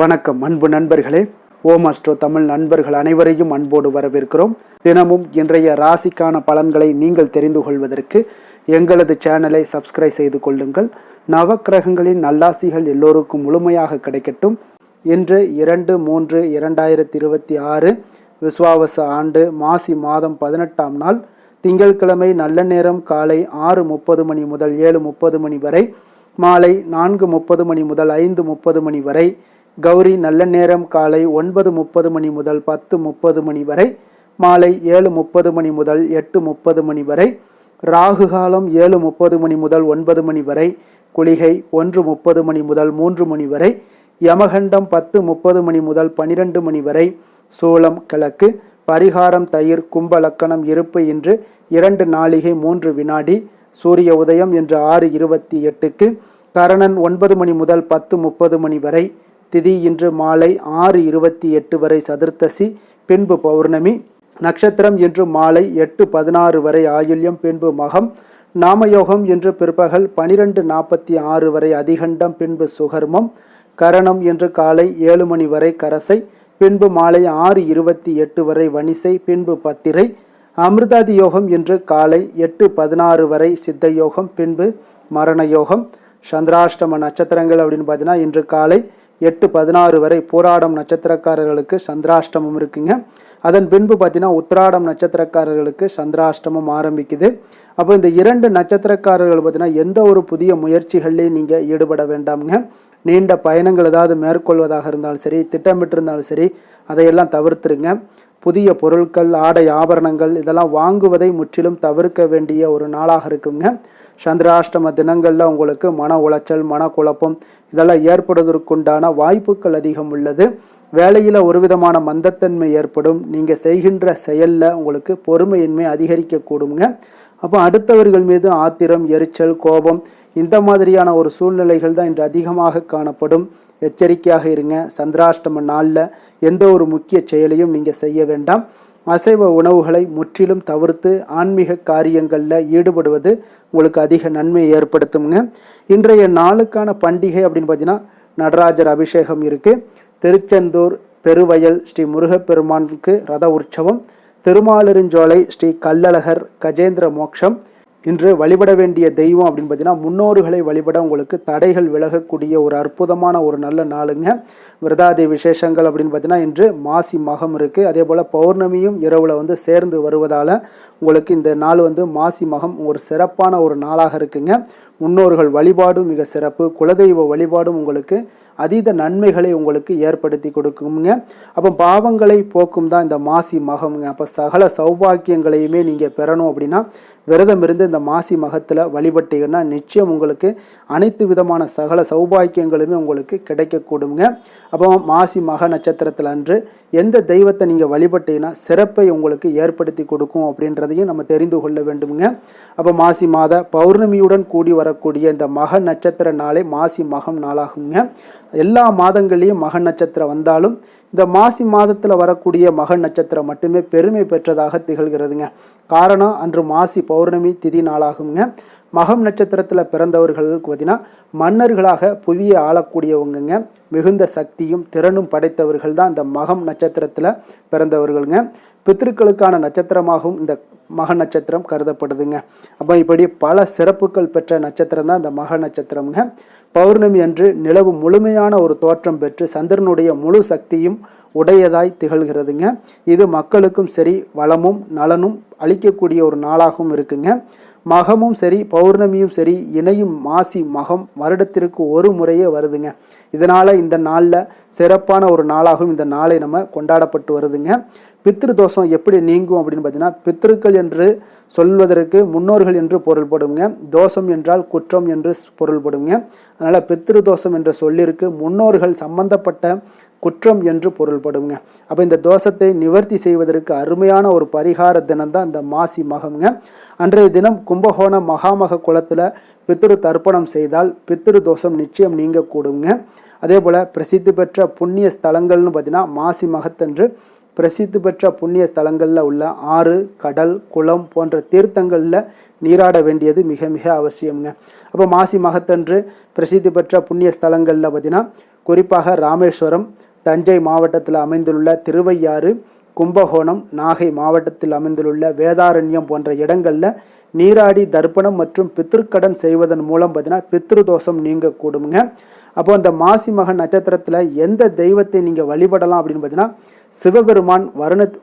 வணக்கம் அன்பு நண்பர்களே. ஓம் அஸ்ட்ரோ தமிழ் நண்பர்கள் அனைவரையும் அன்போடு வரவேற்கிறோம். தினமும் இன்றைய ராசிக்கான பலன்களை நீங்கள் தெரிந்து கொள்வதற்கு எங்களது சேனலை சப்ஸ்கிரைப் செய்து கொள்ளுங்கள். நவக்கிரகங்களின் நல்லாசிகள் எல்லோருக்கும் முழுமையாக கிடைக்கட்டும். இன்று 2/3/2026 விஸ்வாவச ஆண்டு மாசி மாதம் 18ஆம் நாள் திங்கட்கிழமை. நல்ல நேரம் காலை 6:30 மணி முதல் 7:30 மணி வரை, மாலை 4:30 மணி முதல் 5:30 மணி வரை. கௌரி நல்ல நேரம் காலை 9:30 மணி முதல் 10:30 மணி வரை, மாலை 7:30 மணி முதல் 8:30 மணி வரை. ராகு காலம் 7:30 மணி முதல் 9 மணி வரை, குளிகை 1:30 மணி முதல் 3 மணி வரை, யமகண்டம் 10:30 மணி முதல் 12 மணி வரை, சூலம் கிழக்கு, பரிகாரம் தயிர், கும்ப லக்கணம் இருப்பு இன்று 2 நாழிகை 3 வினாடி, சூரிய உதயம் இன்று 6:28க்கு, கரணன் 9 மணி முதல் 10:30 மணி வரை, திதி இன்று மாலை 6:28 வரை சதுர்த்தசி, பின்பு பௌர்ணமி. நட்சத்திரம் இன்று மாலை 8:16 வரை ஆயுள்யம், பின்பு மகம். நாமயோகம் இன்று பிற்பகல் 12:46 வரை அதிகண்டம், பின்பு சுகர்மம். கரணம் இன்று காலை 7 மணி வரை கரசை, பின்பு மாலை 6:28 வரை வணிசை, பின்பு பத்திரை. அமிர்தாதி யோகம் இன்று காலை 8:16 வரை சித்த யோகம், பின்பு மரண யோகம். சந்திராஷ்டம நட்சத்திரங்கள் அப்படின்னு பார்த்தீங்கன்னா இன்று காலை 8:16 வரை பூராடம் நட்சத்திரக்காரர்களுக்கு சந்திராஷ்டமம் இருக்குங்க. அதன் பின்பு பார்த்தீங்கன்னா உத்திராடம் நட்சத்திரக்காரர்களுக்கு சந்திராஷ்டமம் ஆரம்பிக்குது. அப்போ இந்த 2 நட்சத்திரக்காரர்கள் பார்த்தீங்கன்னா எந்த ஒரு புதிய முயற்சிகள்லையும் நீங்கள் ஈடுபட வேண்டாமுங்க. நீண்ட பயணங்கள் ஏதாவது மேற்கொள்வதாக இருந்தாலும் சரி, திட்டமிட்டிருந்தாலும் சரி, அதையெல்லாம் தவிர்த்துருங்க. புதிய பொருட்கள், ஆடை ஆபரணங்கள் இதெல்லாம் வாங்குவதை முற்றிலும் தவிர்க்க வேண்டிய ஒரு நாளாக இருக்குங்க. சந்திராஷ்டம தினங்களில் உங்களுக்கு மன உளைச்சல், மனக்குழப்பம் இதெல்லாம் ஏற்படுவதற்குண்டான வாய்ப்புகள் அதிகம் உள்ளது. வேலையில் ஒரு விதமான மந்தத்தன்மை ஏற்படும். நீங்கள் செய்கின்ற செயலில் உங்களுக்கு பொறுமையின்மை அதிகரிக்கக்கூடுங்க. அப்போ அடுத்தவர்கள் மீது ஆத்திரம், எரிச்சல், கோபம் இந்த மாதிரியான ஒரு சூழ்நிலைகள் தான் இன்று அதிகமாக காணப்படும். எச்சரிக்கையாக இருங்க. சந்திராஷ்டம நாளில் எந்த ஒரு முக்கிய செயலையும் நீங்கள் செய்ய வேண்டாம். அசைவ உணவுகளை முற்றிலும் தவிர்த்து ஆன்மீக காரியங்களில் ஈடுபடுவது உங்களுக்கு அதிக நன்மை ஏற்படுத்துங்க. இன்றைய நாளுக்கான பண்டிகை அப்படின்னு பார்த்தீங்கன்னா நடராஜர் அபிஷேகம் இருக்குது. திருச்செந்தூர் பெருவயல் ஸ்ரீ முருகப்பெருமானுக்கு ரத உற்சவம். திருமாலிருஞ்சோலை ஸ்ரீ கள்ளழகர் கஜேந்திர மோட்சம். இன்று வழிபட வேண்டிய தெய்வம் அப்படின்னு பார்த்தீங்கன்னா முன்னோர்களை வழிபட உங்களுக்கு தடைகள் விலகக்கூடிய ஒரு அற்புதமான ஒரு நல்ல நாளுங்க. விரதாதி விசேஷங்கள் அப்படின்னு பார்த்தீங்கன்னா இன்று மாசி மகம் இருக்குது. அதே போல் பௌர்ணமியும் இரவில் சேர்ந்து வருவதால் உங்களுக்கு இந்த நாள் மாசி மகம் ஒரு சிறப்பான ஒரு நாளாக இருக்குங்க. முன்னோர்கள் வழிபாடும் மிக சிறப்பு. குலதெய்வ வழிபாடும் உங்களுக்கு அதீத நன்மைகளை உங்களுக்கு ஏற்படுத்தி கொடுக்குங்க. அப்போ பாவங்களை போக்கும் தான் இந்த மாசி மகம்ங்க. அப்போ சகல சௌபாக்கியங்களையுமே நீங்கள் பெறணும் அப்படின்னா விரதம் இருந்து இந்த மாசி மகத்தில் வழிபட்டீங்கன்னா நிச்சயம் உங்களுக்கு அனைத்து விதமான சகல சௌபாக்கியங்களுமே உங்களுக்கு கிடைக்கக்கூடுங்க. அப்போ மாசி மக நட்சத்திரத்தில் அன்று எந்த தெய்வத்தை நீங்கள் வழிபட்டீங்கன்னா சிறப்பை உங்களுக்கு ஏற்படுத்தி கொடுக்கும் அப்படின்றதையும் நம்ம தெரிந்து கொள்ள வேண்டுமுங்க. அப்போ மாசி மாத பௌர்ணமியுடன் கூடி வரக்கூடிய இந்த மக நட்சத்திர நாளை மாசி மகம் நாளாகுங்க. எல்லா மாதங்கள்லேயும் மக நட்சத்திரம் வந்தாலும் இந்த மாசி மாதத்தில் வரக்கூடிய மக நட்சத்திரம் மட்டுமே பெருமை பெற்றதாக திகழ்கிறதுங்க. காரணம் அன்று மாசி பௌர்ணமி திதி நாளாகுங்க. மகம் நட்சத்திரத்தில் பிறந்தவர்களுக்கு பார்த்தீங்கன்னா மன்னர்களாக புவியை ஆளக்கூடியவங்கங்க. மிகுந்த சக்தியும் திறனும் படைத்தவர்கள் தான் இந்த மகம் நட்சத்திரத்தில் பிறந்தவர்களுங்க. பித்ருக்களுக்கான நட்சத்திரமாகவும் இந்த மக நட்சத்திரம் கருதப்படுதுங்க. அப்போ இப்படி பல சிறப்புகள் பெற்ற நட்சத்திரம் தான் இந்த மக நட்சத்திரம்ங்க. பௌர்ணமி அன்று நிலவு முழுமையான ஒரு தோற்றம் பெற்று சந்திரனுடைய முழு சக்தியும் உடையதாய் திகழ்கிறதுங்க. இது மக்களுக்கும் சரி வளமும் நலனும் அளிக்கக்கூடிய ஒரு நாளாகவும் இருக்குங்க. மகமும் சரி பௌர்ணமியும் சரி இணையும் மாசி மகம் வருடத்திற்கு ஒரு முறையே வருதுங்க. இதனால் இந்த நாளில் சிறப்பான ஒரு நாளாகவும் இந்த நாளை நம்ம கொண்டாடப்பட்டு வருதுங்க. பித்ரு தோஷம் எப்படி நீங்கும் அப்படின்னு பார்த்தீங்கன்னா பித்ருக்கள் என்று சொல்வதற்கு முன்னோர்கள் என்று பொருள்படுங்க. தோஷம் என்றால் குற்றம் என்று பொருள்படுங்க. அதனால் பித்ரு தோஷம் என்ற சொல்லிற்கு முன்னோர்கள் சம்பந்தப்பட்ட குற்றம் என்று பொருள்படுங்க. அப்போ இந்த தோஷத்தை நிவர்த்தி செய்வதற்கு அருமையான ஒரு பரிகார தினம் தான் இந்த மாசி மகம்ங்க. அன்றைய தினம் கும்பகோண மகாமக குளத்தில் பித்ரு தர்ப்பணம் செய்தால் பித்ரு தோஷம் நிச்சயம் நீங்கக்கூடுங்க. அதே போல் பிரசித்தி பெற்ற புண்ணிய ஸ்தலங்கள்னு பார்த்தீங்கன்னா மாசி மகத்தன்று பிரசித்தி பெற்ற புண்ணிய ஸ்தலங்களில் உள்ள ஆறு, கடல், குளம் போன்ற தீர்த்தங்களில் நீராட வேண்டியது மிக மிக அவசியம்ங்க. அப்போ மாசி மகத்தன்று பிரசித்தி பெற்ற புண்ணிய ஸ்தலங்களில் பார்த்தீங்கன்னா குறிப்பாக ராமேஸ்வரம், தஞ்சை மாவட்டத்தில் அமைந்துள்ள திருவையாறு, கும்பகோணம், நாகை மாவட்டத்தில் அமைந்துள்ள வேதாரண்யம் போன்ற இடங்களில் நீராடி தர்ப்பணம் மற்றும் பித்ருக்கடன் செய்வதன் மூலம் பார்த்தீங்கன்னா பித்ரு தோஷம் நீங்க கூடுங்க. அப்போ அந்த மாசி மக நட்சத்திரத்தில் எந்த தெய்வத்தை நீங்கள் வழிபடலாம் அப்படின்னு பார்த்தீங்கன்னா சிவபெருமான்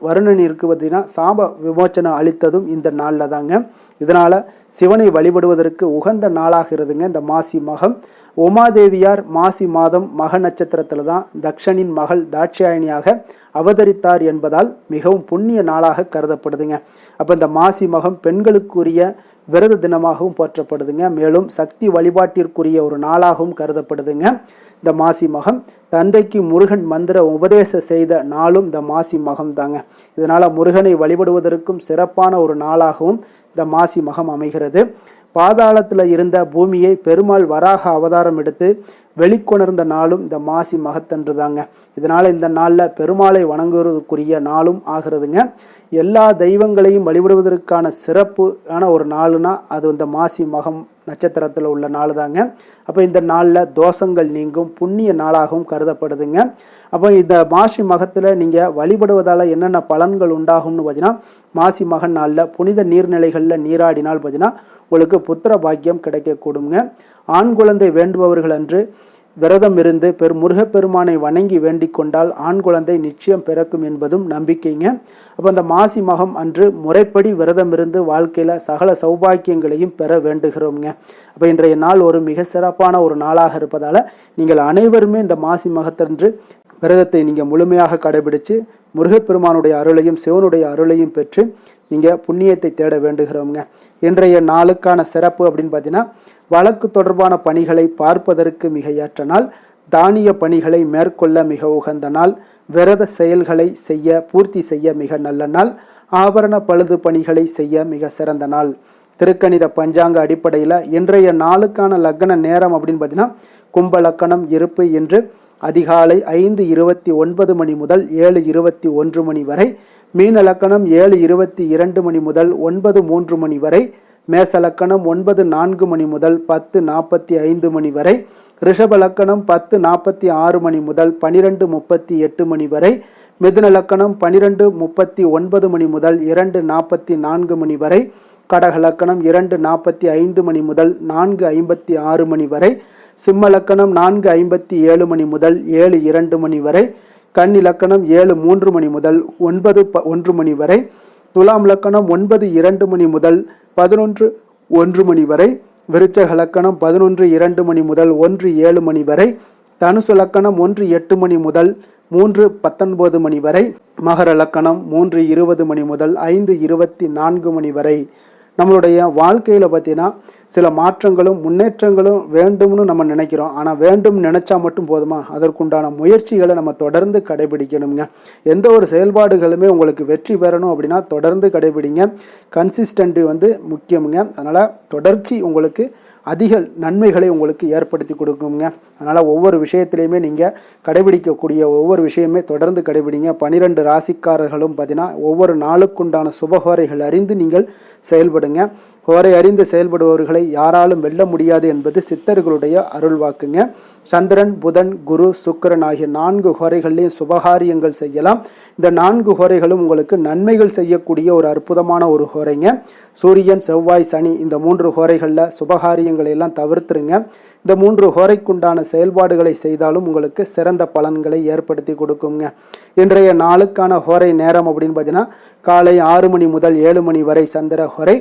வருணனிற்கு பார்த்தீங்கன்னா சாப விமோச்சனம் அளித்ததும் இந்த நாளில் தாங்க. இதனால் சிவனை வழிபடுவதற்கு உகந்த நாளாகிறதுங்க இந்த மாசி மகம். உமாதேவியார் மாசி மாதம் மக நட்சத்திரத்தில் தான் தக்ஷனின் மகள் தாட்சாயணியாக அவதரித்தார் என்பதால் மிகவும் புண்ணிய நாளாக கருதப்படுதுங்க. அப்போ இந்த மாசி மகம் பெண்களுக்குரிய விரத தினமாகவும் போற்றப்படுதுங்க. மேலும் சக்தி வழிபாட்டிற்குரிய ஒரு நாளாகவும் கருதப்படுதுங்க இந்த மாசி மகம். தந்தைக்கு முருகன் மந்திர உபதேசம் செய்த நாளும் இந்த மாசி மகம் தாங்க. இதனால் முருகனை வழிபடுவதற்கும் சிறப்பான ஒரு நாளாகவும் இந்த மாசி மகம் அமைகிறது. பாதாளத்தில் இருந்த பூமியை பெருமாள் வராக அவதாரம் எடுத்து வெளிக்கொணர்ந்த நாளும் இந்த மாசி மகத்தன்று தாங்க. இதனால் இந்த நாளில் பெருமாளை வணங்குவதற்குரிய நாளும் ஆகிறதுங்க. எல்லா தெய்வங்களையும் வழிபடுவதற்கான சிறப்பான ஒரு நாளுனா அது இந்த மாசி மகம் நட்சத்திரத்தில் உள்ள நாள் தாங்க. அப்போ இந்த நாளில் தோஷங்கள் நீங்கும் புண்ணிய நாளாகவும் கருதப்படுதுங்க. அப்போ இந்த மாசி மகத்தில் நீங்கள் வழிபடுவதால் என்னென்ன பலன்கள் உண்டாகும்னு பார்த்தீங்கன்னா மாசி மகன் நாளில் புனித நீர்நிலைகளில் நீராடினால் பார்த்தீங்கன்னா உங்களுக்கு புத்திர பாக்கியம் கிடைக்கக்கூடுங்க. ஆண் குழந்தை வேண்டுபவர்கள் அன்று விரதம் இருந்து முருகப்பெருமானை வணங்கி வேண்டிக் கொண்டால் ஆண் குழந்தை நிச்சயம் பிறக்கும் என்பதும் நம்பிக்கைங்க. அப்போ அந்த மாசி மகம் அன்று முறைப்படி விரதம் இருந்து வாழ்க்கையில் சகல சௌபாக்கியங்களையும் பெற வேண்டுகிறோங்க. அப்போ இன்றைய நாள் ஒரு மிக சிறப்பான ஒரு நாளாக இருப்பதால் நீங்கள் அனைவருமே இந்த மாசி மகத்தன்று விரதத்தை நீங்கள் முழுமையாக கடைபிடித்து முருகப்பெருமானுடைய அருளையும் சிவனுடைய அருளையும் பெற்று நீங்கள் புண்ணியத்தை தேட வேண்டுகிறோங்க. இன்றைய நாளுக்கான சிறப்பு அப்படின்னு பார்த்தீங்கன்னா வழக்கு தொடர்பான பணிகளை பார்ப்பதற்கு மிக ஏற்ற நாள், தானிய பணிகளை மேற்கொள்ள மிக உகந்த நாள், விரத செயல்களை பூர்த்தி செய்ய மிக நல்ல நாள், ஆபரண பழுது பணிகளை செய்ய மிக சிறந்த நாள். திருக்கணித பஞ்சாங்க அடிப்படையில் இன்றைய நாளுக்கான லக்ன நேரம் அப்படின்னு பார்த்தீங்கன்னா கும்ப லக்கணம் இருப்பு என்று அதிகாலை 5:29 மணி முதல் 7:21 மணி வரை, மீன லக்கணம் 7:22 மணி முதல் 9:03 மணி வரை, மேச லக்கணம் 9:04 மணி முதல் 10:45 மணி வரை, ரிஷப லக்கணம் 10:46 மணி முதல் 12:38 மணி வரை, மிதுன லக்கணம் 12:39 மணி முதல் 2:44 மணி வரை, கடக லக்கணம் 2:45 மணி முதல் 4:56 மணி வரை, சிம்ம லக்கணம் 4:57 மணி முதல் 7:02 மணி வரை, கன்னி லக்கணம் 7:03 மணி முதல் 9:01 மணி வரை, துலாம் லக்கணம் 9:02 மணி முதல் 11:01 மணி வரை, விருச்சக லக்கணம் 11:02 மணி முதல் 1:07 மணி வரை, தனுசு லக்கணம் 1:08 மணி முதல் 3:19 மணி வரை, மகர லக்கணம் 3:20 மணி முதல் 5:24 மணி வரை. நம்மளுடைய வாழ்க்கையில் பார்த்தீங்கன்னா சில மாற்றங்களும் முன்னேற்றங்களும் வேண்டும்னு நம்ம நினைக்கிறோம். ஆனால் வேண்டும் நினைச்சா மட்டும் போதுமா? அதற்குண்டான முயற்சிகளை நம்ம தொடர்ந்து கடைபிடிக்கணுங்க. எந்த ஒரு செயல்பாடுகளுமே உங்களுக்கு வெற்றி பெறணும் அப்படின்னா தொடர்ந்து கடைபிடிங்க. கன்சிஸ்டன்ட் முக்கியமுங்க. அதனால் தொடர்ச்சி உங்களுக்கு அதிக நன்மைகளை உங்களுக்கு ஏற்படுத்தி கொடுக்குங்க. அதனால் ஒவ்வொரு விஷயத்திலையுமே நீங்கள் கடைபிடிக்கக்கூடிய ஒவ்வொரு விஷயமே தொடர்ந்து கடைபிடிங்க. 12 ராசிக்காரர்களும் பார்த்தீங்கன்னா ஒவ்வொரு நாளுக்குண்டான சுபஹோரைகள் அறிந்து நீங்கள் செயல்படுங்க. ஹோரை அறிந்து செயல்படுபவர்களை யாராலும் வெல்ல முடியாது என்பது சித்தர்களுடைய அருள்வாக்குங்க. சந்திரன், புதன், குரு, சுக்கிரன் ஆகிய 4 ஹோரைகள்லையும் சுபகாரியங்கள் செய்யலாம். இந்த 4 ஹோரைகளும் உங்களுக்கு நன்மைகள் செய்யக்கூடிய ஒரு அற்புதமான ஒரு ஹோரைங்க. சூரியன், செவ்வாய், சனி இந்த 3 ஹோரைகளில் சுபகாரியங்களை எல்லாம் தவிர்த்துருங்க. இந்த 3 ஹோரைக்குண்டான செயல்பாடுகளை செய்தாலும் உங்களுக்கு சிறந்த பலன்களை ஏற்படுத்தி கொடுக்குங்க. இன்றைய நாளுக்கான ஹோரை நேரம் அப்படின்னு பார்த்தீங்கன்னா காலை 6 மணி முதல் 7 மணி வரை சந்திர ஹோரை,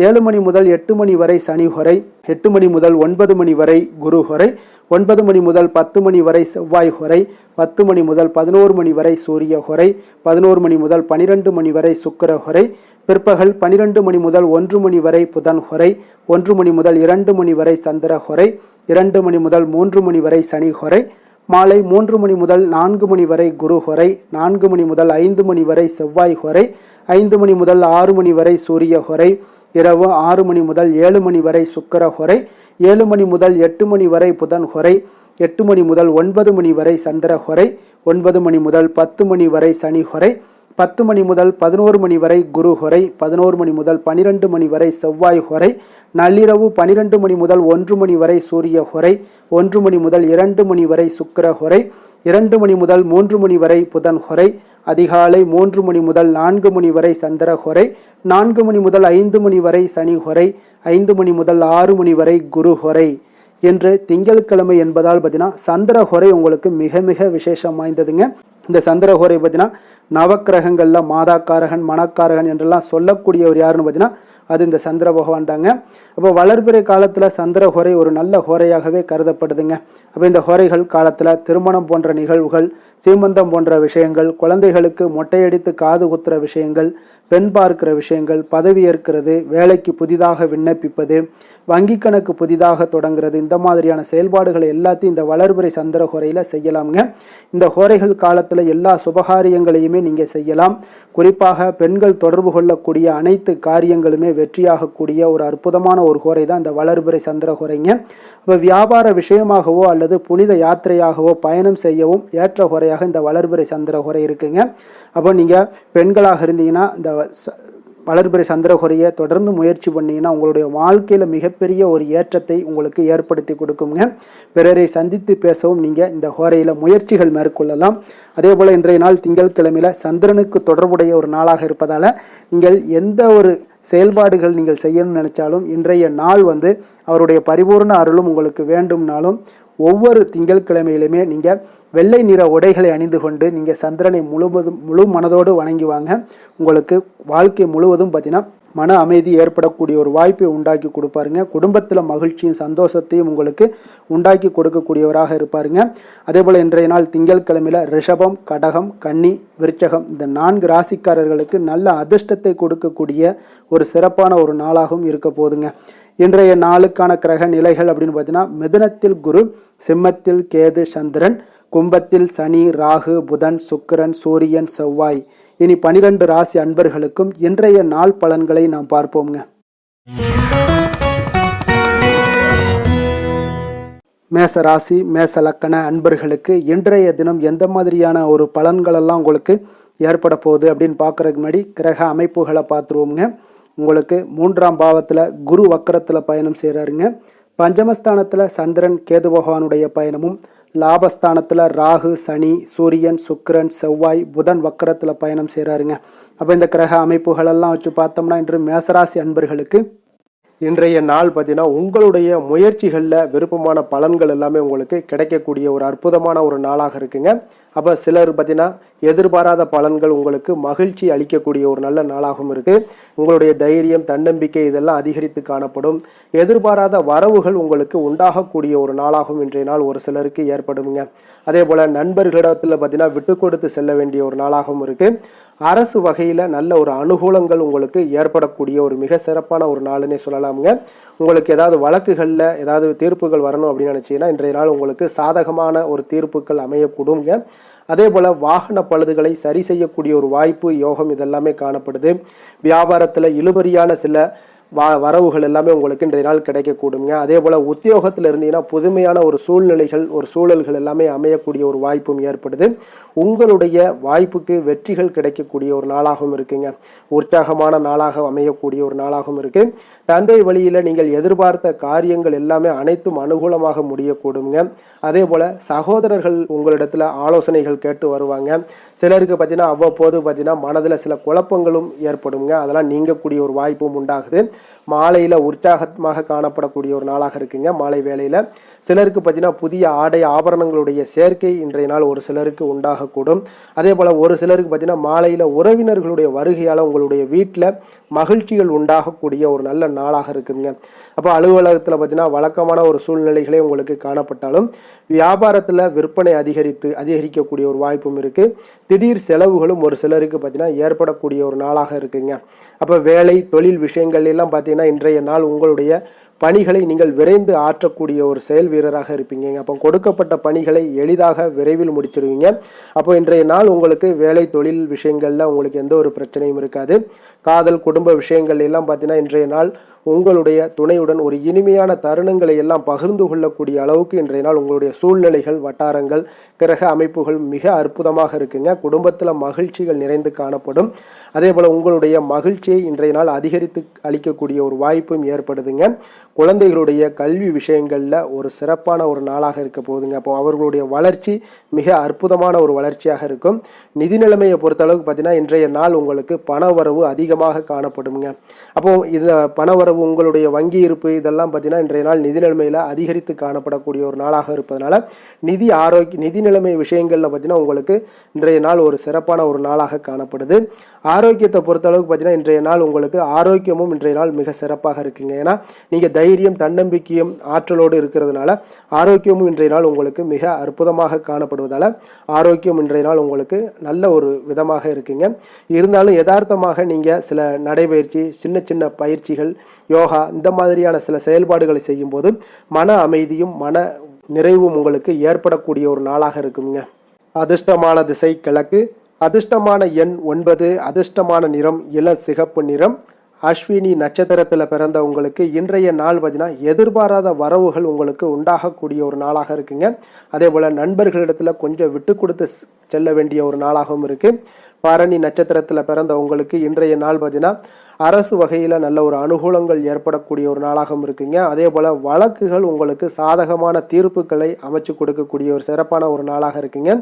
7 மணி முதல் 8 மணி வரை சனி ஹோரை, 8 மணி முதல் 9 மணி வரை குரு ஹோரை, 9 மணி முதல் 10 மணி வரை செவ்வாய் ஹோரை, 10 மணி முதல் 11 மணி வரை சூரிய ஹோரை, 11 மணி முதல் 12 மணி வரை சுக்கிர ஹோரை, பிற்பகல் 12 மணி முதல் 1 மணி வரை புதன் ஹோரை, 1 மணி முதல் 2 மணி வரை சந்திர ஹோரை, 2 மணி முதல் 3 மணி வரை சனி ஹோரை, மாலை 3 மணி முதல் 4 மணி வரை குரு ஹோரை, 4 மணி முதல் 5 மணி வரை செவ்வாய் ஹோரை, 5 மணி முதல் 6 மணி வரை சூரிய ஹோரை, இரவு 6 மணி முதல் 7 மணி வரை சுக்கிர ஹோரை, 7 மணி முதல் 8 மணி வரை புதன் ஹோரை, 8 மணி முதல் 9 மணி வரை சந்திர ஹோரை, 9 மணி முதல் 10 மணி வரை சனி ஹோரை, 10 மணி முதல் 11 மணி வரை குரு ஹொரை, 11 மணி முதல் 12 மணி வரை செவ்வாய் ஹொரை, நள்ளிரவு 12 மணி முதல் 1 மணி வரை சூரிய ஹொரை, 1 மணி முதல் 2 மணி வரை சுக்கிர ஹொரை, 2 மணி முதல் 3 மணி வரை புதன் ஹொரை, அதிகாலை 3 மணி முதல் 4 மணி வரை சந்திர ஹொரை, 4 மணி முதல் 5 மணி வரை சனி ஹொரை, 5 மணி முதல் 6 மணி வரை குரு ஹொரை என்று திங்கட்கிழமை என்பதால் பார்த்தீங்கன்னா சந்திர ஹொரை உங்களுக்கு மிக மிக விசேஷம் வாய்ந்ததுங்க. இந்த சந்திர ஹொரை பார்த்தீங்கன்னா நவக்கிரகங்களில் மாதாக்காரகன் மணக்காரகன் என்றெல்லாம் சொல்லக்கூடியவர் யாருன்னு பார்த்தீங்கன்னா அது இந்த சந்திர பகவான் தாங்க. அப்போ வளர்பிறை காலத்தில் சந்திர ஹோரை ஒரு நல்ல ஹோரையாகவே கருதப்படுதுங்க. அப்போ இந்த ஹோரைகள் காலத்தில் திருமணம் போன்ற நிகழ்வுகள், சீமந்தம் போன்ற விஷயங்கள், குழந்தைகளுக்கு மொட்டையடித்து காது குத்துற விஷயங்கள், பெண் பார்க்கிற விஷயங்கள், பதவி ஏற்கிறது, வேலைக்கு புதிதாக விண்ணப்பிப்பது, வங்கி கணக்கு புதிதாக தொடங்குறது, இந்த மாதிரியான செயல்பாடுகளை எல்லாத்தையும் இந்த வளர்பிறை சந்திர ஹோரையில் செய்யலாமுங்க. இந்த ஹோரைகள் காலத்தில் எல்லா சுபகாரியங்களையுமே நீங்கள் செய்யலாம். குறிப்பாக பெண்கள் தொடர்பு கொள்ளக்கூடிய அனைத்து காரியங்களுமே வெற்றியாகக்கூடிய ஒரு அற்புதமான ஒரு ஹோரை தான் இந்த வளர்பிறை சந்திர ஹோரைங்க. இப்போ வியாபார விஷயமாகவோ அல்லது புனித யாத்திரையாகவோ பயணம் செய்யவும் ஏற்ற ஹோரையாக இந்த வளர்பிறை சந்திர ஹோரை இருக்குங்க. அப்போ நீங்கள் பெண்களாக இருந்தீங்கன்னா இந்த வளர்பிறை சந்திர ஹோரையை தொடர்ந்து முயற்சி பண்ணிங்கன்னா உங்களுடைய வாழ்க்கையில் மிகப்பெரிய ஒரு ஏற்றத்தை உங்களுக்கு ஏற்படுத்தி கொடுக்குங்க. பிறரை சந்தித்து பேசவும் நீங்கள் இந்த ஹோரையில் முயற்சிகள் மேற்கொள்ளலாம். அதே போல் இன்றைய நாள் திங்கட்கிழமையில் சந்திரனுக்கு தொடர்புடைய ஒரு நாளாக இருப்பதால் நீங்கள் எந்த ஒரு செயல்பாடுகள் நீங்கள் செய்யணும்னு நினைச்சாலும் இன்றைய நாள் அவருடைய பரிபூர்ண அருளும் உங்களுக்கு வேண்டும்னாலும் ஒவ்வொரு திங்கட்கிழமையிலுமே நீங்கள் வெள்ளை நிற உடைகளை அணிந்து கொண்டு நீங்கள் சந்திரனை முழு மனதோடு வணங்கி வாங்க. உங்களுக்கு வாழ்க்கை முழுவதும் பார்த்தீங்கன்னா மன அமைதி ஏற்படக்கூடிய ஒரு வாய்ப்பை உண்டாக்கி கொடுப்பாருங்க. குடும்பத்தில் மகிழ்ச்சியும் சந்தோஷத்தையும் உங்களுக்கு உண்டாக்கி கொடுக்கக்கூடியவராக இருப்பாருங்க. அதே போல் இன்றைய நாள் திங்கட்கிழமையில் ரிஷபம், கடகம், கன்னி, விருச்சகம் இந்த 4 ராசிக்காரர்களுக்கு நல்ல அதிர்ஷ்டத்தை கொடுக்கக்கூடிய ஒரு சிறப்பான ஒரு நாளாகவும் இருக்க போதுங்க. இன்றைய நாளுக்கான கிரக நிலைகள் அப்படின்னு பார்த்தீங்கன்னா மிதுனத்தில் குரு, சிம்மத்தில் கேது சந்திரன், கும்பத்தில் சனி, ராகு, புதன், சுக்கிரன், சூரியன், செவ்வாய். இனி 12 ராசி அன்பர்களுக்கும் இன்றைய நாள் பலன்களை நாம் பார்ப்போம்ங்க. மேச ராசி மேச லக்கண அன்பர்களுக்கு இன்றைய தினம் எந்த மாதிரியான ஒரு பலன்களெல்லாம் உங்களுக்கு ஏற்பட போகுது அப்படின்னு பார்க்குறதுக்கு முன்னாடி கிரக அமைப்புகளை பார்த்துருவோம்ங்க. உங்களுக்கு 3ஆம் பாவத்தில் குரு வக்கரத்தில் பயணம் செய்கிறாருங்க. பஞ்சமஸ்தானத்தில் சந்திரன் கேது பகவானுடைய பயணமும், லாபஸ்தானத்தில் ராகு, சனி, சூரியன், சுக்கிரன், செவ்வாய், புதன் வக்கரத்தில் பயணம் செய்கிறாருங்க. அப்போ இந்த கிரக அமைப்புகளெல்லாம் வச்சு பார்த்தோம்னா இன்று மேசராசி அன்பர்களுக்கு இன்றைய நாள் பார்த்தீங்கன்னா உங்களுடைய முயற்சிகளில் விருப்பமான பலன்கள் எல்லாமே உங்களுக்கு கிடைக்கக்கூடிய ஒரு அற்புதமான ஒரு நாளாக இருக்குங்க. அப்போ சிலர் பார்த்தீங்கன்னா எதிர்பாராத பலன்கள் உங்களுக்கு மகிழ்ச்சி அளிக்கக்கூடிய ஒரு நல்ல நாளாகவும் இருக்குது. உங்களுடைய தைரியம், தன்னம்பிக்கை இதெல்லாம் அதிகரித்து காணப்படும். எதிர்பாராத வரவுகள் உங்களுக்கு உண்டாகக்கூடிய ஒரு நாளாகவும் இன்றைய நாள் ஒரு சிலருக்கு ஏற்படுங்க. அதே போல் நண்பர்களிடத்தில் பார்த்தீங்கன்னா விட்டு கொடுத்து செல்ல வேண்டிய ஒரு நாளாகவும் இருக்குது. அரசு வகையில் நல்ல ஒரு அனுகூலங்கள் உங்களுக்கு ஏற்படக்கூடிய ஒரு மிக சிறப்பான ஒரு நாளுன்னே சொல்லலாமுங்க. உங்களுக்கு ஏதாவது வழக்குகளில் ஏதாவது தீர்ப்புகள் வரணும் அப்படின்னு நினச்சிங்கன்னா இன்றைய நாள் உங்களுக்கு சாதகமான ஒரு தீர்ப்புகள் அமையக்கூடுங்க. அதே போல் வாகன பழுதுகளை சரி செய்யக்கூடிய ஒரு வாய்ப்பு, யோகம் இதெல்லாமே காணப்படுது. வியாபாரத்தில் இழுபறியான சில வரவுகள் எல்லாமே உங்களுக்கு இன்றைய நாள் கிடைக்கக்கூடுங்க. அதே போல் உத்தியோகத்தில் இருந்தீங்கன்னா புதுமையான ஒரு சூழ்நிலைகள், ஒரு சூழல்கள் எல்லாமே அமையக்கூடிய ஒரு வாய்ப்பும் ஏற்படுது. உங்களுடைய வாய்ப்புக்கு வெற்றிகள் கிடைக்கக்கூடிய ஒரு நாளாகவும் இருக்குங்க. உற்சாகமான நாளாக அமையக்கூடிய ஒரு நாளாகவும் இருக்கு. தந்தை வழியில் நீங்கள் எதிர்பார்த்த காரியங்கள் எல்லாமே அனைத்தும் அனுகூலமாக முடியக்கூடுங்க. அதே போல் சகோதரர்கள் உங்களிடத்தில் ஆலோசனைகள் கேட்டு வருவாங்க. சிலருக்கு பார்த்தீங்கன்னா அவ்வப்போது பார்த்தீங்கன்னா மனதில் சில குழப்பங்களும் ஏற்படுங்க. அதெல்லாம் நீங்கக்கூடிய ஒரு வாய்ப்பும் உண்டாகுது. மாலையில் உற்சாகமாக காணப்படக்கூடிய ஒரு நாளாக இருக்குங்க. மாலை வேளையில் சிலருக்கு பார்த்தீங்கன்னா புதிய ஆடை ஆபரணங்களுடைய சேர்க்கை இன்றைய நாள் ஒரு சிலருக்கு உண்டாகக்கூடும். அதே போல் ஒரு சிலருக்கு பார்த்தீங்கன்னா மாலையில் உறவினர்களுடைய வருகையால் உங்களுடைய வீட்டில் மகிழ்ச்சிகள் உண்டாகக்கூடிய ஒரு நல்ல நாளாக இருக்குங்க. அப்போ அலுவலகத்தில் பார்த்தீங்கன்னா வழக்கமான ஒரு சூழ்நிலைகளே உங்களுக்கு காணப்பட்டாலும் வியாபாரத்தில் விற்பனை அதிகரிக்கக்கூடிய ஒரு வாய்ப்பும் இருக்குது. திடீர் செலவுகளும் ஒரு சிலருக்கு பார்த்தீங்கன்னா ஏற்படக்கூடிய ஒரு நாளாக இருக்குங்க. அப்போ வேலை தொழில் விஷயங்கள் எல்லாம் பார்த்தீங்கன்னா இன்றைய நாள் உங்களுடைய பணிகளை நீங்கள் விரைந்து ஆற்றக்கூடிய ஒரு செயல் வீரராக இருப்பீங்க. அப்போ கொடுக்கப்பட்ட பணிகளை எளிதாக விரைவில் முடிச்சிருவீங்க. அப்போ இன்றைய நாள் உங்களுக்கு வேலை தொழில் விஷயங்களில் உங்களுக்கு எந்த ஒரு பிரச்சனையும் இருக்காது. காதல் குடும்ப விஷயங்கள் எல்லாம் பார்த்தீங்கன்னா இன்றைய நாள் உங்களுடைய துணையுடன் ஒரு இனிமையான தருணங்களை எல்லாம் பகிர்ந்து கொள்ளக்கூடிய அளவுக்கு இன்றைய நாள் உங்களுடைய சூழ்நிலைகள் வட்டாரங்கள் கிரக அமைப்புகள் மிக அற்புதமாக இருக்குங்க. குடும்பத்தில் மகிழ்ச்சிகள் நிறைந்து காணப்படும். அதே போல் உங்களுடைய மகிழ்ச்சியை இன்றைய நாள் அதிகரித்து அளிக்கக்கூடிய ஒரு வாய்ப்பும் ஏற்படுதுங்க. குழந்தைகளுடைய கல்வி விஷயங்களில் ஒரு சிறப்பான ஒரு நாளாக இருக்க போகுதுங்க. அப்போ அவர்களுடைய வளர்ச்சி மிக அற்புதமான ஒரு வளர்ச்சியாக இருக்கும். நிதி நிலைமையை பொறுத்தளவுக்கு பார்த்தீங்கன்னா இன்றைய நாள் உங்களுக்கு பணவரவு அதிகமாக காணப்படுங்க. அப்போ இந்த பணவரவு உங்களுடைய வங்கி இருப்பு இதெல்லாம் பார்த்தீங்கன்னா இன்றைய நாள் நிதி நிலைமையில் அதிகரித்து காணப்படக்கூடிய ஒரு நாளாக இருப்பதனால நிதி நிலைமை விஷயங்களில் பார்த்தீங்கன்னா உங்களுக்கு இன்றைய நாள் ஒரு சிறப்பான ஒரு நாளாக காணப்படுது. ஆரோக்கியத்தை பொறுத்தளவுக்கு பார்த்தீங்கன்னா இன்றைய நாள் உங்களுக்கு ஆரோக்கியமும் இன்றைய நாள் மிக சிறப்பாக இருக்குங்க. ஏன்னா நீங்கள் தைரியம் தன்னம்பிக்கையும் ஆற்றலோடு இருக்கிறதுனால ஆரோக்கியமும் இன்றைய நாள் உங்களுக்கு மிக அற்புதமாக காணப்படுவதால் ஆரோக்கியம் இன்றைய நாள் உங்களுக்கு நல்ல ஒரு விதமாக இருக்குங்க. இருந்தாலும் யதார்த்தமாக நீங்கள் சில நடைபயிற்சி சின்ன சின்ன பயிற்சிகள் யோகா இந்த மாதிரியான சில செயல்பாடுகளை செய்யும்போது மன அமைதியும் மன நிறைவும் உங்களுக்கு ஏற்படக்கூடிய ஒரு நாளாக இருக்குங்க. அதிர்ஷ்டமான திசை கிழக்கு, அதிர்ஷ்டமான எண் 9, அதிர்ஷ்டமான நிறம் இளம் சிகப்பு நிறம். அஸ்வினி நட்சத்திரத்தில் பிறந்த உங்களுக்கு இன்றைய நாள் பார்த்தீங்கன்னா எதிர்பாராத வரவுகள் உங்களுக்கு உண்டாகக்கூடிய ஒரு நாளாக இருக்குங்க. அதே போல் நண்பர்களிடத்தில் கொஞ்சம் விட்டு கொடுத்து செல்ல வேண்டிய ஒரு நாளாகவும் இருக்குது. பரணி நட்சத்திரத்தில் பிறந்த உங்களுக்கு இன்றைய நாள் பார்த்தீங்கன்னா அரசு வகையில் நல்ல ஒரு அனுகூலங்கள் ஏற்படக்கூடிய ஒரு நாளாகவும் இருக்குங்க. அதே போல் வழக்குகள் உங்களுக்கு சாதகமான தீர்ப்புகளை அமைச்சு கொடுக்கக்கூடிய ஒரு சிறப்பான ஒரு நாளாக இருக்குங்க.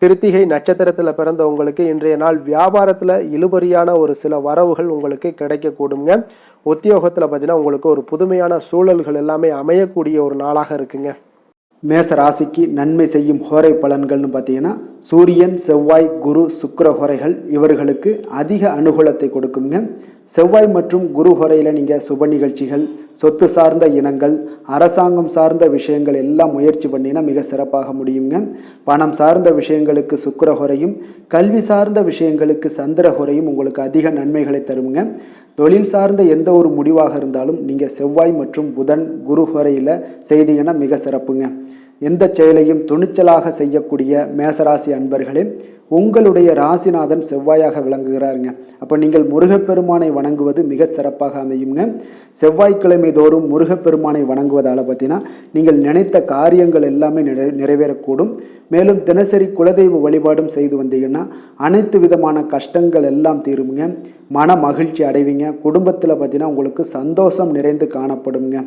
கிருத்திகை நட்சத்திரத்தில் பிறந்த உங்களுக்கு இன்றைய நாள் வியாபாரத்தில் இழுபறியான ஒரு சில வரவுகள் உங்களுக்கு கிடைக்கக்கூடுங்க. உத்தியோகத்தில் பார்த்தீங்கன்னா உங்களுக்கு ஒரு புதுமையான சூழல்கள் எல்லாமே அமையக்கூடிய ஒரு நாளாக இருக்குங்க. மேச ராசிக்கு நன்மை செய்யும் ஹோரை பலன்கள்னு பார்த்தீங்கன்னா சூரியன் செவ்வாய் குரு சுக்கிர ஹோரைகள் இவர்களுக்கு அதிக அனுகூலத்தை கொடுக்குங்க. செவ்வாய் மற்றும் குரு ஹோரையில் நீங்கள் சுப நிகழ்ச்சிகள் சொத்து சார்ந்த இனங்கள் அரசாங்கம் சார்ந்த விஷயங்கள் எல்லாம் முயற்சி பண்ணினா மிக சிறப்பாக முடியுங்க. பணம் சார்ந்த விஷயங்களுக்கு சுக்கிர ஹோரையும் கல்வி சார்ந்த விஷயங்களுக்கு சந்திர ஹோரையும் உங்களுக்கு அதிக நன்மைகளை தருங்க. தொழில் சார்ந்த எந்த ஒரு முடிவாக இருந்தாலும் நீங்கள் செவ்வாய் மற்றும் புதன் குரு ஹோரையில் செய்தீங்கன்னா மிக சிறப்புங்க. எந்த செயலையும் துணிச்சலாக செய்யக்கூடிய மேசராசி அன்பர்களே, உங்களுடைய ராசிநாதன் செவ்வாயாக விளங்குகிறாருங்க. அப்போ நீங்கள் முருகப்பெருமானை வணங்குவது மிக சிறப்பாக அமையுங்க. செவ்வாய்க்கிழமை தோறும் முருகப்பெருமானை வணங்குவதால் பார்த்தீங்கன்னா நீங்கள் நினைத்த காரியங்கள் எல்லாமே நிறைவேறக்கூடும். மேலும் தினசரி குலதெய்வ வழிபாடும் செய்து வந்தீங்கன்னா அனைத்து விதமான கஷ்டங்கள் எல்லாம் தீருங்க. மன மகிழ்ச்சி அடைவீங்க. குடும்பத்தில் பார்த்தீங்கன்னா உங்களுக்கு சந்தோஷம் நிறைந்து காணப்படுங்க.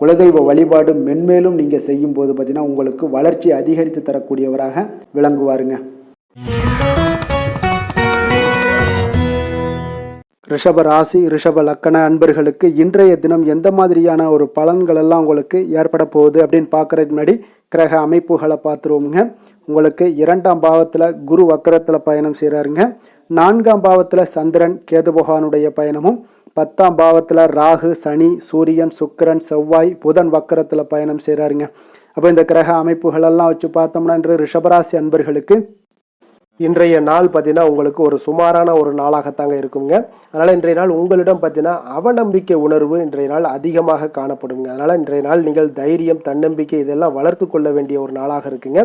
குலதெய்வ வழிபாடு மென்மேலும் நீங்கள் செய்யும்போது பார்த்தீங்கன்னா உங்களுக்கு வளர்ச்சி அதிகரித்து தரக்கூடியவராக விளங்குவாருங்க. ரிஷப ராசி ரிஷப லக்கண அன்பர்களுக்கு இன்றைய தினம் எந்த மாதிரியான ஒரு பலன்கள் எல்லாம் உங்களுக்கு ஏற்பட போகுது அப்படின்னு பார்க்கறதுக்கு முன்னாடி கிரக அமைப்புகளை பார்த்துருவோங்க. உங்களுக்கு 2ஆம் பாவத்தில் குரு வக்கரத்தில் பயணம் செய்கிறாருங்க. 4ஆம் பாவத்தில் சந்திரன் கேது பகவானுடைய பயணமும் 10ஆம் பாவத்தில் ராகு சனி சூரியன் சுக்கிரன் செவ்வாய் புதன் வக்கரத்தில் பயணம் செய்கிறாருங்க. அப்போ இந்த கிரக அமைப்புகளெல்லாம் வச்சு பார்த்தோம்னா இன்று ரிஷபராசி அன்பர்களுக்கு இன்றைய நாள் பார்த்தீங்கன்னா உங்களுக்கு ஒரு சுமாரான ஒரு நாளாகத்தாங்க இருக்குங்க. அதனால் இன்றைய நாள் உங்களிடம் பார்த்தீங்கன்னா அவநம்பிக்கை உணர்வு இன்றைய நாள் அதிகமாக காணப்படுங்க. அதனால் இன்றைய நாள் நீங்கள் தைரியம் தன்னம்பிக்கை இதெல்லாம் வளர்த்து கொள்ள வேண்டிய ஒரு நாளாக இருக்குங்க.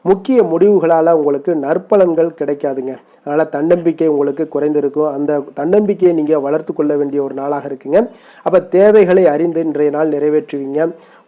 முக்கிய முடிவுகளால் உங்களுக்கு நற்பலன்கள் கிடைக்காதுங்க. அதனால் தன்னம்பிக்கை உங்களுக்கு குறைந்திருக்கும். அந்த தன்னம்பிக்கையை நீங்கள் வளர்த்து கொள்ள வேண்டிய ஒரு நாளாக இருக்குங்க. அப்போ தேவைகளை அறிந்து இன்றைய நாள் நிறைவேற்றுவீங்க.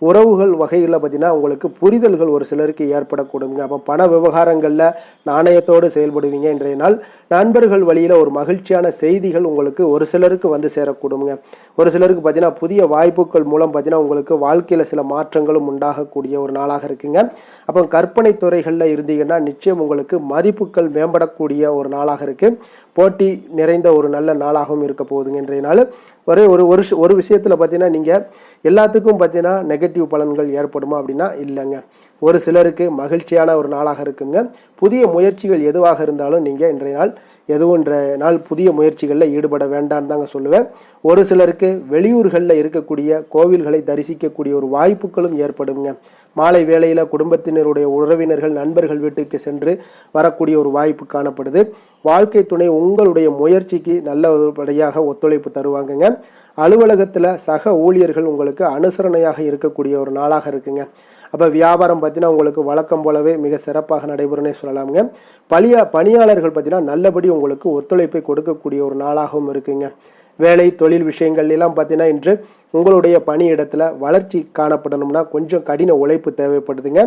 உறவுகள் வகையில் பார்த்தீங்கன்னா உங்களுக்கு புரிதல்கள் ஒரு சிலருக்கு ஏற்படக்கூடுங்க. அப்போ பண விவகாரங்களில் நாணயத்தோடு செயல்படுவீங்க. இன்றைய நாள் நண்பர்கள் வழியில் ஒரு மகிழ்ச்சியான செய்திகள் உங்களுக்கு ஒரு சிலருக்கு வந்து சேரக்கூடுங்க. ஒரு சிலருக்கு பார்த்தீங்கன்னா புதிய வாய்ப்புகள் மூலம் பார்த்தீங்கன்னா உங்களுக்கு வாழ்க்கையில் சில மாற்றங்களும் உண்டாகக்கூடிய ஒரு நாளாக இருக்குங்க. அப்போ கற்பனை துறைகளில் இருந்தீங்கன்னா நிச்சயம் உங்களுக்கு மதிப்புகள் மேம்படக்கூடிய ஒரு நாளாக இருக்குது. போட்டி நிறைந்த ஒரு நல்ல நாளாகவும் இருக்க போகுதுங்க. இன்றைய நாள் ஒரு விஷயத்தில் பார்த்தீங்கன்னா நீங்கள் எல்லாத்துக்கும் பார்த்தீங்கன்னா நெகட்டிவ் பலன்கள் ஏற்படுமா அப்படின்னா இல்லைங்க. ஒரு சிலருக்கு மகிழ்ச்சியான ஒரு நாளாக இருக்குங்க. புதிய முயற்சிகள் எதுவாக இருந்தாலும் நீங்கள் இன்றைய நாள் புதிய முயற்சிகளில் ஈடுபட வேண்டான்னு தாங்க சொல்லுவேன். ஒரு சிலருக்கு வெளியூர்களில் இருக்கக்கூடிய கோவில்களை தரிசிக்கக்கூடிய ஒரு வாய்ப்புகளும் ஏற்படுங்க. மாலை வேளையில் குடும்பத்தினருடைய உறவினர்கள் நண்பர்கள் வீட்டுக்கு சென்று வரக்கூடிய ஒரு வாய்ப்பு காணப்படுது. வாழ்க்கை துணை உங்களுடைய முயற்சிக்கு நல்லபடியாக ஒத்துழைப்பு தருவாங்கங்க. அலுவலகத்தில் சக ஊழியர்கள் உங்களுக்கு அனுசரணையாக இருக்கக்கூடிய ஒரு நாளாக இருக்குங்க. அப்போ வியாபாரம் பார்த்தீங்கன்னா உங்களுக்கு வழக்கம் போலவே மிக சிறப்பாக நடைபெறும்னே சொல்லலாமுங்க. பணியாளர்கள் பார்த்தீங்கன்னா நல்லபடி உங்களுக்கு ஒத்துழைப்பை கொடுக்கக்கூடிய ஒரு நாளாகவும் இருக்குங்க. வேலை தொழில் விஷயங்கள் எல்லாம் பார்த்தீங்கன்னா இன்று உங்களுடைய பணியிடத்தில் வளர்ச்சி காணப்படணும்னா கொஞ்சம் கடின உழைப்பு தேவைப்படுதுங்க.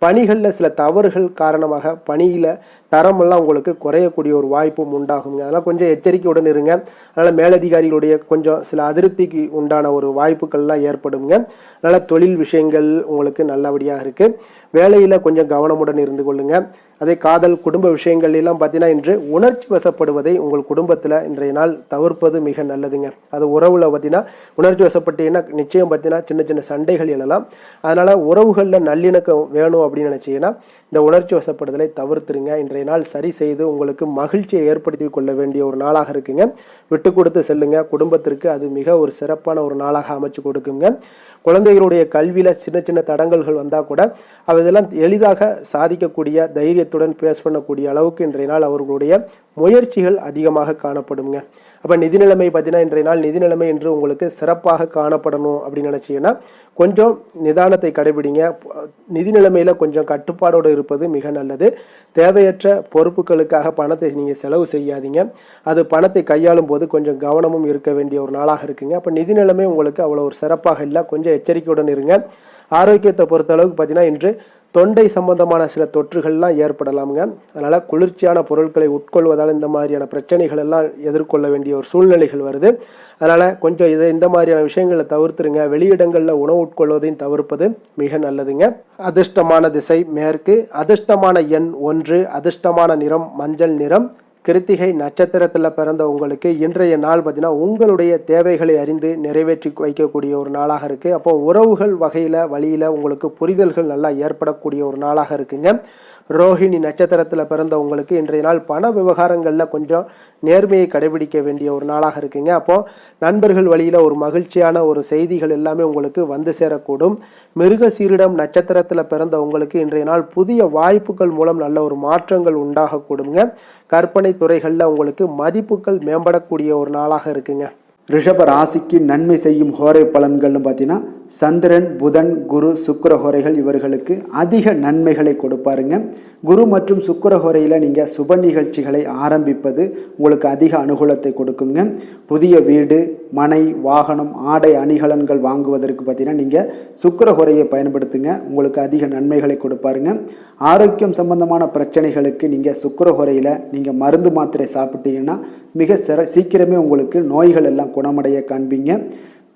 பணிகளில் சில தவறுகள் காரணமாக பணியில் தரமெல்லாம் உங்களுக்கு குறையக்கூடிய ஒரு வாய்ப்பும் உண்டாகுங்க. அதனால் கொஞ்சம் எச்சரிக்கையுடன் இருங்க. அதனால் மேலதிகாரிகளுடைய கொஞ்சம் சில அதிருப்திக்கு உண்டான ஒரு வாய்ப்புகள்லாம் ஏற்படுங்க. அதனால் தொழில் விஷயங்கள் உங்களுக்கு நல்லபடியாக இருக்குது. வேலையில் கொஞ்சம் கவனமுடன் இருந்து கொள்ளுங்க. அதே காதல் குடும்ப விஷயங்கள் எல்லாம் பார்த்தீங்கன்னா இன்று உணர்ச்சி வசப்படுவதை உங்கள் குடும்பத்தில் இன்றைய நாள் தவிர்ப்பது மிக நல்லதுங்க. அது உறவில் பார்த்தீங்கன்னா உணர்ச்சி வசப்பட்டீங்கன்னா நிச்சயம் பார்த்தீங்கன்னா சின்ன சின்ன சண்டைகள் எழலாம். அதனால் உறவுகளில் நல்லிணக்கம் வேணும் அப்படின்னு நினச்சிங்கன்னா இந்த உணர்ச்சி வசப்படுதலை தவிர்த்துருங்க. இன்றைய நாள் சரி செய்து உங்களுக்கு மகிழ்ச்சியை ஏற்படுத்தி கொள்ள வேண்டிய ஒரு நாளாக இருக்குங்க. விட்டு கொடுத்து செல்லுங்க. குடும்பத்திற்கு அது மிக ஒரு சிறப்பான ஒரு நாளாக அமைச்சு கொடுக்குங்க. குழந்தைகளுடைய கல்வியில் சின்ன சின்ன தடங்கல்கள் வந்தால் கூட அதெல்லாம் எளிதாக சாதிக்கக்கூடிய தைரியத்துடன் பேஸ் பண்ணக்கூடிய அளவுக்கு இன்றைய நாள் அவர்களுடைய முயற்சிகள் அதிகமாக காணப்படுங்க. அப்போ நிதி நிலைமை பார்த்தீங்கன்னா இன்றைய நாள் நிதி நிலைமை என்று உங்களுக்கு சிறப்பாக காணப்படணும் அப்படின்னு நினச்சிங்கன்னா கொஞ்சம் நிதானத்தை கடைபிடிங்க. நிதி நிலைமையில் கொஞ்சம் கட்டுப்பாடோடு இருப்பது மிக நல்லது. தேவையற்ற பொறுப்புகளுக்காக பணத்தை நீங்கள் செலவு செய்யாதீங்க. அது பணத்தை கையாளும் போது கொஞ்சம் கவனமும் இருக்க வேண்டிய ஒரு நாளாக இருக்குங்க. அப்போ நிதி நிலைமை உங்களுக்கு அவ்வளோ ஒரு சிறப்பாக இல்லை. கொஞ்சம் எச்சரிக்கையுடன் இருங்க. ஆரோக்கியத்தை பொறுத்த அளவுக்கு பார்த்தீங்கன்னா இன்று தொண்டை சம்பந்தமான சில தொற்றுகள்லாம் ஏற்படலாமுங்க. அதனால் குளிர்ச்சியான பொருட்களை உட்கொள்வதால் இந்த மாதிரியான பிரச்சனைகள் எல்லாம் எதிர்கொள்ள வேண்டிய ஒரு சூழ்நிலைகள் வருது. அதனால் கொஞ்சம் இந்த மாதிரியான விஷயங்களை தவிர்த்துருங்க. வெளியிடங்களில் உணவு உட்கொள்வதையும் தவிர்ப்பது மிக நல்லதுங்க. அதிர்ஷ்டமான திசை மேற்கு, அதிர்ஷ்டமான எண் 1, அதிர்ஷ்டமான நிறம் மஞ்சள் நிறம். கிருத்திகை நட்சத்திரத்தில் பிறந்த உங்களுக்கு இன்றைய நாள் பார்த்தீங்கன்னா உங்களுடைய தேவைகளை அறிந்து நிறைவேற்றி வைக்கக்கூடிய ஒரு நாளாக இருக்குது. அப்போ உறவுகள் வழியில் உங்களுக்கு புரிதல்கள் நல்லா ஏற்படக்கூடிய ஒரு நாளாக இருக்குங்க. ரோஹிணி நட்சத்திரத்தில் பிறந்த உங்களுக்கு இன்றைய நாள் பண விவகாரங்களில் கொஞ்சம் நேர்மையை கடைபிடிக்க வேண்டிய ஒரு நாளாக இருக்குங்க. அப்போது நண்பர்கள் வழியில் ஒரு மகிழ்ச்சியான ஒரு செய்திகள் எல்லாமே உங்களுக்கு வந்து சேரக்கூடும். மிருகசீரிடம் நட்சத்திரத்தில் பிறந்த உங்களுக்கு இன்றைய நாள் புதிய வாய்ப்புகள் மூலம் நல்ல ஒரு மாற்றங்கள் உண்டாகக்கூடுங்க. கற்பனை துறைகளில் உங்களுக்கு மதிப்புகள் மேம்படக்கூடிய ஒரு நாளாக இருக்குங்க. ரிஷப ராசிக்கு நன்மை செய்யும் ஹோரை பலன்கள்னு பார்த்தீங்கன்னா சந்திரன், புதன், குரு, சுக்கிர ஹோரைகள் இவர்களுக்கு அதிக நன்மைகளை கொடுப்பாருங்க. குரு மற்றும் சுக்கிர ஹோரையில் நீங்கள் சுப நிகழ்ச்சிகளை ஆரம்பிப்பது உங்களுக்கு அதிக அனுகூலத்தை கொடுக்குங்க. புதிய வீடு, மனை, வாகனம், ஆடை அணிகலன்கள் வாங்குவதற்கு பார்த்தீங்கன்னா நீங்கள் சுக்கிர ஹோரையை பயன்படுத்துங்க. உங்களுக்கு அதிக நன்மைகளை கொடுப்பாருங்க. ஆரோக்கியம் சம்பந்தமான பிரச்சனைகளுக்கு நீங்கள் சுக்கிர ஹோரையில் நீங்கள் மருந்து மாத்திரை சாப்பிட்டீங்கன்னா மிக சீக்கிரமே உங்களுக்கு நோய்கள் எல்லாம் குணமடைய காண்பீங்க.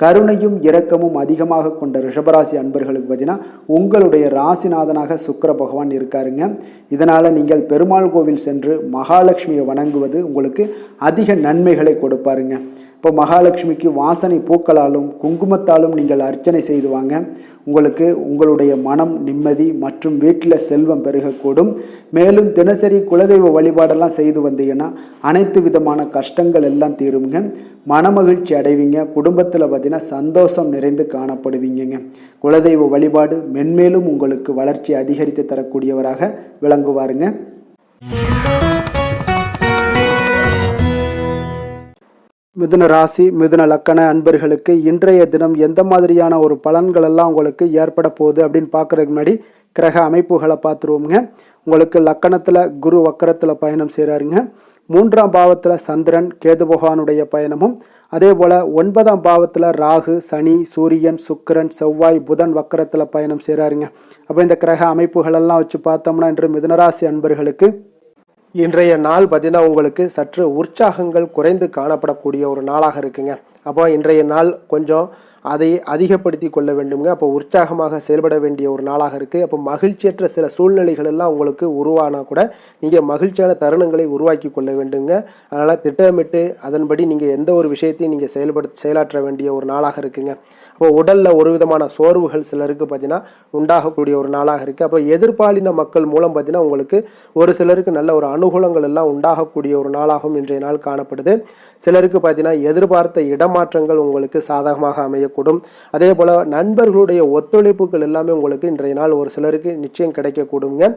கருணையும் இரக்கமும் அதிகமாக கொண்ட ரிஷபராசி அன்பர்களுக்கு பார்த்தீங்கன்னா உங்களுடைய ராசிநாதனாக சுக்கிர பகவான் இருக்காருங்க. இதனால் நீங்கள் பெருமாள் கோவில் சென்று மகாலட்சுமியை வணங்குவது உங்களுக்கு அதிக நன்மைகளை கொடுப்பாருங்க. இப்போ மகாலட்சுமிக்கு வாசனை பூக்களாலும் குங்குமத்தாலும் நீங்கள் அர்ச்சனை செய்து வாங்க. உங்களுக்கு உங்களுடைய மனம் நிம்மதி மற்றும் வீட்டில் செல்வம் பெருகக்கூடும். மேலும் தினசரி குலதெய்வ வழிபாடெல்லாம் செய்து வந்தீங்கன்னா அனைத்து விதமான கஷ்டங்கள் எல்லாம் தீருங்க. மனமகிழ்ச்சி அடைவீங்க. குடும்பத்தில் பார்த்தீங்கன்னா சந்தோஷம் நிறைந்து காணப்படுவீங்க. குலதெய்வ வழிபாடு மென்மேலும் உங்களுக்கு வளர்ச்சி அதிகரித்து தரக்கூடியவராக விளங்குவாருங்க. மிதுன ராசி மிதுன லக்கண அன்பர்களுக்கு இன்றைய தினம் எந்த மாதிரியான ஒரு பலன்கள் எல்லாம் உங்களுக்கு ஏற்பட போகுது அப்படின்னு பார்க்கறதுக்கு முன்னாடி கிரக அமைப்புகளை பார்த்துருவோங்க. உங்களுக்கு லக்கணத்தில் குரு வக்கரத்தில் பயணம் செய்கிறாருங்க. 3ஆம் பாவத்தில் சந்திரன் கேது பகவானுடைய பயணமும், அதே போல் 9ஆம் பாவத்தில் ராகு, சனி, சூரியன், சுக்கிரன், செவ்வாய், புதன் வக்கரத்தில் பயணம் செய்கிறாருங்க. அப்போ இந்த கிரக அமைப்புகளெல்லாம் வச்சு பார்த்தோம்னா இன்று மிதுனராசி அன்பர்களுக்கு இன்றைய நாள் பார்த்தீங்கன்னா உங்களுக்கு சற்று உற்சாகங்கள் குறைந்து காணப்படக்கூடிய ஒரு நாளாக இருக்குங்க. அப்போ இன்றைய நாள் கொஞ்சம் அதை அதிகப்படுத்தி கொள்ள வேண்டுங்க. அப்போ உற்சாகமாக செயல்பட வேண்டிய ஒரு நாளாக இருக்குது. அப்போ மகிழ்ச்சியற்ற சில சூழ்நிலைகள் எல்லாம் உங்களுக்கு உருவானால் கூட நீங்கள் மகிழ்ச்சியான தருணங்களை உருவாக்கி கொள்ள வேண்டுங்க. அதனால் திட்டமிட்டு அதன்படி நீங்கள் எந்த ஒரு விஷயத்தையும் நீங்கள் செயலாற்ற வேண்டிய ஒரு நாளாக இருக்குங்க. அப்போ உடலில் ஒரு விதமான சோர்வுகள் சிலருக்கு பார்த்தீங்கன்னா உண்டாகக்கூடிய ஒரு நாளாக இருக்குது. அப்போ எதிர்பாலின மக்கள் மூலம் பார்த்தீங்கன்னா உங்களுக்கு ஒரு சிலருக்கு நல்ல ஒரு அனுகூலங்கள் எல்லாம் உண்டாகக்கூடிய ஒரு நாளாகவும் இன்றைய நாள் காணப்படுது. சிலருக்கு பார்த்தீங்கன்னா எதிர்பார்த்த இடமாற்றங்கள் உங்களுக்கு சாதகமாக அமையக்கூடும். அதே போல் நண்பர்களுடைய ஒத்துழைப்புகள் எல்லாமே உங்களுக்கு இன்றைய நாள் ஒரு சிலருக்கு நிச்சயம் கிடைக்கக்கூடுங்க.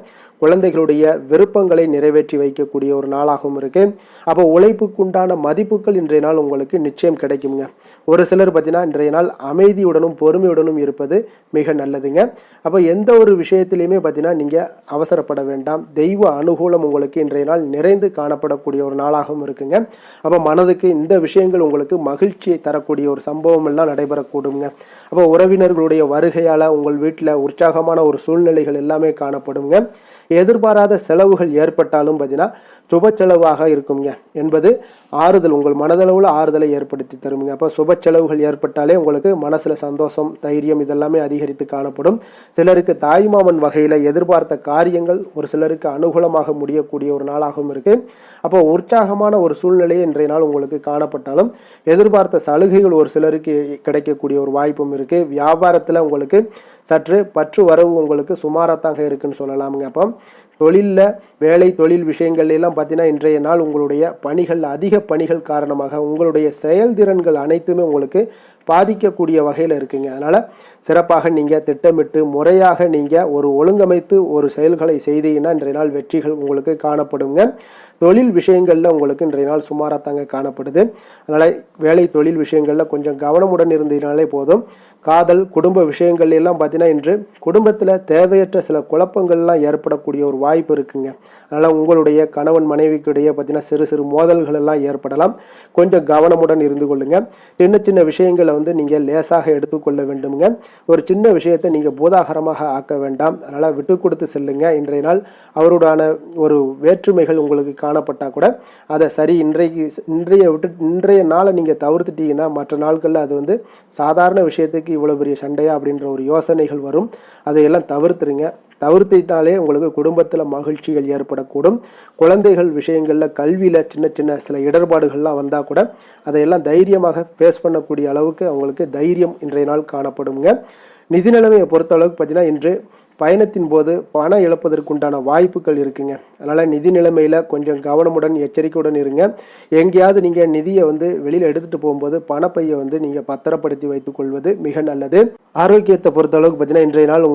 குழந்தைகளுடைய விருப்பங்களை நிறைவேற்றி வைக்கக்கூடிய ஒரு நாளாகவும் இருக்குது. அப்போ உழைப்புக்குண்டான மதிப்புகள் இன்றைய நாள் உங்களுக்கு நிச்சயம் கிடைக்குங்க. ஒரு சிலர் பார்த்தீங்கன்னா இன்றைய நாள் அமைதி அமைதியுடனும் பொறுமையுடனும் இருப்பது மிக நல்லதுங்க. அப்போ எந்த ஒரு விஷயத்திலையுமே பார்த்தீங்கன்னா நீங்கள் அவசரப்பட வேண்டாம். தெய்வ அனுகூலம் உங்களுக்கு இன்றைய நாள் நிறைந்து காணப்படக்கூடிய ஒரு நாளாகவும் இருக்குங்க. அப்போ மனதுக்கு இந்த விஷயங்கள் உங்களுக்கு மகிழ்ச்சியை தரக்கூடிய ஒரு சம்பவம் எல்லாம் நடைபெறக்கூடுங்க. அப்போ உறவினர்களுடைய வருகையால் உங்கள் வீட்டில் உற்சாகமான ஒரு சூழ்நிலைகள் எல்லாமே காணப்படுங்க. எதிர்பாராத செலவுகள் ஏற்பட்டாலும் பார்த்தீங்கன்னா சுப செலவாக இருக்குங்க என்பது ஆறுதல், உங்கள் மனதளவில் ஆறுதலை ஏற்படுத்தி தருங்க. அப்போ சுப செலவுகள் ஏற்பட்டாலே உங்களுக்கு மனசில் சந்தோஷம், தைரியம் இதெல்லாமே அதிகரித்து காணப்படும். சிலருக்கு தாய்மாமன் வகையில் எதிர்பார்த்த காரியங்கள் ஒரு சிலருக்கு அனுகூலமாக முடியக்கூடிய ஒரு நாளாகவும் இருக்குது. அப்போ உற்சாகமான ஒரு சூழ்நிலையை இன்றைய நாள் உங்களுக்கு காணப்பட்டாலும் எதிர்பார்த்த சலுகைகள் ஒரு சிலருக்கு கிடைக்கக்கூடிய ஒரு வாய்ப்பும் இருக்குது. வியாபாரத்தில் உங்களுக்கு சற்று பற்று வரவு உங்களுக்கு சுமாராக இருக்குன்னு சொல்லலாமுங்க. அப்போ தொழிலில் வேலை தொழில் விஷயங்கள் எல்லாம் பார்த்தீங்கன்னா இன்றைய நாள் உங்களுடைய பணிகள், அதிக பணிகள் காரணமாக உங்களுடைய செயல்திறன்கள் அனைத்துமே உங்களுக்கு பாதிக்கக்கூடிய வகையில் இருக்குங்க. அதனால் சிறப்பாக நீங்கள் திட்டமிட்டு முறையாக நீங்கள் ஒரு ஒழுங்கமைத்து ஒரு செயல்களை செய்தீங்கன்னா இன்றைய நாள் வெற்றிகள் உங்களுக்கு காணப்படுங்க. தொழில் விஷயங்களில் உங்களுக்கு இன்றைய நாள் சுமாராக காணப்படுது. அதனால் வேலை தொழில் விஷயங்களில் கொஞ்சம் கவனமுடன் இருந்தீங்கனாலே போதும். காதல் குடும்ப விஷயங்கள் எல்லாம் பார்த்தீங்கன்னா இன்று குடும்பத்தில் தேவையற்ற சில குழப்பங்கள்லாம் ஏற்படக்கூடிய ஒரு வாய்ப்பு இருக்குங்க. அதனால் உங்களுடைய கணவன் மனைவிக்கிடையே பார்த்தீங்கன்னா சிறு சிறு மோதல்கள் எல்லாம் ஏற்படலாம். கொஞ்சம் கவனமுடன் இருந்து கொள்ளுங்க. சின்ன சின்ன விஷயங்களை நீங்கள் லேசாக எடுத்துக்கொள்ள வேண்டுங்க. ஒரு சின்ன விஷயத்தை நீங்கள் பூதாகரமாக ஆக்க வேண்டாம். அதனால் விட்டு கொடுத்து செல்லுங்க. இன்றைய நாள் அவருடான ஒரு வேற்றுமைகள் உங்களுக்கு காணப்பட்டால் கூட அதை சரி இன்றைய நாளை நீங்கள் தவிர்த்துட்டீங்கன்னா மற்ற நாட்களில் அது சாதாரண விஷயத்துக்கு இவ்வளோ பெரிய சண்டையா அப்படின்ற ஒரு யோசனைகள் வரும். அதையெல்லாம் தவிர்த்துருங்க. தவிர்த்திட்டாலே உங்களுக்கு குடும்பத்தில் மகிழ்ச்சிகள் ஏற்படக்கூடும். குழந்தைகள் விஷயங்களில் கல்வியில் சின்ன சின்ன சில இடர்பாடுகள்லாம் வந்தால் கூட அதையெல்லாம் தைரியமாக ஃபேஸ் பண்ணக்கூடிய அளவுக்கு அவங்களுக்கு தைரியம் இன்றைய நாள் காணப்படுங்க. நிதி நிலைமையை பொறுத்த அளவுக்கு பார்த்தீங்கன்னா இன்று பயணத்தின் போது பணம் இழப்பதற்குண்டான வாய்ப்புகள் இருக்குங்க. அதனால் நிதி நிலைமையில் கொஞ்சம் கவனமுடன் எச்சரிக்கையுடன் இருங்க. எங்கேயாவது நீங்கள் நிதியை வெளியில் எடுத்துகிட்டு போகும்போது பணப்பையை நீங்கள் பத்திரப்படுத்தி வைத்துக் கொள்வது மிக நல்லது. ஆரோக்கியத்தை பொறுத்த அளவுக்கு பார்த்தீங்கன்னா இன்றைய நாள்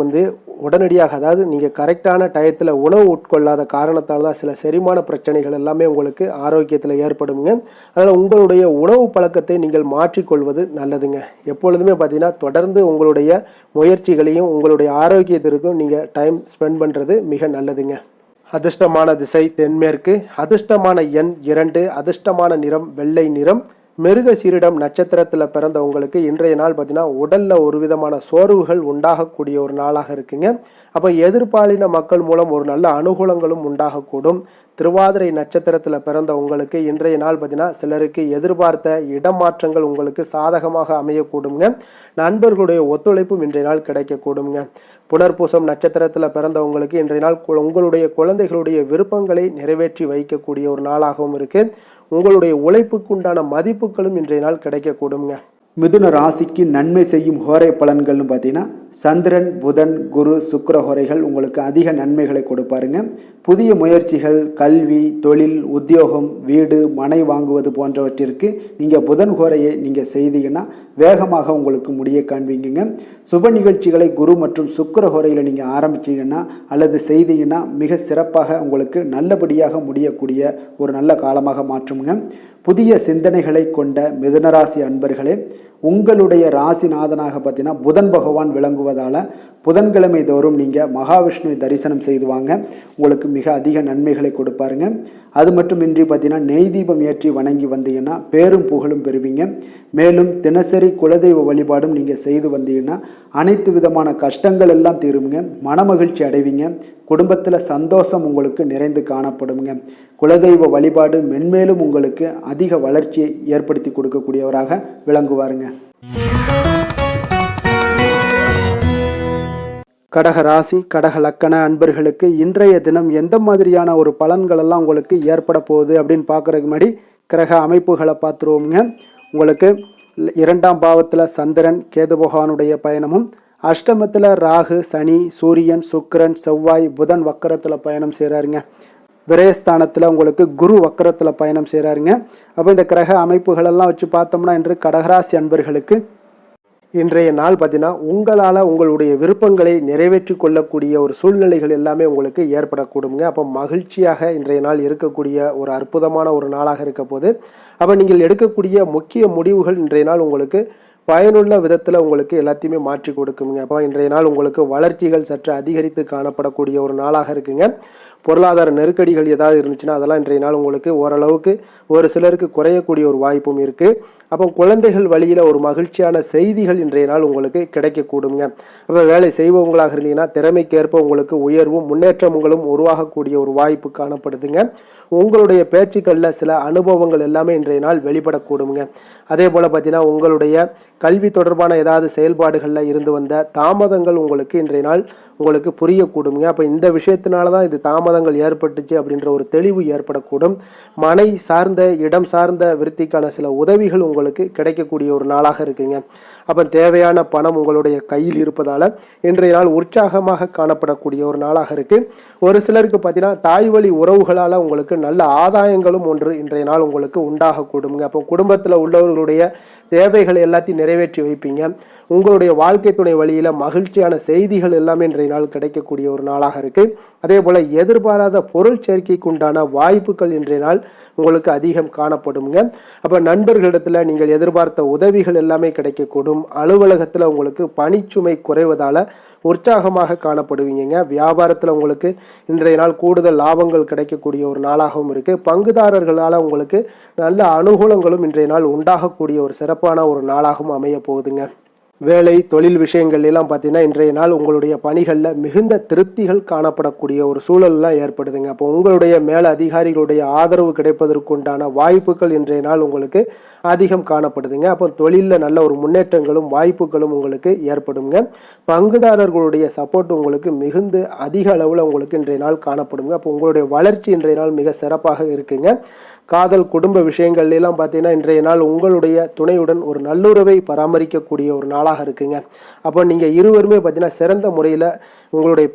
உடனடியாக, அதாவது நீங்கள் கரெக்டான டயத்தில் உணவு உட்கொள்ளாத காரணத்தால் தான் சில செரிமான பிரச்சனைகள் எல்லாமே உங்களுக்கு ஆரோக்கியத்தில் ஏற்படுங்க. அதனால் உங்களுடைய உணவு பழக்கத்தை நீங்கள் மாற்றிக்கொள்வது நல்லதுங்க. எப்பொழுதுமே பார்த்தீங்கன்னா தொடர்ந்து உங்களுடைய முயற்சிகளையும் உங்களுடைய ஆரோக்கியத்திற்கும் நீங்கள் டைம் ஸ்பெண்ட் பண்ணுறது மிக நல்லதுங்க. அதிர்ஷ்டமான திசை தென்மேற்கு, அதிர்ஷ்டமான எண் 2, அதிர்ஷ்டமான நிறம் வெள்ளை நிறம். மிருக சீரிடம் நட்சத்திரத்தில் பிறந்த உங்களுக்கு இன்றைய நாள் பார்த்தீங்கன்னா உடலில் ஒரு விதமான சோர்வுகள் உண்டாகக்கூடிய ஒரு நாளாக இருக்குங்க. அப்போ எதிர்பாலின மக்கள் மூலம் ஒரு நல்ல அனுகூலங்களும் உண்டாகக்கூடும். திருவாதிரை நட்சத்திரத்தில் பிறந்த உங்களுக்கு இன்றைய நாள் பார்த்தீங்கன்னா சிலருக்கு எதிர்பார்த்த இடமாற்றங்கள் உங்களுக்கு சாதகமாக அமையக்கூடுங்க. நண்பர்களுடைய ஒத்துழைப்பும் இன்றைய நாள் கிடைக்கக்கூடுங்க. புனர்பூசம் நட்சத்திரத்தில் பிறந்தவங்களுக்கு இன்றைய நாள் உங்களுடைய குழந்தைகளுடைய விருப்பங்களை நிறைவேற்றி வைக்கக்கூடிய ஒரு நாளாகவும் இருக்கு. உங்களுடைய உழைப்புக்கு உண்டான மதிப்புகளும் இன்றைய நாள் கிடைக்கக்கூடுங்க. மிதுன ராசிக்கு நன்மை செய்யும் ஹோரை பலன்கள்னு பார்த்தீங்கன்னா சந்திரன், புதன், குரு, சுக்கிர ஹோரைகள் உங்களுக்கு அதிக நன்மைகளை கொடுப்பாருங்க. புதிய முயற்சிகள், கல்வி, தொழில், உத்தியோகம், வீடு, மனை வாங்குவது போன்றவற்றிற்கு நீங்கள் புதன் ஹோரையை நீங்கள் செய்தீங்கன்னா வேகமாக உங்களுக்கு முடிய காண்பீங்க. சுப நிகழ்ச்சிகளை குரு மற்றும் சுக்கிர ஹோரையில் நீங்கள் ஆரம்பிச்சிங்கன்னா அல்லது செய்தீங்கன்னா மிக சிறப்பாக உங்களுக்கு நல்லபடியாக முடியக்கூடிய ஒரு நல்ல காலமாக மாற்றுங்க. புதிய சிந்தனைகளை கொண்ட மிதுனராசி அன்பர்களே, உங்களுடைய ராசிநாதனாக பார்த்தீங்கன்னா புதன் பகவான் விளங்குவதால் புதன்கிழமை தோறும் நீங்கள் மகாவிஷ்ணுவை தரிசனம் செய்து வாங்க. உங்களுக்கு மிக அதிக நன்மைகளை கொடுப்பாருங்க. அது மட்டுமின்றி பார்த்தீங்கன்னா நெய் தீபம் ஏற்றி வணங்கி வந்தீங்கன்னா பேரும் புகழும் பெறுவீங்க. மேலும் தினசரி குலதெய்வ வழிபாடும் நீங்கள் செய்து வந்தீங்கன்னா அனைத்து விதமான கஷ்டங்கள் எல்லாம் தீருங்க. மனமகிழ்ச்சி அடைவீங்க. குடும்பத்தில் சந்தோஷம் உங்களுக்கு நிறைந்து காணப்படுங்க. குலதெய்வ வழிபாடு மென்மேலும் உங்களுக்கு அதிக வளர்ச்சியை ஏற்படுத்தி கொடுக்கக்கூடியவராக விளங்குவாருங்க. கடக ராசி, கடக லக்கண அன்பர்களுக்கு இன்றைய தினம் எந்த மாதிரியான ஒரு பலன்கள் எல்லாம் உங்களுக்கு ஏற்பட போகுது அப்படின்னு பார்க்குறதுக்கு முன்னாடி கிரக அமைப்புகளை பார்த்துருவோங்க. உங்களுக்கு 2ஆம் பாவத்தில் சந்திரன், கேது பகவானுடைய பயணமும், அஷ்டமத்தில் ராகு, சனி, சூரியன், சுக்கிரன், செவ்வாய், புதன் வக்கரத்தில் பயணம் செய்கிறாருங்க. விரயஸ்தானத்தில் உங்களுக்கு குரு வக்கரத்தில் பயணம் செய்கிறாருங்க. அப்போ இந்த கிரக அமைப்புகளெல்லாம் வச்சு பார்த்தோம்னா இன்று கடகராசி அன்பர்களுக்கு இன்றைய நாள் பார்த்தீங்கன்னா உங்களால் உங்களுடைய விருப்பங்களை நிறைவேற்றி கொள்ளக்கூடிய ஒரு சூழ்நிலைகள் எல்லாமே உங்களுக்கு ஏற்படக்கூடுங்க. அப்போ மகிழ்ச்சியாக இன்றைய நாள் இருக்கக்கூடிய ஒரு அற்புதமான ஒரு நாளாக இருக்க போது அப்போ நீங்கள் எடுக்கக்கூடிய முக்கிய முடிவுகள் இன்றைய நாள் உங்களுக்கு பயனுள்ள விதத்தில் உங்களுக்கு எல்லாத்தையுமே மாற்றி கொடுக்குங்க. அப்போ இன்றைய நாள் உங்களுக்கு வளர்ச்சிகள் சற்று அதிகரித்து காணப்படக்கூடிய ஒரு நாளாக இருக்குங்க. பொருளாதார நெருக்கடிகள் ஏதாவது இருந்துச்சுன்னா அதெல்லாம் இன்றைய நாள் உங்களுக்கு ஓரளவுக்கு ஒரு சிலருக்கு குறையக்கூடிய ஒரு வாய்ப்பும் இருக்குது. அப்போ குழந்தைகள் வழியில் ஒரு மகிழ்ச்சியான செய்திகள் இன்றைய நாள் உங்களுக்கு கிடைக்கக்கூடுங்க. அப்போ வேலை செய்பவங்களாக இருந்தீங்கன்னா திறமைக்கேற்ப உங்களுக்கு உயர்வும் முன்னேற்றங்களும் உருவாகக்கூடிய ஒரு வாய்ப்பு காணப்படுதுங்க. உங்களுடைய பேச்சுக்களில் சில அனுபவங்கள் எல்லாமே இன்றைய நாள் வெளிப்படக்கூடுங்க. அதே போல் பார்த்தீங்கன்னா உங்களுடைய கல்வி தொடர்பான ஏதாவது செயல்பாடுகளில் இருந்து வந்த தாமதங்கள் உங்களுக்கு இன்றைய நாள் உங்களுக்கு புரியக்கூடுங்க. அப்போ இந்த விஷயத்தினால தான் இது தாமதங்கள் ஏற்பட்டுச்சு அப்படின்ற ஒரு தெளிவு ஏற்படக்கூடும். மனை சார்ந்த இடம் சார்ந்த விருத்திக்கான சில உதவிகள் உங்களுக்கு கிடைக்கக்கூடிய ஒரு நாளாக இருக்குங்க. அப்போ தேவையான பணம் உங்களுடைய கையில் இருப்பதால் இன்றைய நாள் உற்சாகமாக காணப்படக்கூடிய ஒரு நாளாக இருக்குது. ஒரு சிலருக்கு பார்த்தீங்கன்னா தாய் வழி உறவுகளால் உங்களுக்கு நல்ல ஆதாயங்களும் ஒன்று இன்றைய நாள் உங்களுக்கு உண்டாகக்கூடுங்க. அப்போ குடும்பத்தில் உள்ளவர்களுடைய தேவைகளை எல்லாத்தையும் நிறைவேற்றி வைப்பீங்க. உங்களுடைய வாழ்க்கை துணை வழியில் மகிழ்ச்சியான செய்திகள் எல்லாமே இன்றைய நாள் கிடைக்கக்கூடிய ஒரு நாளாக இருக்குது. அதே போல் எதிர்பாராத பொருள் சேர்க்கைக்கு உண்டான வாய்ப்புகள் இன்றைய நாள் உங்களுக்கு அதிகம் காணப்படுங்க. அப்போ நண்பர்களிடத்தில் நீங்கள் எதிர்பார்த்த உதவிகள் எல்லாமே கிடைக்கக்கூடும். அலுவலகத்தில் உங்களுக்கு பணிச்சுமை குறைவதால் உற்சாகமாக காணப்படுவீங்க. வியாபாரத்தில் உங்களுக்கு இன்றைய நாள் கூடுதல் லாபங்கள் கிடைக்கக்கூடிய ஒரு நாளாகவும் இருக்குது. பங்குதாரர்களால் உங்களுக்கு நல்ல அனுகூலங்களும் இன்றைய நாள் உண்டாகக்கூடிய ஒரு சிறப்பான ஒரு நாளாகவும் அமைய போகுதுங்க. வேலை தொழில் விஷயங்கள் எல்லாம் பார்த்தீங்கன்னா இன்றைய நாள் உங்களுடைய பணிகளில் மிகுந்த திருப்திகள் காணப்படக்கூடிய ஒரு சூழல்லாம் ஏற்படுதுங்க. அப்போ உங்களுடைய மேல அதிகாரிகளுடைய ஆதரவு கிடைப்பதற்குண்டான வாய்ப்புகள் இன்றைய நாள் உங்களுக்கு அதிகம் காணப்படுதுங்க. அப்போ தொழிலில் நல்ல ஒரு முன்னேற்றங்களும் வாய்ப்புகளும் உங்களுக்கு ஏற்படுங்க. பங்குதாரர்களுடைய சப்போர்ட் உங்களுக்கு மிகுந்த அதிக அளவில் உங்களுக்கு இன்றைய நாள் காணப்படுங்க. அப்போ உங்களுடைய வளர்ச்சி இன்றைய நாள் மிக சிறப்பாக இருக்குங்க. காதல் குடும்ப விஷயங்கள் எல்லாம் பார்த்தீங்கன்னா இன்றைய நாள் உங்களுடைய துணையுடன் ஒரு நல்லுறவை பராமரிக்கக்கூடிய ஒரு நாளாக இருக்குங்க. அப்போ நீங்கள் இருவருமே பார்த்தீங்கன்னா சிறந்த முறையில் உங்களுடைய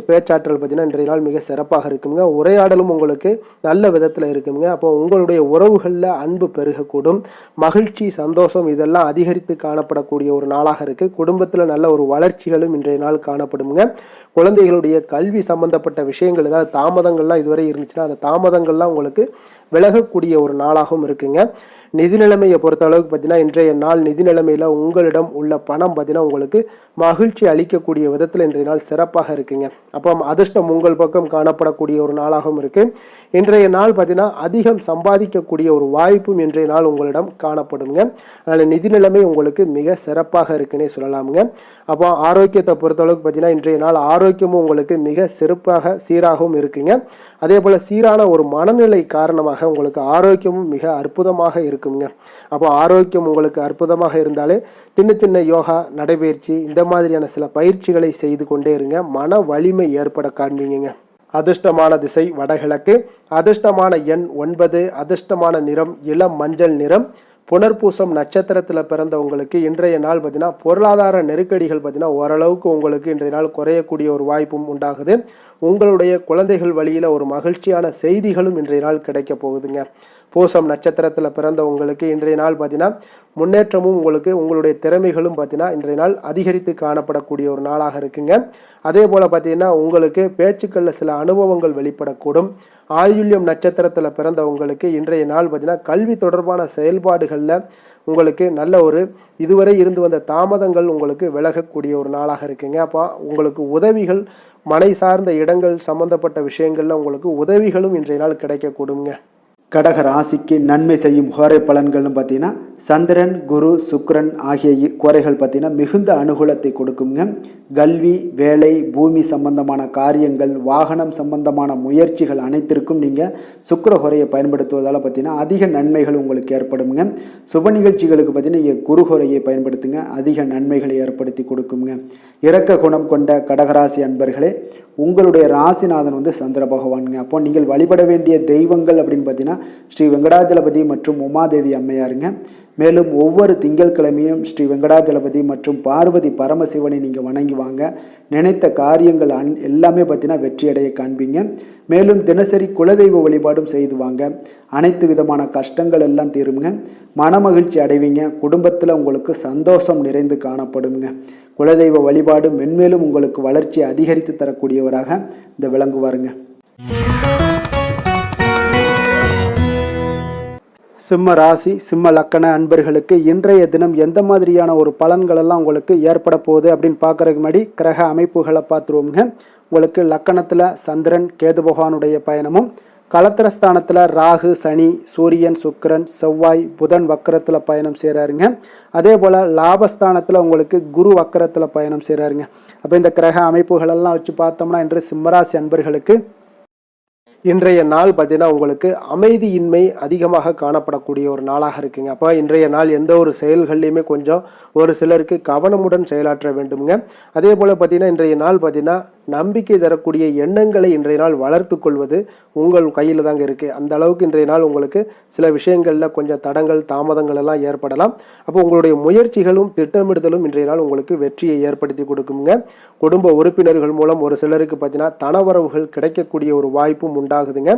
பேச்சாற்றல் பார்த்தீங்கன்னா இன்றைய நாள் மிக சிறப்பாக இருக்குங்க. உரையாடலும் உங்களுக்கு நல்ல விதத்தில் இருக்குங்க. அப்போ உங்களுடைய உறவுகளில் அன்பு பெருகக்கூடும். மகிழ்ச்சி சந்தோஷம் இதெல்லாம் அதிகரித்து காணப்படக்கூடிய ஒரு நாளாக இருக்குது. குடும்பத்தில் நல்ல ஒரு வளர்ச்சிகளும் இன்றைய நாள் காணப்படுங்க. குழந்தைகளுடைய கல்வி சம்பந்தப்பட்ட விஷயங்கள் ஏதாவது தாமதங்கள்லாம் இதுவரை இருந்துச்சுன்னா அந்த தாமதங்கள்லாம் உங்களுக்கு விலகக்கூடிய ஒரு நாளாகவும் இருக்குங்க. நிதி நிலைமையை பொறுத்த அளவுக்கு பார்த்தீங்கன்னா இன்றைய நாள் நிதி நிலைமையில் உங்களிடம் உள்ள பணம் பார்த்தீங்கன்னா உங்களுக்கு மகிழ்ச்சி அளிக்கக்கூடிய விதத்தில் இன்றைய நாள் சிறப்பாக இருக்குங்க. அப்போ அதிர்ஷ்டம் உங்கள் பக்கம் காணப்படக்கூடிய ஒரு நாளாகவும் இருக்குது. இன்றைய நாள் பார்த்தீங்கன்னா அதிகம் சம்பாதிக்கக்கூடிய ஒரு வாய்ப்பும் இன்றைய நாள் உங்களிடம் காணப்படுங்க. அதனால் நிதி நிலைமை உங்களுக்கு மிக சிறப்பாக இருக்குன்னே சொல்லலாமுங்க. அப்போ ஆரோக்கியத்தை பொறுத்த அளவுக்கு பார்த்தீங்கன்னா இன்றைய நாள் ஆரோக்கியமும் உங்களுக்கு மிக சிறப்பாக சீராகவும் இருக்குங்க. அதே போல் சீரான ஒரு மனநிலை காரணமாக உங்களுக்கு ஆரோக்கியமும் மிக அற்புதமாக இருக்குங்க. அப்போ ஆரோக்கியம் உங்களுக்கு அற்புதமாக இருந்தாலே சின்ன சின்ன யோகா நடைபயிற்சி இந்த மாதிரியான சில பயிற்சிகளை செய்து கொண்டே இருங்க. மன வலிமை ஏற்பட காண்பீங்க. அதிர்ஷ்டமான திசை வடகிழக்கு. அதிர்ஷ்டமான எண் 9. அதிர்ஷ்டமான நிறம் இளம் மஞ்சள் நிறம். புனர்பூசம் நட்சத்திரத்தில் பிறந்தவங்களுக்கு இன்றைய நாள் பார்த்தீங்கன்னா பொருளாதார நெருக்கடிகள் பார்த்தீங்கன்னா ஓரளவுக்கு உங்களுக்கு இன்றைய நாள் குறையக்கூடிய ஒரு வாய்ப்பும் உண்டாகுது. உங்களுடைய குழந்தைகள் வழியில் ஒரு மகிழ்ச்சியான செய்திகளும் இன்றைய நாள் கிடைக்க போகுதுங்க. பூசம் நட்சத்திரத்தில் பிறந்தவங்களுக்கு இன்றைய நாள் பார்த்தீங்கன்னா முன்னேற்றமும் உங்களுக்கு உங்களுடைய திறமைகளும் பார்த்தீங்கன்னா இன்றைய நாள் அதிகரித்து காணப்படக்கூடிய ஒரு நாளாக இருக்குங்க. அதே போல் பார்த்தீங்கன்னா உங்களுக்கு பேச்சுக்களில் சில அனுபவங்கள் வெளிப்படக்கூடும். ஆயுள்யம் நட்சத்திரத்தில் பிறந்தவங்களுக்கு இன்றைய நாள் பார்த்தீங்கன்னா கல்வி தொடர்பான செயல்பாடுகளில் உங்களுக்கு நல்ல ஒரு இதுவரை இருந்து வந்த தாமதங்கள் உங்களுக்கு விலகக்கூடிய ஒரு நாளாக இருக்குங்க. அப்போ உங்களுக்கு உதவிகள் மனை சார்ந்த இடங்கள் சம்பந்தப்பட்ட விஷயங்களில் உங்களுக்கு உதவிகளும் இன்றைய நாள் கிடைக்கக்கூடுங்க. கடக ராசிக்கு நன்மை செய்யும் ஹோரை பலன்கள்னு பார்த்தீங்கன்னா சந்திரன் குரு சுக்கிரன் ஆகிய குறைகள் பார்த்தீங்கன்னா மிகுந்த அனுகூலத்தை கொடுக்குங்க. கல்வி வேலை பூமி சம்பந்தமான காரியங்கள் வாகனம் சம்பந்தமான முயற்சிகள் அனைத்திற்கும் நீங்கள் சுக்கிர ஹோரையை பயன்படுத்துவதால் பார்த்தீங்கன்னா அதிக நன்மைகள் உங்களுக்கு ஏற்படுங்க. சுப நிகழ்ச்சிகளுக்கு பார்த்தீங்கன்னா நீங்கள் குரு ஹோரையை பயன்படுத்துங்க, அதிக நன்மைகளை ஏற்படுத்தி கொடுக்குங்க. இரக்க குணம் கொண்ட கடகராசி அன்பர்களே, உங்களுடைய ராசிநாதன் வந்து சந்திர பகவானுங்க. அப்போ நீங்கள் வழிபட வேண்டிய தெய்வங்கள் அப்படின்னு பார்த்தீங்கன்னா ஸ்ரீ வெங்கடாஜலபதி மற்றும் உமாதேவி அம்மையாருங்க. மேலும் ஒவ்வொரு திங்கட்கிழமையும் ஸ்ரீ வெங்கடாஜலபதி மற்றும் பார்வதி பரமசிவனை நீங்கள் வணங்கி வாங்க. நினைத்த காரியங்கள் எல்லாமே பார்த்தீங்கன்னா வெற்றியடைய காண்பீங்க. மேலும் தினசரி குலதெய்வ வழிபாடும் செய்து வாங்க. அனைத்து விதமான கஷ்டங்கள் எல்லாம் தீருங்க. மனமகிழ்ச்சி அடைவீங்க. குடும்பத்தில் உங்களுக்கு சந்தோஷம் நிறைந்து காணப்படுங்க. குலதெய்வ வழிபாடு மென்மேலும் உங்களுக்கு வளர்ச்சியை அதிகரித்து தரக்கூடியவராக இந்த விளங்குவாருங்க. சிம்ம ராசி சிம்ம லக்கண அன்பர்களுக்கு இன்றைய தினம் எந்த மாதிரியான ஒரு பலன்கள் எல்லாம் உங்களுக்கு ஏற்பட போகுது அப்படின்னு பார்க்கறதுக்கு முன்னாடி கிரக அமைப்புகளை பார்த்துருவோம்ங்க. உங்களுக்கு லக்கணத்தில் சந்திரன் கேது பகவானுடைய பயணமும், களத்திரஸ்தானத்தில் ராகு சனி சூரியன் சுக்கிரன் செவ்வாய் புதன் வக்கரத்தில் பயணம் செய்கிறாருங்க. அதே போல் லாபஸ்தானத்தில் உங்களுக்கு குரு வக்கரத்தில் பயணம் செய்கிறாருங்க. அப்போ இந்த கிரக அமைப்புகளெல்லாம் வச்சு பார்த்தோம்னா இன்று சிம்மராசி அன்பர்களுக்கு இன்றைய நாள் பார்த்தீங்கன்னா உங்களுக்கு அமைதியின்மை அதிகமாக காணப்படக்கூடிய ஒரு நாளாக இருக்குங்க. அப்போ இன்றைய நாள் எந்த ஒரு செயல்கள்லையுமே கொஞ்சம் ஒரு சிலருக்கு கவனமுடன் செயலாற்ற வேண்டுங்க. அதே போல் பார்த்தீங்கன்னா இன்றைய நாள் பார்த்தீங்கன்னா நம்பிக்கை தரக்கூடிய எண்ணங்களை இன்றைய நாள் வளர்த்து கொள்வது உங்கள் கையில் தாங்க இருக்குது. அந்த அளவுக்கு இன்றைய நாள் உங்களுக்கு சில விஷயங்களில் கொஞ்சம் தடங்கள் தாமதங்கள் எல்லாம் ஏற்படலாம். அப்போ உங்களுடைய முயற்சிகளும் திட்டமிடுதலும் இன்றைய நாள் உங்களுக்கு வெற்றியை ஏற்படுத்தி கொடுக்குங்க. குடும்ப உறுப்பினர்கள் மூலம் ஒரு சிலருக்கு பார்த்தீங்கன்னா தனவரவுகள் கிடைக்கக்கூடிய ஒரு வாய்ப்பும் உண்டாகுதுங்க.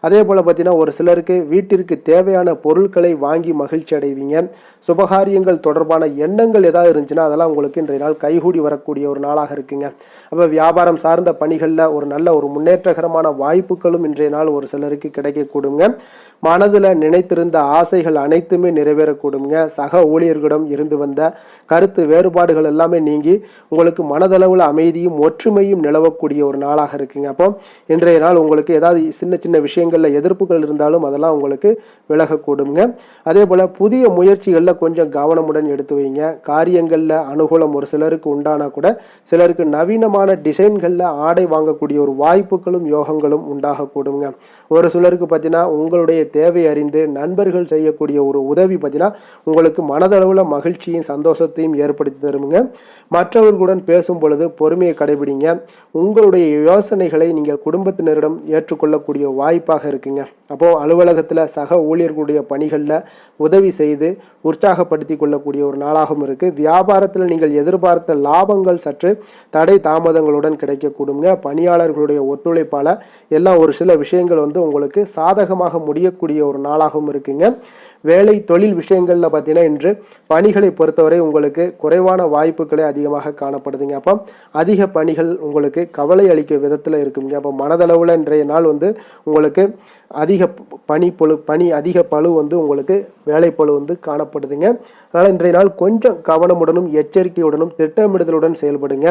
அதே போல் பார்த்தீங்கன்னா ஒரு சிலருக்கு வீட்டிற்கு தேவையான பொருட்களை வாங்கி மகிழ்ச்சி அடைவீங்க. சுபகாரியங்கள் தொடர்பான எண்ணங்கள் ஏதாவது இருந்துச்சுன்னா அதெல்லாம் உங்களுக்கு இன்றைய நாள் கைகூடி வரக்கூடிய ஒரு நாளாக இருக்குங்க. அப்போ வியாபாரம் சார்ந்த பணிகளில் ஒரு நல்ல ஒரு முன்னேற்றகரமான வாய்ப்புகளும் இன்றைய நாள் ஒரு சிலருக்கு கிடைக்கக்கூடுங்க. மனதில் நினைத்திருந்த ஆசைகள் அனைத்துமே நிறைவேறக்கூடுங்க. சக ஊழியர்களிடம் இருந்து வந்த கருத்து வேறுபாடுகள் எல்லாமே நீங்கி உங்களுக்கு மனதளவில் அமைதியும் ஒற்றுமையும் நிலவக்கூடிய ஒரு நாளாக இருக்குங்க. அப்போ இன்றைய நாள் உங்களுக்கு ஏதாவது சின்ன சின்ன விஷயங்களில் எதிர்ப்புகள் இருந்தாலும் அதெல்லாம் உங்களுக்கு விலகக்கூடுங்க. அதே போல் புதிய முயற்சிகளில் கொஞ்சம் கவனமுடன் எடுத்து வைங்க. காரியங்களில் அனுகூலம் ஒரு சிலருக்கு உண்டானா கூட சிலருக்கு நவீனமான டிசைன்களில் ஆடை வாங்கக்கூடிய ஒரு வாய்ப்புகளும் யோகங்களும் உண்டாகக்கூடுங்க. ஒரு சிலருக்கு பார்த்தீங்கன்னா உங்களுடைய தேவை அறிந்து நண்பர்கள் செய்யக்கூடிய ஒரு உதவி பார்த்தீங்கன்னா உங்களுக்கு மனதளவில் மகிழ்ச்சியும் சந்தோஷத்தையும் ஏற்படுத்தி தருமுங்க. மற்றவர்களுடன் பேசும் பொழுது பொறுமையை கடைபிடிங்க. உங்களுடைய யோசனைகளை நீங்கள் குடும்பத்தினரிடம் ஏற்றுக்கொள்ளக்கூடிய வாய்ப்பாக இருக்குங்க. அப்போது அலுவலகத்தில் சக ஊழியர்களுடைய பணிகளில் உதவி செய்து உற்சாகப்படுத்தி கொள்ளக்கூடிய ஒரு நாளாகவும் இருக்குது. வியாபாரத்தில் நீங்கள் எதிர்பார்த்த லாபங்கள் சற்று தடை தாமதங்களுடன் கிடைக்கக்கூடுங்க. பணியாளர்களுடைய ஒத்துழைப்பால் எல்லாம் ஒரு சில விஷயங்கள் உங்களுக்கு சாதகமாக முடியக்கூடிய ஒரு நாளாகவும் இருக்குங்க. வேலை தொழில் விஷயங்களில் பார்த்தீங்கன்னா இன்று பணிகளை பொறுத்தவரை உங்களுக்கு குறைவான வாய்ப்புகளே அதிகமாக காணப்படுதுங்க. அப்போ அதிக பணிகள் உங்களுக்கு கவலை அளிக்க விதத்தில் இருக்குங்க. அப்போ மனதளவில் இன்றைய நாள் உங்களுக்கு அதிக பணி அதிக பளு உங்களுக்கு வேலை பளு காணப்படுதுங்க. அதனால் இன்றைய நாள் கொஞ்சம் கவனமுடனும் எச்சரிக்கையுடனும் திட்டமிடுதலுடன் செயல்படுங்க.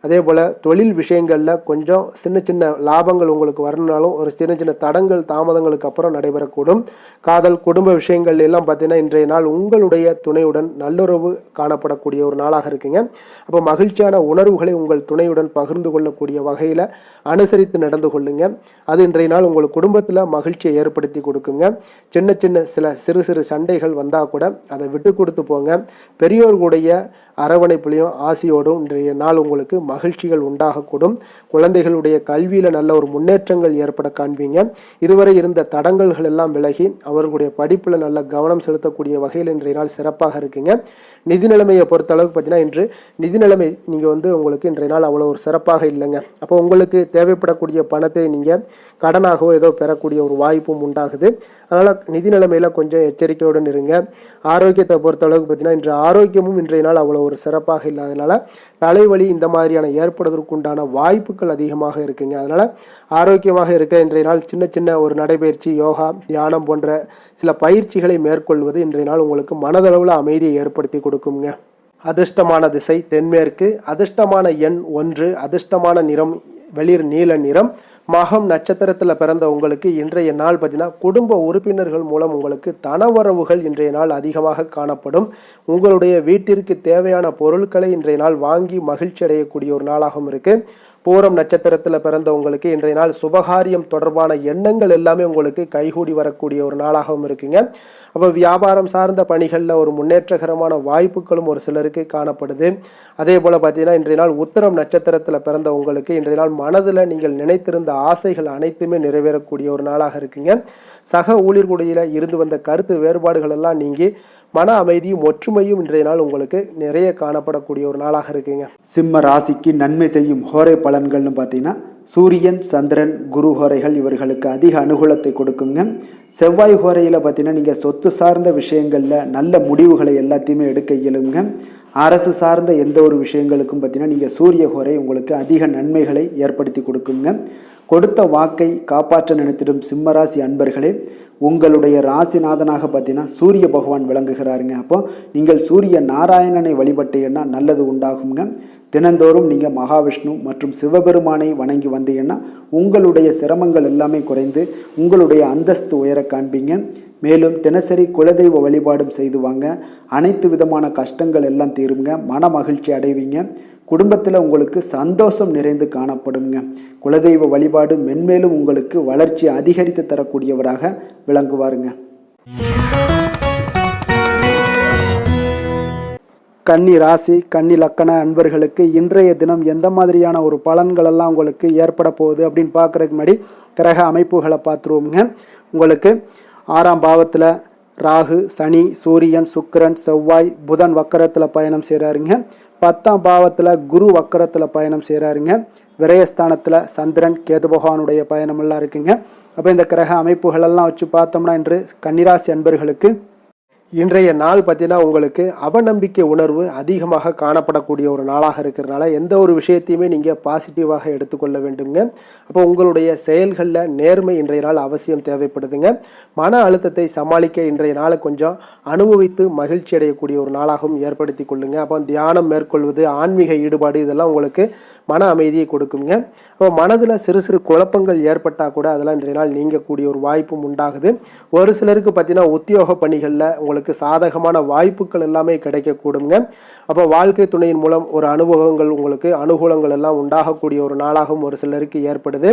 அதே போல் தொழில் விஷயங்களில் கொஞ்சம் சின்ன சின்ன லாபங்கள் உங்களுக்கு வரணுனாலும் ஒரு சின்ன சின்ன தடங்கள் தாமதங்களுக்கு அப்புறம் நடைபெறக்கூடும். காதல் குடும்ப விஷயங்கள் எல்லாம் பார்த்தீங்கன்னா இன்றைய நாள் உங்களுடைய துணையுடன் நல்லுறவு காணப்படக்கூடிய ஒரு நாளாக இருக்குங்க. அப்போ மகிழ்ச்சியான உணர்வுகளை உங்கள் துணையுடன் பகிர்ந்து கொள்ளக்கூடிய வகையில் அனுசரித்து நடந்து கொள்ளுங்க. அது இன்றைய நாள் உங்கள் குடும்பத்தில் மகிழ்ச்சியை ஏற்படுத்தி கொடுக்குங்க. சின்ன சின்ன சிறு சிறு சண்டைகள் வந்தால் கூட அதை விட்டு கொடுத்து போங்க. பெரியோர்களுடைய அரவணைப்புலையும் ஆசையோடும் இன்றைய நாள் உங்களுக்கு மகிழ்ச்சிகள் உண்டாகக்கூடும். குழந்தைகளுடைய கல்வியில் நல்ல ஒரு முன்னேற்றங்கள் ஏற்பட காண்பீங்க. இதுவரை இருந்த தடங்கல்கள் எல்லாம் விலகி அவர்களுடைய படிப்பில் நல்ல கவனம் செலுத்தக்கூடிய வகையில் இன்றைய நாள் சிறப்பாக இருக்குங்க. நிதி நிலைமையை பொறுத்த அளவுக்கு பார்த்தீங்கன்னா இன்று நிதி நிலைமை நீங்கள் உங்களுக்கு இன்றைய நாள் அவ்வளோ ஒரு சிறப்பாக இல்லைங்க. அப்போ உங்களுக்கு தேவைப்படக்கூடிய பணத்தை நீங்கள் கடனாகவோ ஏதோ பெறக்கூடிய ஒரு வாய்ப்பும் உண்டாகுது. அதனால் நிதி நிலைமையில் கொஞ்சம் எச்சரிக்கையுடன் இருங்க. ஆரோக்கியத்தை பொறுத்த அளவுக்கு பார்த்தீங்கன்னா இன்று ஆரோக்கியமும் இன்றைய நாள் அவ்வளோ ஒரு சிறப்பாக இல்லாதனால தலைவலி இந்த மாதிரியான ஏற்படுவதற்குண்டான வாய்ப்புகள் அதிகமாக இருக்குங்க. அதனால் ஆரோக்கியமாக இருக்க இன்றைய நாள் சின்ன சின்ன ஒரு நடைபயிற்சி யோகா தியானம் போன்ற சில பயிற்சிகளை மேற்கொள்வது இன்றைய நாள் உங்களுக்கு மனதளவில் அமைதியை ஏற்படுத்தி கொடுக்குங்க. அதிர்ஷ்டமான திசை தென்மேற்கு, அதிர்ஷ்டமான எண் 1, அதிர்ஷ்டமான நிறம் வெளிர் நீல நிறம். மகம் நட்சத்திரத்தில் பிறந்த உங்களுக்கு இன்றைய நாள் பார்த்தீங்கன்னா குடும்ப உறுப்பினர்கள் மூலம் உங்களுக்கு தனவரவுகள் இன்றைய நாள் அதிகமாக காணப்படும். உங்களுடைய வீட்டிற்கு தேவையான பொருட்களை இன்றைய நாள் வாங்கி மகிழ்ச்சி அடையக்கூடிய ஒரு நாளாகவும் இருக்குது. பூரம் நட்சத்திரத்தில் பிறந்த உங்களுக்கு இன்றைய நாள் சுபகாரியம் தொடர்பான எண்ணங்கள் எல்லாமே உங்களுக்கு கைகூடி வரக்கூடிய ஒரு நாளாகவும் இருக்குங்க. அப்போ வியாபாரம் சார்ந்த பணிகளில் ஒரு முன்னேற்றகரமான வாய்ப்புகளும் ஒரு சிலருக்கு காணப்படுது. அதே போல் பார்த்தீங்கன்னா இன்றைய நாள் உத்திரம் நட்சத்திரத்தில் பிறந்த உங்களுக்கு இன்றைய நாள் மனதில் நீங்கள் நினைத்திருந்த ஆசைகள் அனைத்துமே நிறைவேறக்கூடிய ஒரு நாளாக இருக்குங்க. சக ஊழியர்களுடைய இருந்து வந்த கருத்து வேறுபாடுகள் எல்லாம் நீங்கி மன அமைதியும் ஒற்றுமையும் இன்றைய நாள் உங்களுக்கு நிறைய காணப்படக்கூடிய ஒரு நாளாக இருக்குங்க. சிம்ம ராசிக்கு நன்மை செய்யும் ஹோரை பலன்கள்னு பார்த்தீங்கன்னா சூரியன் சந்திரன் குரு ஹோரைகள் இவர்களுக்கு அதிக அனுகூலத்தை கொடுக்குங்க. செவ்வாய் ஹோரையில் பார்த்தீங்கன்னா நீங்கள் சொத்து சார்ந்த விஷயங்களில் நல்ல முடிவுகளை எல்லாத்தையுமே எடுக்க இயலுங்க. அரசு சார்ந்த எந்த ஒரு விஷயங்களுக்கும் பார்த்தீங்கன்னா நீங்கள் சூரிய ஹோரை உங்களுக்கு அதிக நன்மைகளை ஏற்படுத்தி கொடுக்குங்க. கொடுத்த வாக்கை காப்பாற்ற நினைத்திடும் சிம்மராசி அன்பர்களே, உங்களுடைய ராசிநாதனாக பார்த்தீங்கன்னா சூரிய பகவான் விளங்குகிறாருங்க. அப்போ நீங்கள் சூரிய நாராயணனை வழிபட்டீங்கன்னா நல்லது உண்டாகுங்க. தினந்தோறும் நீங்கள் மகாவிஷ்ணு மற்றும் சிவபெருமானை வணங்கி வந்தீங்கன்னா உங்களுடைய சிரமங்கள் எல்லாமே குறைந்து உங்களுடைய அந்தஸ்து உயர காண்பீங்க. மேலும் தினசரி குலதெய்வ வழிபாடும் செய்து வாங்க. அனைத்து விதமான கஷ்டங்கள் எல்லாம் தீருங்க. மன மகிழ்ச்சி அடைவீங்க. குடும்பத்தில் உங்களுக்கு சந்தோஷம் நிறைந்து காணப்படுங்க. குலதெய்வ வழிபாடு மென்மேலும் உங்களுக்கு வளர்ச்சி அதிகரித்து தரக்கூடியவராக விளங்குவாருங்க. கன்னி ராசி கன்னி லக்கண அன்பர்களுக்கு இன்றைய தினம் எந்த மாதிரியான ஒரு பலன்கள் எல்லாம் உங்களுக்கு ஏற்பட போகுது அப்படின்னு பார்க்குறதுக்கு முன்னாடி கிரக அமைப்புகளை பார்த்துருவோங்க. உங்களுக்கு 6ஆம் பாவத்தில் ராகு, சனி, சூரியன், சுக்கிரன், செவ்வாய், புதன் வக்கரத்தில் பயணம் செய்கிறாருங்க. 10ஆம் பாவத்தில் குரு வக்கரத்தில் பயணம் செய்கிறாருங்க. விரயஸ்தானத்தில் சந்திரன், கேது பகவானுடைய பயணமெல்லாம் இருக்குங்க. அப்போ இந்த கிரக அமைப்புகளெல்லாம் வச்சு பார்த்தோம்னா இன்று கன்னிராசி அன்பர்களுக்கு இன்றைய நாள் பார்த்தீங்கன்னா உங்களுக்கு அவநம்பிக்கை உணர்வு அதிகமாக காணப்படக்கூடிய ஒரு நாளாக இருக்கிறதுனால எந்த ஒரு விஷயத்தையுமே நீங்கள் பாசிட்டிவாக எடுத்துக்கொள்ள வேண்டுங்க. அப்போ உங்களுடைய செயல்களில் நேர்மை இன்றைய நாள் அவசியம் தேவைப்படுதுங்க. மன அழுத்தத்தை சமாளிக்க இன்றைய நாளை கொஞ்சம் அனுபவித்து மகிழ்ச்சி அடையக்கூடிய ஒரு நாளாகவும் ஏற்படுத்தி கொள்ளுங்க. அப்போ தியானம் மேற்கொள்வது, ஆன்மீக ஈடுபாடு இதெல்லாம் உங்களுக்கு மன அமைதியை கொடுக்குங்க. அப்போ மனதில் சிறு சிறு குழப்பங்கள் ஏற்பட்டால் கூட அதெல்லாம் இன்றைய நாள் நீங்கக்கூடிய ஒரு வாய்ப்பும் உண்டாகுது. ஒரு சிலருக்கு பார்த்தீங்கன்னா உத்தியோக பணிகளில் உங்களுக்கு சாதகமான வாய்ப்புகள் எல்லாமே கிடைக்கக்கூடுங்க. அப்போ வாழ்க்கை துணையின் மூலம் ஒரு அனுபவங்கள் உங்களுக்கு அனுகூலங்கள் எல்லாம் உண்டாகக்கூடிய ஒரு நாளாகவும் ஒரு சிலருக்கு ஏற்படுது.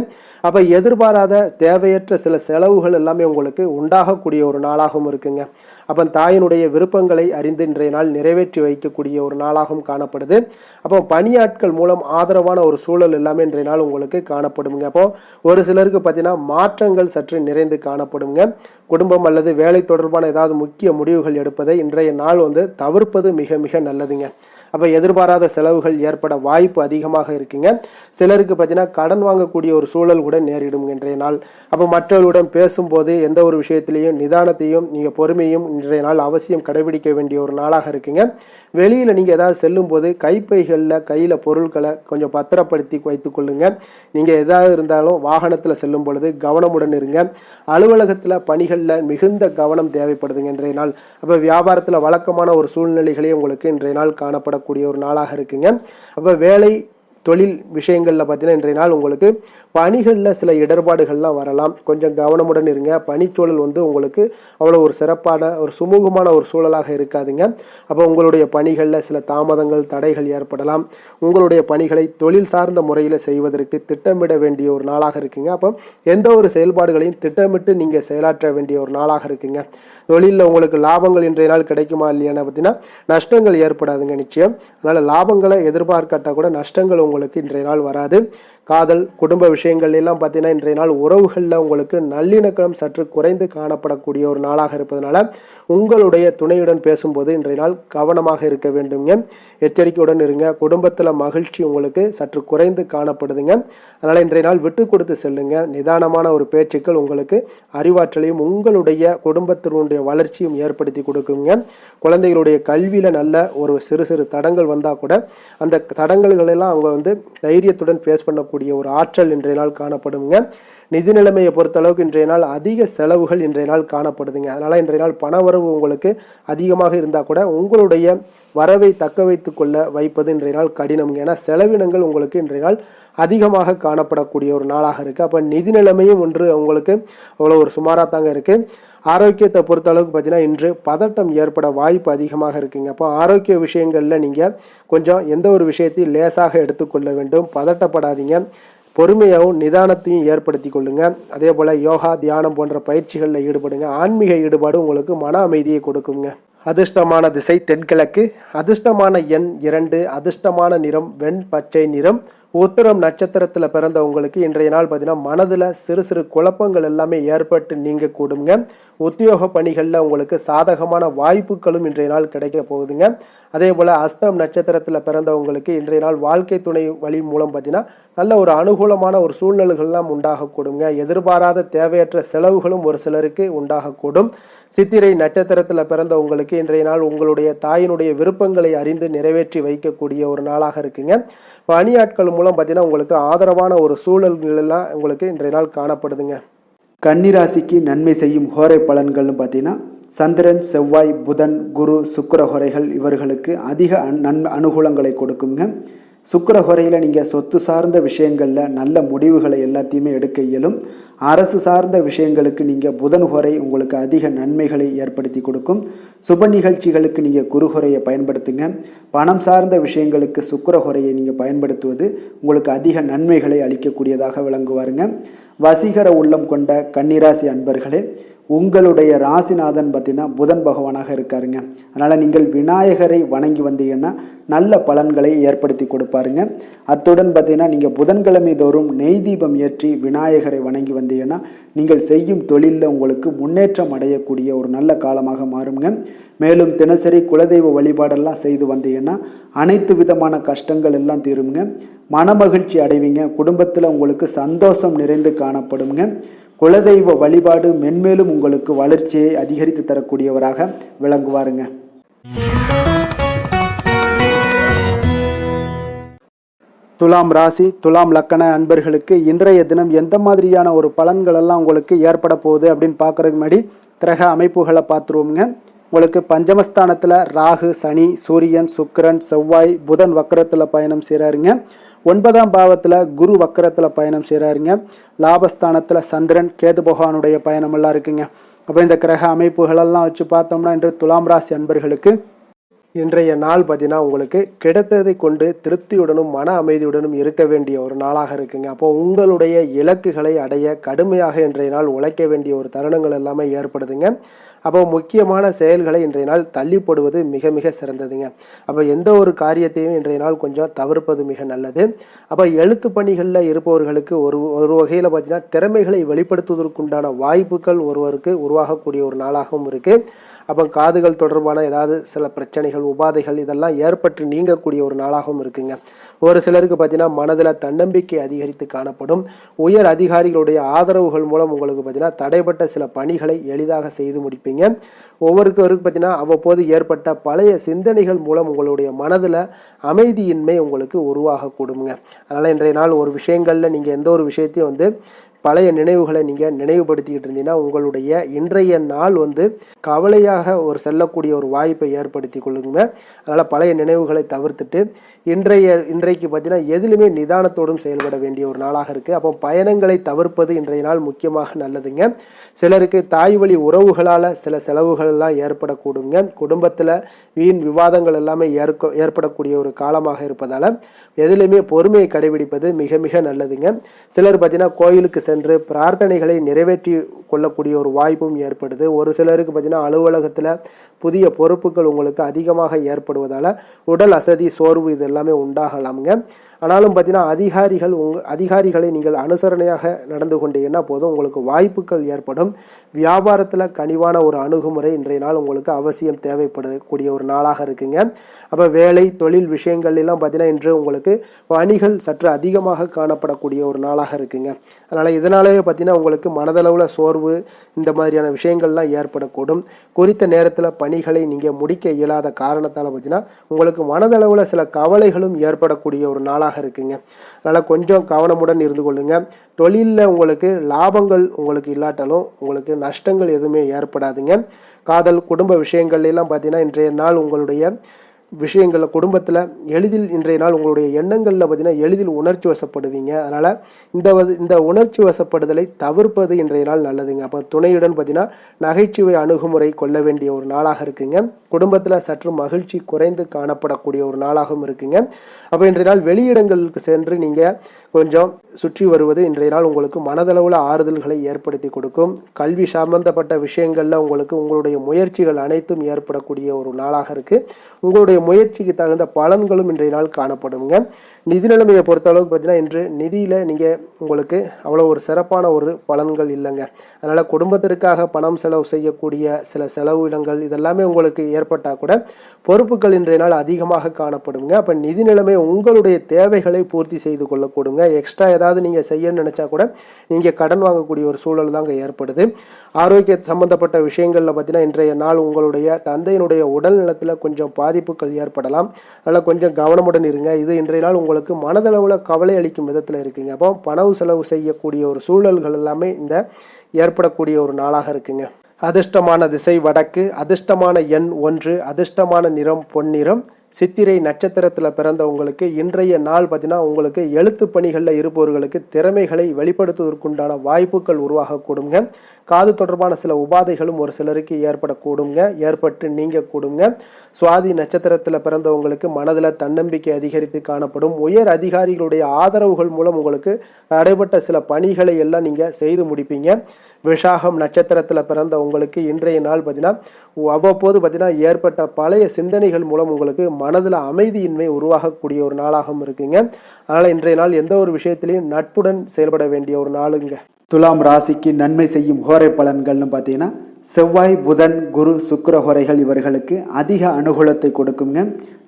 அப்போ எதிர்பாராத தேவையற்ற சில செலவுகள் எல்லாமே உங்களுக்கு உண்டாகக்கூடிய ஒரு நாளாகவும் இருக்குங்க. அப்போ தாயினுடைய விருப்பங்களை அறிந்து இன்றைய நாள் நிறைவேற்றி வைக்கக்கூடிய ஒரு நாளாகவும் காணப்படுது. அப்போ பணியாட்கள் மூலம் ஆதரவான ஒரு சூழல் எல்லாமே இன்றைய நாள் உங்களுக்கு காணப்படுங்க. அப்போ ஒரு சிலருக்கு பார்த்தீங்கன்னா மாற்றங்கள் சற்று நிறைந்து காணப்படுங்க. குடும்பம் அல்லது வேலை தொடர்பான ஏதாவது முக்கிய முடிவுகள் எடுப்பதை இன்றைய நாள் தவிர்ப்பது மிக மிக நல்லதுங்க. அப்போ எதிர்பாராத செலவுகள் ஏற்பட வாய்ப்பு அதிகமாக இருக்குங்க. சிலருக்கு பார்த்தீங்கன்னா கடன் வாங்கக்கூடிய ஒரு சூழல் கூட நேரிடும் இன்றைய நாள். அப்போ மற்றவர்களுடன் பேசும்போது எந்த ஒரு விஷயத்திலையும் நிதானத்தையும் நீங்கள் பொறுமையும் இன்றைய நாள் அவசியம் கடைபிடிக்க வேண்டிய ஒரு நாளாக இருக்குங்க. வெளியில் நீங்கள் ஏதாவது செல்லும் போது கையில் பொருட்களை கொஞ்சம் பத்திரப்படுத்தி வைத்துக் கொள்ளுங்க. நீங்கள் எதாவது இருந்தாலும் வாகனத்தில் செல்லும் பொழுது கவனமுடன் இருங்க. அலுவலகத்தில் பணிகளில் மிகுந்த கவனம் தேவைப்படுதுங்க இன்றைய நாள். அப்போ வியாபாரத்தில் வழக்கமான ஒரு சூழ்நிலைகளே உங்களுக்கு இன்றைய நாள் காணப்படக்கூடிய ஒரு நாளாக இருக்குங்க. அப்போ வேலை தொழில் விஷயங்களில் பார்த்தீங்கன்னா இன்றைய நாள் உங்களுக்கு பணிகளில் சில இடர்பாடுகள்லாம் வரலாம். கொஞ்சம் கவனமுடன் இருங்க. பணிச்சூழல் உங்களுக்கு அவ்வளோ ஒரு சிறப்பான ஒரு சுமூகமான ஒரு சூழலாக இருக்காதுங்க. அப்போ உங்களுடைய பணிகளில் சில தாமதங்கள் தடைகள் ஏற்படலாம். உங்களுடைய பணிகளை தொழில் சார்ந்த முறையில் செய்வதற்கு திட்டமிட வேண்டிய ஒரு நாளாக இருக்குங்க. அப்போ எந்த ஒரு செயல்பாடுகளையும் திட்டமிட்டு நீங்கள் செயலாற்ற வேண்டிய ஒரு நாளாக இருக்குங்க. தொழிலில் உங்களுக்கு லாபங்கள் இன்றைய நாள் கிடைக்குமா இல்லையான்னு பார்த்தீங்கன்னா நஷ்டங்கள் ஏற்படாதுங்க நிச்சயம். அதனால் லாபங்களை எதிர்பார்க்காட்டால் கூட நஷ்டங்கள் உங்களுக்கு இன்றைய நாள் வராது. காதல் குடும்ப விஷயங்கள் எல்லாம் பார்த்தீங்கன்னா இன்றைய நாள் உறவுகளில் உங்களுக்கு நல்லிணக்கம் சற்று குறைந்து காணப்படக்கூடிய ஒரு நாளாக இருப்பதனால உங்களுடைய துணையுடன் பேசும்போது இன்றைய நாள் கவனமாக இருக்க வேண்டுங்க. எச்சரிக்கையுடன் இருங்க. குடும்பத்தில் மகிழ்ச்சி உங்களுக்கு சற்று குறைந்து காணப்படுதுங்க. அதனால் இன்றைய நாள் விட்டு கொடுத்து செல்லுங்க. நிதானமான ஒரு பேச்சுக்கள் உங்களுக்கு அறிவாற்றலையும் உங்களுடைய குடும்பத்தினுடைய வளர்ச்சியும் ஏற்படுத்தி கொடுக்குங்க. குழந்தைகளுடைய கல்வியில் நல்ல ஒரு சிறு சிறு தடங்கள் வந்தால் கூட அந்த தடங்கல்களெல்லாம் அவங்க தைரியத்துடன் ஃபேஸ் பண்ணக்கூடிய ஒரு ஆற்றல் இன்றைய நாள் காணப்படுங்க. நிதி நிலைமையை பொறுத்தளவுக்கு இன்றைய நாள் அதிக செலவுகள் இன்றைய நாள் காணப்படுதுங்க. அதனால் இன்றைய நாள் பண வரவு உங்களுக்கு அதிகமாக இருந்தால் கூட உங்களுடைய வரவை தக்க வைத்து கொள்ள வைப்பது இன்றைய நாள் கடினம்ங்க. ஏன்னா செலவினங்கள் உங்களுக்கு இன்றைய நாள் அதிகமாக காணப்படக்கூடிய ஒரு நாளாக இருக்குது. அப்போ நிதி நிலைமையும் உங்களுக்கு அவ்வளோ ஒரு சுமாராக தாங்க இருக்குது. ஆரோக்கியத்தை பொறுத்த அளவுக்கு பார்த்தீங்கன்னா இன்று பதட்டம் ஏற்பட வாய்ப்பு அதிகமாக இருக்குங்க. அப்போ ஆரோக்கிய விஷயங்களில் நீங்கள் கொஞ்சம் எந்த ஒரு விஷயத்தையும் லேசாக எடுத்துக்கொள்ள வேண்டும். பதட்டப்படாதீங்க. பொறுமையாகவும் நிதானத்தையும் ஏற்படுத்தி கொள்ளுங்க. அதே போல் யோகா தியானம் போன்ற பயிற்சிகளில் ஈடுபடுங்க. ஆன்மீக ஈடுபாடு உங்களுக்கு மன அமைதியை கொடுக்குங்க. அதிர்ஷ்டமான திசை தென்கிழக்கு. அதிர்ஷ்டமான எண் 2. அதிர்ஷ்டமான நிறம் வெண் பச்சை நிறம். உத்திரம் நட்சத்திரத்தில் பிறந்த உங்களுக்கு இன்றைய நாள் பார்த்தீங்கன்னா மனதில் சிறு சிறு குழப்பங்கள் எல்லாமே ஏற்பட்டு நீங்க கூடுங்க. உத்தியோக பணிகளில் உங்களுக்கு சாதகமான வாய்ப்புகளும் இன்றைய நாள் கிடைக்க போகுதுங்க. அதே போல் அஸ்தம் நட்சத்திரத்தில் பிறந்தவங்களுக்கு இன்றைய நாள் வாழ்க்கை துணை வழி மூலம் பார்த்தீங்கன்னா நல்ல ஒரு அனுகூலமான ஒரு சூழ்நிலைகள்லாம் உண்டாகக்கூடுங்க. எதிர்பாராத தேவையற்ற செலவுகளும் ஒரு சிலருக்கு உண்டாகக்கூடும். சித்திரை நட்சத்திரத்தில் பிறந்த உங்களுக்கு இன்றைய நாள் உங்களுடைய தாயினுடைய விருப்பங்களை அறிந்து நிறைவேற்றி வைக்கக்கூடிய ஒரு நாளாக இருக்குங்க. பணியாட்கள் மூலம் பார்த்தீங்கன்னா உங்களுக்கு ஆதரவான ஒரு சூழல்கள் எல்லாம் உங்களுக்கு இன்றைய நாள் காணப்படுதுங்க. கன்னிராசிக்கு நன்மை செய்யும் ஹோரை பலன்கள்னு பார்த்தீங்கன்னா சந்திரன், செவ்வாய், புதன், குரு, சுக்கிர ஹோரைகள் இவர்களுக்கு அதிக அனுகூலங்களை கொடுக்குங்க. சுக்கிர ஹோரையில் நீங்கள் சொத்து சார்ந்த விஷயங்களில் நல்ல முடிவுகளை எல்லாத்தையுமே எடுக்க இயலும். அரசு சார்ந்த விஷயங்களுக்கு நீங்கள் புதன் ஹோரை உங்களுக்கு அதிக நன்மைகளை ஏற்படுத்தி கொடுக்கும். சுப நிகழ்ச்சிகளுக்கு நீங்கள் குரு ஹோரையை பயன்படுத்துங்க. பணம் சார்ந்த விஷயங்களுக்கு சுக்கிர ஹோரையை நீங்கள் பயன்படுத்துவது உங்களுக்கு அதிக நன்மைகளை அளிக்கக்கூடியதாக விளங்குவாருங்க. வசீகர உள்ளம் கொண்ட கன்னிராசி அன்பர்களே, உங்களுடைய ராசிநாதன் பார்த்தீங்கன்னா புதன் பகவானாக இருக்காருங்க. அதனால் நீங்கள் விநாயகரை வணங்கி வந்தீங்கன்னா நல்ல பலன்களை ஏற்படுத்தி கொடுப்பாருங்க. அத்துடன் பார்த்தீங்கன்னா நீங்கள் புதன்கிழமை தோறும் நெய் தீபம் ஏற்றி விநாயகரை வணங்கி வந்தீங்கன்னா நீங்கள் செய்யும் தொழிலில் உங்களுக்கு முன்னேற்றம் அடையக்கூடிய ஒரு நல்ல காலமாக மாறுங்க. மேலும் தினசரி குலதெய்வ வழிபாடெல்லாம் செய்து வந்தீங்கன்னா அனைத்து விதமான கஷ்டங்கள் எல்லாம் தீருங்க. மனமகிழ்ச்சி அடைவீங்க. குடும்பத்தில் உங்களுக்கு சந்தோஷம் நிறைந்து காணப்படுங்க. குலதெய்வ வழிபாடு மென்மேலும் உங்களுக்கு வளர்ச்சியை அதிகரித்து தரக்கூடியவராக விளங்குவாருங்க. துலாம் ராசி, துலாம் லக்கண அன்பர்களுக்கு இன்றைய தினம் எந்த மாதிரியான ஒரு பலன்கள் எல்லாம் உங்களுக்கு ஏற்பட போகுது அப்படின்னு பார்க்குறதுக்கு முன்னாடி கிரக அமைப்புகளை பார்த்துருவோங்க. உங்களுக்கு பஞ்சமஸ்தானத்தில் ராகு, சனி, சூரியன், சுக்கிரன், செவ்வாய், புதன் வக்கரத்தில் பயணம் செய்கிறாருங்க. 9ஆம் பாவத்தில் குரு வக்கரத்தில் பயணம் செய்கிறாருங்க. லாபஸ்தானத்தில் சந்திரன், கேது பகவானுடைய பயணமெல்லாம் இருக்குங்க. அப்போ இந்த கிரக அமைப்புகளெல்லாம் வச்சு பார்த்தோம்னா இன்று துலாம் ராசி அன்பர்களுக்கு இன்றைய நாள் பார்த்தீங்கன்னா உங்களுக்கு கிடைத்ததை கொண்டு திருப்தியுடனும் மன அமைதியுடனும் இருக்க வேண்டிய ஒரு நாளாக இருக்குங்க. அப்போ உங்களுடைய இலக்குகளை அடைய கடுமையாக இன்றைய நாள் உழைக்க வேண்டிய ஒரு தருணங்கள் எல்லாமே ஏற்படுதுங்க. அப்போ முக்கியமான செயல்களை இன்றைய நாள் தள்ளி போடுவது மிக மிக சிறந்ததுங்க. அப்போ எந்த ஒரு காரியத்தையும் இன்றைய நாள் கொஞ்சம் தவிர்ப்பது மிக நல்லது. அப்போ எழுத்து பணிகளில் இருப்பவர்களுக்கு ஒரு வகையில் பார்த்தீங்கன்னா திறமைகளை வெளிப்படுத்துவதற்குண்டான வாய்ப்புகள் ஒருவருக்கு உருவாகக்கூடிய ஒரு நாளாகவும் இருக்குது. அப்போ காதுகள் தொடர்பான ஏதாவது சில பிரச்சனைகள், உபாதைகள் இதெல்லாம் ஏற்பட்டு நீங்கக்கூடிய ஒரு நாளாகவும் இருக்குங்க. ஒரு சிலருக்கு பார்த்தீங்கன்னா மனதில் தன்னம்பிக்கை அதிகரித்து காணப்படும். உயர் அதிகாரிகளுடைய ஆதரவுகள் மூலம் உங்களுக்கு பார்த்தீங்கன்னா தடைப்பட்ட சில பணிகளை எளிதாக செய்து முடிப்பீங்க. ஒவ்வொருவருக்கு பார்த்தீங்கன்னா அவ்வப்போது ஏற்பட்ட பழைய சிந்தனைகள் மூலம் உங்களுடைய மனதில் அமைதியின்மை உங்களுக்கு உருவாகக்கூடுங்க. அதனால் இன்றைய நாள் ஒரு விஷயங்களில் நீங்கள் எந்த ஒரு விஷயத்தையும் பழைய நினைவுகளை நீங்கள் நினைவுபடுத்திக்கிட்டு இருந்தீங்கன்னா உங்களுடைய இன்றைய நாள் கவலையாக ஒரு செல்லக்கூடிய ஒரு வாய்ப்பை ஏற்படுத்தி கொள்ளுங்க. அதனால் பழைய நினைவுகளை தவிர்த்துட்டு இன்றைக்கு பார்த்தீங்கன்னா எதிலுமே நிதானத்தோடும் செயல்பட வேண்டிய ஒரு நாளாக இருக்குது. அப்போ பயணங்களை தவிர்ப்பது இன்றைய நாள் முக்கியமாக நல்லதுங்க. சிலருக்கு தாய் வழி உறவுகளால் சில செலவுகள் எல்லாம் ஏற்படக்கூடுங்க. குடும்பத்தில் வீண் விவாதங்கள் எல்லாமே ஏற்படக்கூடிய ஒரு காலமாக இருப்பதால் எதிலுமே பொறுமையை கடைபிடிப்பது மிக மிக நல்லதுங்க. சிலர் பார்த்தீங்கன்னா கோயிலுக்கு சென்று பிரார்த்தனைகளை நிறைவேற்றி கொள்ளக்கூடிய ஒரு வாய்ப்பும் ஏற்படுது. ஒரு சிலருக்கு பார்த்தீங்கன்னா அலுவலகத்தில் புதிய பொறுப்புகள் உங்களுக்கு அதிகமாக ஏற்படுவதால் உடல் அசதி, சோர்வு இது எல்லாமே உண்டாகலாமுங்க. ஆனாலும் பார்த்தீங்கன்னா அதிகாரிகளை நீங்கள் அனுசரணையாக நடந்து கொண்டீங்கன்னா போதும் உங்களுக்கு வாய்ப்புகள் ஏற்படும். வியாபாரத்தில் கனிவான ஒரு அணுகுமுறை இன்றைய நாள் உங்களுக்கு அவசியம் தேவைப்படக்கூடிய ஒரு நாளாக இருக்குங்க. அப்போ வேலை, தொழில் விஷயங்கள் எல்லாம் பார்த்தீங்கன்னா இன்று உங்களுக்கு பணிகள் சற்று அதிகமாக காணப்படக்கூடிய ஒரு நாளாக இருக்குங்க. அதனால் இதனாலேயே பார்த்தீங்கன்னா உங்களுக்கு மனதளவில் சோர்வு இந்த மாதிரியான விஷயங்கள்லாம் ஏற்படக்கூடும். குறித்த நேரத்தில் பணிகளை நீங்கள் முடிக்க இயலாத காரணத்தால் பார்த்தீங்கன்னா உங்களுக்கு மனதளவில் சில கவலைகளும் ஏற்படக்கூடிய ஒரு நாளாக இருக்குங்க. அதனால் கொஞ்சம் கவனமுடன் இருந்து கொள்ளுங்க. தொழிலில் உங்களுக்கு லாபங்கள் உங்களுக்கு இல்லாட்டாலும் உங்களுக்கு நஷ்டங்கள் எதுவுமே ஏற்படாதுங்க. காதல், குடும்ப விஷயங்கள் எல்லாம் பார்த்தீங்கன்னா இன்றைய நாள் உங்களுடைய விஷயங்களில் குடும்பத்தில் எளிதில் இன்றைய நாள் உங்களுடைய எண்ணங்களில் பார்த்தீங்கன்னா எளிதில் உணர்ச்சி வசப்படுவீங்க. அதனால் இந்த உணர்ச்சி வசப்படுதலை தவிர்ப்பது இன்றைய நாள் நல்லதுங்க. அப்போ துணையுடன் பார்த்தீங்கன்னா நகைச்சுவை அணுகுமுறை கொள்ள வேண்டிய ஒரு நாளாக இருக்குங்க. குடும்பத்தில் சற்று மகிழ்ச்சி குறைந்து காணப்படக்கூடிய ஒரு நாளாகவும் இருக்குங்க. அப்போ இன்றைய நாள் வெளியிடங்களுக்கு சென்று நீங்கள் கொஞ்சம் சுற்றி வருவது இன்றைய நாள் உங்களுக்கு மனதளவில் ஆறுதல்களை ஏற்படுத்தி கொடுக்கும். கல்வி சம்பந்தப்பட்ட விஷயங்களில் உங்களுடைய முயற்சிகள் அனைத்தும் ஏற்படக்கூடிய ஒரு நாளாக இருக்குது. உங்களுடைய முயற்சிக்கு தகுந்த பலன்களும் இன்றைய நாள் காணப்படுங்க. நிதி நிலைமையை பொறுத்த அளவுக்கு பார்த்தீங்கன்னா இன்று நிதியில் உங்களுக்கு அவ்வளோ ஒரு சிறப்பான ஒரு பலன்கள் இல்லைங்க. அதனால் குடும்பத்திற்காக பணம் செலவு செய்யக்கூடிய சில செலவினங்கள் இதெல்லாமே உங்களுக்கு ஏற்பட்டால் கூட பொறுப்புகள் இன்றைய நாள் அதிகமாக காணப்படுங்க. அப்போ நிதி நிலைமை உங்களுடைய தேவைகளை பூர்த்தி செய்து கொள்ளக்கூடுங்க. எக்ஸ்ட்ரா ஏதாவது நீங்கள் செய்யணும்னு நினச்சா கூட நீங்கள் கடன் வாங்கக்கூடிய ஒரு சூழல் தாங்க ஏற்படுது. ஆரோக்கிய சம்பந்தப்பட்ட விஷயங்களில் பார்த்தீங்கன்னா இன்றைய நாள் உங்களுடைய தந்தையினுடைய உடல் நலத்தில் கொஞ்சம் பாதிப்புகள் ஏற்படலாம். அதனால் கொஞ்சம் கவனமுடன் இருங்க. இது இன்றைய நாள் உங்களுக்கு மனதளவில் கவலை அளிக்கும் விதத்தில் இருக்குங்க. அப்போ பணம் செலவு செய்யக்கூடிய ஒரு சூழல்கள் எல்லாமே இந்த ஏற்படக்கூடிய ஒரு நாளாக இருக்குங்க. அதிர்ஷ்டமான திசை வடக்கு, அதிர்ஷ்டமான எண் 1, அதிர்ஷ்டமான நிறம் பொன்னிறம். சித்திரை நட்சத்திரத்தில் பிறந்தவங்களுக்கு இன்றைய நாள் பார்த்தீங்கன்னா உங்களுக்கு எழுத்து பணிகளில் இருப்பவர்களுக்கு திறமைகளை வெளிப்படுத்துவதற்குண்டான வாய்ப்புகள் உருவாகக்கூடுங்க. காது தொடர்பான சில உபாதைகளும் ஒரு சிலருக்கு ஏற்படக்கூடுங்க, ஏற்பட்டு நீங்கக்கூடுங்க. சுவாதி நட்சத்திரத்தில் பிறந்தவங்களுக்கு மனதில் தன்னம்பிக்கை அதிகரித்து காணப்படும். உயர் அதிகாரிகளுடைய ஆதரவுகள் மூலம் உங்களுக்கு தடைப்பட்ட சில பணிகளை எல்லாம் நீங்கள் செய்து முடிப்பீங்க. விஷாகம் நட்சத்திரத்தில் பிறந்தவங்களுக்கு இன்றைய நாள் பார்த்தீங்கன்னா அவ்வப்போது பார்த்தீங்கன்னா ஏற்பட்ட பழைய சிந்தனைகள் மூலம் உங்களுக்கு மனதில் அமைதியின்மை உருவாகக்கூடிய ஒரு நாளாகவும் இருக்குங்க. அதனால் இன்றைய நாள் எந்த ஒரு விஷயத்திலையும் நட்புடன் செயல்பட வேண்டிய ஒரு நாளுங்க. துலாம் ராசிக்கு நன்மை செய்யும் ஹோரை பலன்கள்னு பார்த்தீங்கன்னா செவ்வாய், புதன், குரு, சுக்கிர ஹோரைகள் இவர்களுக்கு அதிக அனுகூலத்தை கொடுக்குங்க.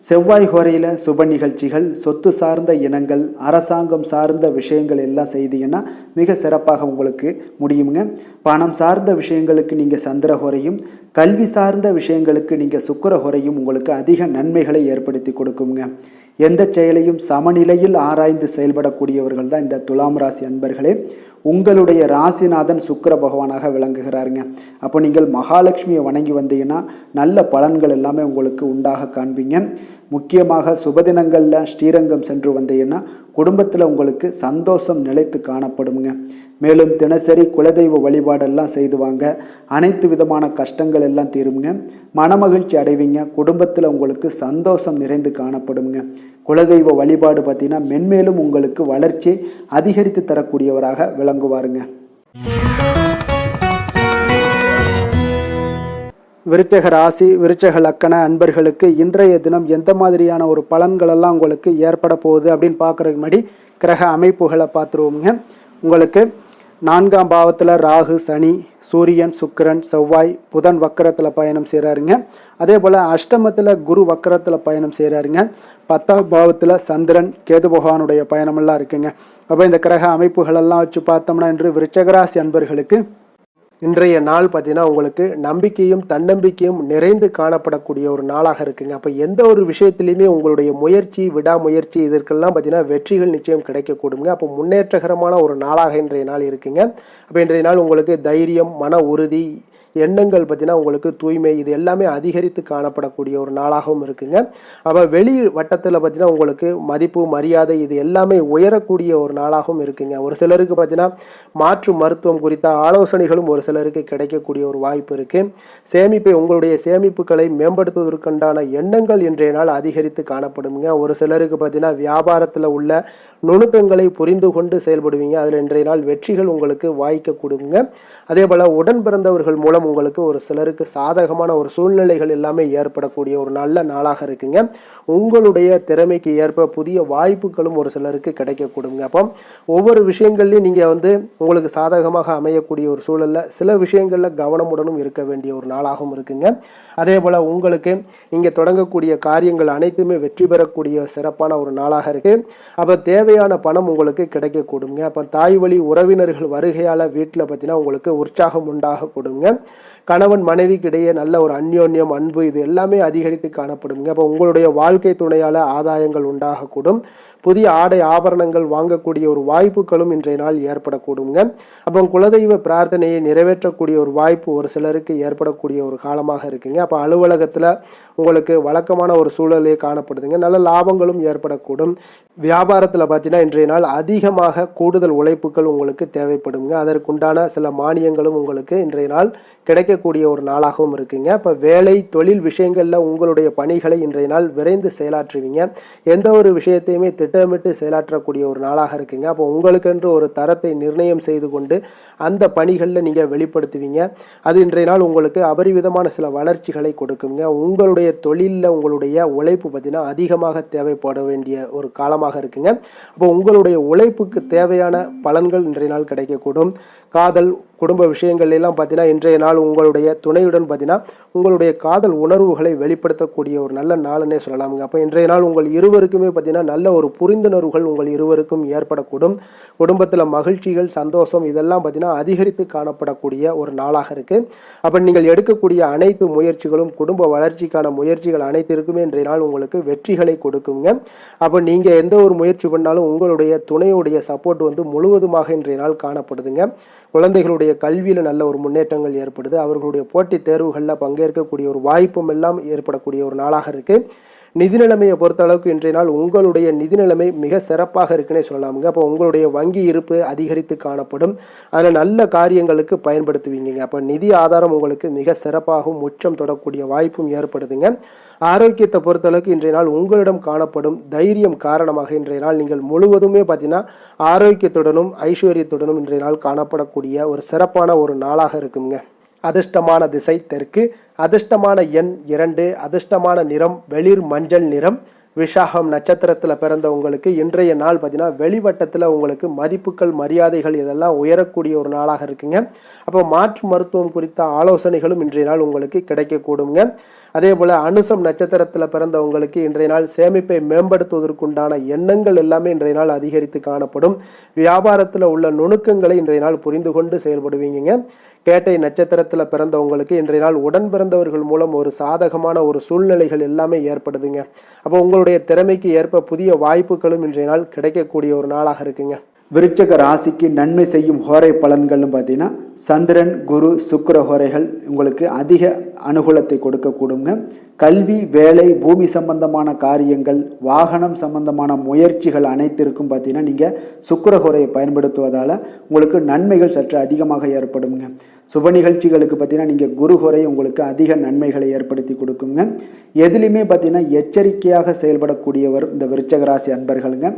செவ்வாய் ஹோரையில் சுப நிகழ்ச்சிகள், சொத்து சார்ந்த இனங்கள், அரசாங்கம் சார்ந்த விஷயங்கள் எல்லாம் செய்தீங்கன்னா மிக சிறப்பாக உங்களுக்கு முடியுங்க. பணம் சார்ந்த விஷயங்களுக்கு நீங்கள் சந்திர ஹோரையும், கல்வி சார்ந்த விஷயங்களுக்கு நீங்கள் சுக்கிர ஹோரையும் உங்களுக்கு அதிக நன்மைகளை ஏற்படுத்தி கொடுக்குங்க. எந்த செயலையும் சமநிலையில் ஆராய்ந்து செயல்படக்கூடியவர்கள் தான் இந்த துலாம் ராசி அன்பர்களே. உங்களுடைய ராசிநாதன் சுக்கிர பகவானாக விளங்குகிறாருங்க. அப்போ நீங்கள் மகாலட்சுமியை வணங்கி வந்தீங்கன்னா நல்ல பலன்கள் எல்லாமே உங்களுக்கு உண்டாக காண்பீங்க. முக்கியமாக சுபதினங்களில் ஸ்ரீரங்கம் சென்று வந்தீங்கன்னா குடும்பத்தில் உங்களுக்கு சந்தோஷம் நிலைத்து காணப்படுங்க. மேலும் தினசரி குலதெய்வ வழிபாடெல்லாம் செய்து வாங்க, அனைத்து விதமான கஷ்டங்கள் எல்லாம் தீருங்க, மனமகிழ்ச்சி அடைவீங்க, குடும்பத்தில் உங்களுக்கு சந்தோஷம் நிறைந்து காணப்படுங்க. குலதெய்வ வழிபாடு பார்த்தீங்கன்னா மென்மேலும் உங்களுக்கு வளர்ச்சி அதிகரித்து தரக்கூடியவராக விளங்குவாருங்க. விருச்சக ராசி, விருச்சக லக்கண அன்பர்களுக்கு இன்றைய தினம் எந்த மாதிரியான ஒரு பலன்களெல்லாம் உங்களுக்கு ஏற்பட போகுது அப்படின்னு பார்க்குறதுக்கு முன்னாடி கிரக அமைப்புகளை பார்த்துருவோங்க. உங்களுக்கு 4ஆம் பாவத்தில் ராகு, சனி, சூரியன், சுக்கிரன், செவ்வாய், புதன் வக்கரத்தில் பயணம் செய்கிறாருங்க. அதே போல் அஷ்டமத்தில் குரு வக்கரத்தில் பயணம் செய்கிறாருங்க. 10ஆம் பாவத்தில் சந்திரன், கேது பகவானுடைய பயணமெல்லாம் இருக்குங்க. அப்போ இந்த கிரக அமைப்புகளெல்லாம் வச்சு பார்த்தோம்னா இன்று விருச்சகராசி அன்பர்களுக்கு இன்றைய நாள் பார்த்தீங்கன்னா உங்களுக்கு நம்பிக்கையும் தன்னம்பிக்கையும் நிறைந்து காணப்படக்கூடிய ஒரு நாளாக இருக்குங்க. அப்போ எந்த ஒரு விஷயத்திலையுமே உங்களுடைய முயற்சி, விடாமுயற்சி இதற்கெல்லாம் பார்த்தீங்கன்னா வெற்றிகள் நிச்சயம் கிடைக்கக்கூடுங்க. அப்போ முன்னேற்றகரமான ஒரு நாளாக இன்றைய நாள் இருக்குங்க. அப்போ இன்றைய நாள் உங்களுக்கு தைரியம், மன உறுதி, எண்ணங்கள் பார்த்தீங்கன்னா உங்களுக்கு தூய்மை இது எல்லாமே அதிகரித்து காணப்படக்கூடிய ஒரு நாளாகவும் இருக்குங்க. அப்போ வெளி வட்டத்தில் பார்த்தீங்கன்னா உங்களுக்கு மதிப்பு, மரியாதை இது எல்லாமே உயரக்கூடிய ஒரு நாளாகவும் இருக்குங்க. ஒரு சிலருக்கு பார்த்தீங்கன்னா மாற்று மருத்துவம் குறித்த ஆலோசனைகளும் ஒரு சிலருக்கு கிடைக்கக்கூடிய ஒரு வாய்ப்பு இருக்குது. சேமிப்பை, உங்களுடைய சேமிப்புகளை மேம்படுத்துவதற்குண்டான எண்ணங்கள் இன்றைய நாள் அதிகரித்து காணப்படுங்க. ஒரு சிலருக்கு பார்த்தீங்கன்னா வியாபாரத்தில் உள்ள நுணுக்கங்களை புரிந்து கொண்டு செயல்படுவீங்க. அதில் இன்றைய நாள் வெற்றிகள் உங்களுக்கு வாய்க்க கொடுங்க. அதே போல் உடன் பிறந்தவர்கள் மூலம் உங்களுக்கு ஒரு சிலருக்கு சாதகமான ஒரு சூழ்நிலைகள் எல்லாமே ஏற்படக்கூடிய ஒரு நல்ல நாளாக இருக்குங்க. உங்களுடைய திறமைக்கு ஏற்ப புதிய வாய்ப்புகளும் ஒரு சிலருக்கு கிடைக்க கொடுங்க. அப்போ ஒவ்வொரு விஷயங்கள்லையும் நீங்கள் உங்களுக்கு சாதகமாக அமையக்கூடிய ஒரு சூழலில் சில விஷயங்களில் கவனமுடனும் இருக்க வேண்டிய ஒரு நாளாகவும் இருக்குங்க. அதே போல் உங்களுக்கு நீங்கள் தொடங்கக்கூடிய காரியங்கள் அனைத்துமே வெற்றி பெறக்கூடிய சிறப்பான ஒரு நாளாக இருக்குது. அப்போ தேவையான பணம் உங்களுக்கு கிடைக்க கொடுங்க. அப்போ தாய் வழி உறவினர்கள் வருகையால் வீட்டில் பார்த்தீங்கன்னா உங்களுக்கு உற்சாகம் உண்டாக கொடுங்க. கணவன் மனைவிக்கிடையே நல்ல ஒரு அந்யோன்யம், அன்பு இது எல்லாமே அதிகரித்து காணப்படுங்க. அப்போ உங்களுடைய வாழ்க்கை துணையால் ஆதாயங்கள் உண்டாகக்கூடும். புதிய ஆடை ஆபரணங்கள் வாங்கக்கூடிய ஒரு வாய்ப்புகளும் இன்றைய நாள் ஏற்படக்கூடுங்க. அப்போ குலதெய்வ பிரார்த்தனையை நிறைவேற்றக்கூடிய ஒரு வாய்ப்பு ஒரு சிலருக்கு ஏற்படக்கூடிய ஒரு காலமாக இருக்குங்க. அப்போ அலுவலகத்தில் உங்களுக்கு வழக்கமான ஒரு சூழலே காணப்படுதுங்க. நல்ல லாபங்களும் ஏற்படக்கூடும். வியாபாரத்தில் பார்த்தீங்கன்னா இன்றைய நாள் அதிகமாக கூடுதல் உழைப்புகள் உங்களுக்கு தேவைப்படுங்க. அதற்குண்டான சில மானியங்களும் உங்களுக்கு இன்றைய நாள் கிடைக்கக்கூடிய ஒரு நாளாகவும் இருக்குங்க. இப்போ வேலை, தொழில் விஷயங்களில் உங்களுடைய பணிகளை இன்றைய நாள் விரைந்து செயலாற்றுவீங்க. எந்த ஒரு விஷயத்தையுமே திட்டமிட்டு செயலாற்றக்கூடிய ஒரு நாளாக இருக்குங்க. அப்போ உங்களுக்கென்று ஒரு தரத்தை நிர்ணயம் செய்து கொண்டு அந்த பணிகளில் நீங்கள் வெளிப்படுத்துவீங்க. அது இன்றைய நாள் உங்களுக்கு அபரிவிதமான சில வளர்ச்சிகளை கொடுக்குங்க. உங்களுடைய தொழிலில் உங்களுடைய உழைப்பு பார்த்தீங்கன்னா அதிகமாக தேவைப்பட வேண்டிய ஒரு காலமாக இருக்குங்க. அப்போ உங்களுடைய உழைப்புக்கு தேவையான பலன்கள் இன்றைய நாள் கிடைக்கக்கூடும். காதல், குடும்ப விஷயங்கள் எல்லாம் பார்த்தீங்கன்னா இன்றைய நாள் உங்களுடைய துணையுடன் பார்த்தீங்கன்னா உங்களுடைய காதல் உணர்வுகளை வெளிப்படுத்தக்கூடிய ஒரு நல்ல நாள்னே சொல்லலாமுங்க. அப்போ இன்றைய நாள் உங்கள் இருவருக்குமே பார்த்தீங்கன்னா நல்ல ஒரு புரிந்துணர்வுகள் உங்கள் இருவருக்கும் ஏற்படக்கூடும். குடும்பத்தில் மகிழ்ச்சிகள், சந்தோஷம் இதெல்லாம் பார்த்தீங்கன்னா அதிகரித்து காணப்படக்கூடிய ஒரு நாளாக இருக்குது. அப்போ நீங்கள் எடுக்கக்கூடிய அனைத்து முயற்சிகளும், குடும்ப வளர்ச்சிக்கான முயற்சிகள் அனைத்திற்குமே இன்றைய நாள் உங்களுக்கு வெற்றிகளை கொடுக்குங்க. அப்போ நீங்கள் எந்த ஒரு முயற்சி பண்ணாலும் உங்களுடைய துணையுடைய சப்போர்ட் முழுவதுமாக இன்றைய நாள் காணப்படுதுங்க. குழந்தைகளுடைய கல்வியில் நல்ல ஒரு முன்னேற்றங்கள் ஏற்படுது. அவர்களுடைய போட்டித் தேர்வுகளில் பங்கேற்கக்கூடிய ஒரு வாய்ப்பும் எல்லாம் ஏற்படக்கூடிய ஒரு நாளாக இருக்குது. நிதி நிலைமையை பொறுத்த அளவுக்கு இன்றைய நாள் உங்களுடைய நிதி நிலைமை மிக சிறப்பாக இருக்குன்னே சொல்லலாமுங்க. அப்போ உங்களுடைய வங்கி இருப்பு அதிகரித்து காணப்படும். அதில் நல்ல காரியங்களுக்கு பயன்படுத்துவீங்க. அப்போ நிதி ஆதாரம் உங்களுக்கு மிக சிறப்பாகவும் உச்சம் தொடக்கூடிய வாய்ப்பும் ஏற்படுதுங்க. ஆரோக்கியத்தை பொறுத்தளவுக்கு இன்றைய நாள் உங்களிடம் காணப்படும் தைரியம் காரணமாக இன்றைய நாள் நீங்கள் முழுவதுமே பார்த்தீங்கன்னா ஆரோக்கியத்துடனும் ஐஸ்வர்யத்துடனும் இன்றைய நாள் காணப்படக்கூடிய ஒரு சிறப்பான ஒரு நாளாக இருக்குங்க. அதிர்ஷ்டமான திசை தெற்கு, அதிர்ஷ்டமான எண் 2, அதிர்ஷ்டமான நிறம் வெளிர் மஞ்சள் நிறம். விஷாகம் நட்சத்திரத்தில் பிறந்த உங்களுக்கு இன்றைய நாள் பார்த்தீங்கன்னா வெளிவட்டத்தில் உங்களுக்கு மதிப்புகள் மரியாதைகள் இதெல்லாம் உயரக்கூடிய ஒரு நாளாக இருக்குங்க. அப்போ மாற்று மருத்துவம் குறித்த ஆலோசனைகளும் இன்றைய நாள் உங்களுக்கு கிடைக்கக்கூடுங்க. அதே போல் அனுசம் நட்சத்திரத்தில் பிறந்தவங்களுக்கு இன்றைய நாள் சேமிப்பை மேம்படுத்துவதற்குண்டான எண்ணங்கள் எல்லாமே இன்றைய நாள் அதிகரித்து காணப்படும். வியாபாரத்தில் உள்ள நுணுக்கங்களை இன்றைய நாள் புரிந்து கொண்டு செயல்படுவீங்க. கேட்டை நட்சத்திரத்தில் பிறந்தவங்களுக்கு இன்றைய நாள் உடன் பிறந்தவர்கள் மூலம் ஒரு சாதகமான ஒரு சூழ்நிலைகள் எல்லாமே ஏற்படுதுங்க. அப்போ உங்களுடைய திறமைக்கு ஏற்ப புதிய வாய்ப்புகளும் இன்றைய நாள் கிடைக்கக்கூடிய ஒரு நாளாக இருக்குங்க. விருச்சக ராசிக்கு நன்மை செய்யும் ஹோரை பலன்கள்னு பார்த்தீங்கன்னா சந்திரன், குரு, சுக்கிர ஹோரைகள் உங்களுக்கு அதிக அனுகூலத்தை கொடுக்கக்கூடுங்க. கல்வி, வேலை, பூமி சம்பந்தமான காரியங்கள், வாகனம் சம்பந்தமான முயற்சிகள் அனைத்திற்கும் பார்த்தீங்கன்னா நீங்கள் சுக்கிர ஹோரையை பயன்படுத்துவதால் உங்களுக்கு நன்மைகள் சற்று அதிகமாக ஏற்படுங்க. சுப நிகழ்ச்சிகளுக்கு பார்த்தீங்கன்னா நீங்கள் குரு ஹோரை உங்களுக்கு அதிக நன்மைகளை ஏற்படுத்தி கொடுக்குங்க. எதுலையுமே பார்த்தீங்கன்னா எச்சரிக்கையாக செயல்படக்கூடியவர் இந்த விருச்சக ராசி அன்பர்களுங்க.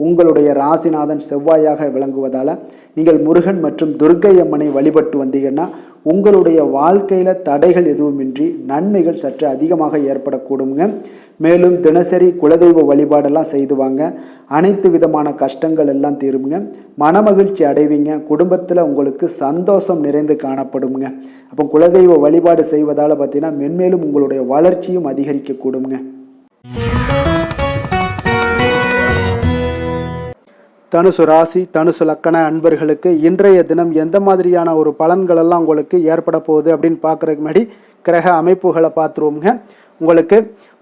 உங்களுடைய ராசிநாதன் செவ்வாயாக விளங்குவதால் நீங்கள் முருகன் மற்றும் துர்க்கை அம்மனை வழிபட்டு வந்தீங்கன்னா உங்களுடைய வாழ்க்கையில் தடைகள் எதுவுமின்றி நன்மைகள் சற்று அதிகமாக ஏற்படக்கூடுங்க. மேலும் தினசரி குலதெய்வ வழிபாடெல்லாம் செய்து வாங்க. அனைத்து விதமான கஷ்டங்கள் எல்லாம் தீருங்க. மனமகிழ்ச்சி அடைவீங்க. குடும்பத்தில் உங்களுக்கு சந்தோஷம் நிறைந்து காணப்படுங்க. அப்போ குலதெய்வ வழிபாடு செய்வதால் பார்த்தீங்கன்னா மென்மேலும் உங்களுடைய வளர்ச்சியும் அதிகரிக்கக்கூடுங்க. தனுசு ராசி, தனுசு லக்கண அன்பர்களுக்கு இன்றைய தினம் எந்த மாதிரியான ஒரு பலன்கள் எல்லாம் உங்களுக்கு ஏற்பட போகுது அப்படின்னு பார்க்குறதுக்கு முன்னாடி கிரக அமைப்புகளை பார்த்துருவோங்க. உங்களுக்கு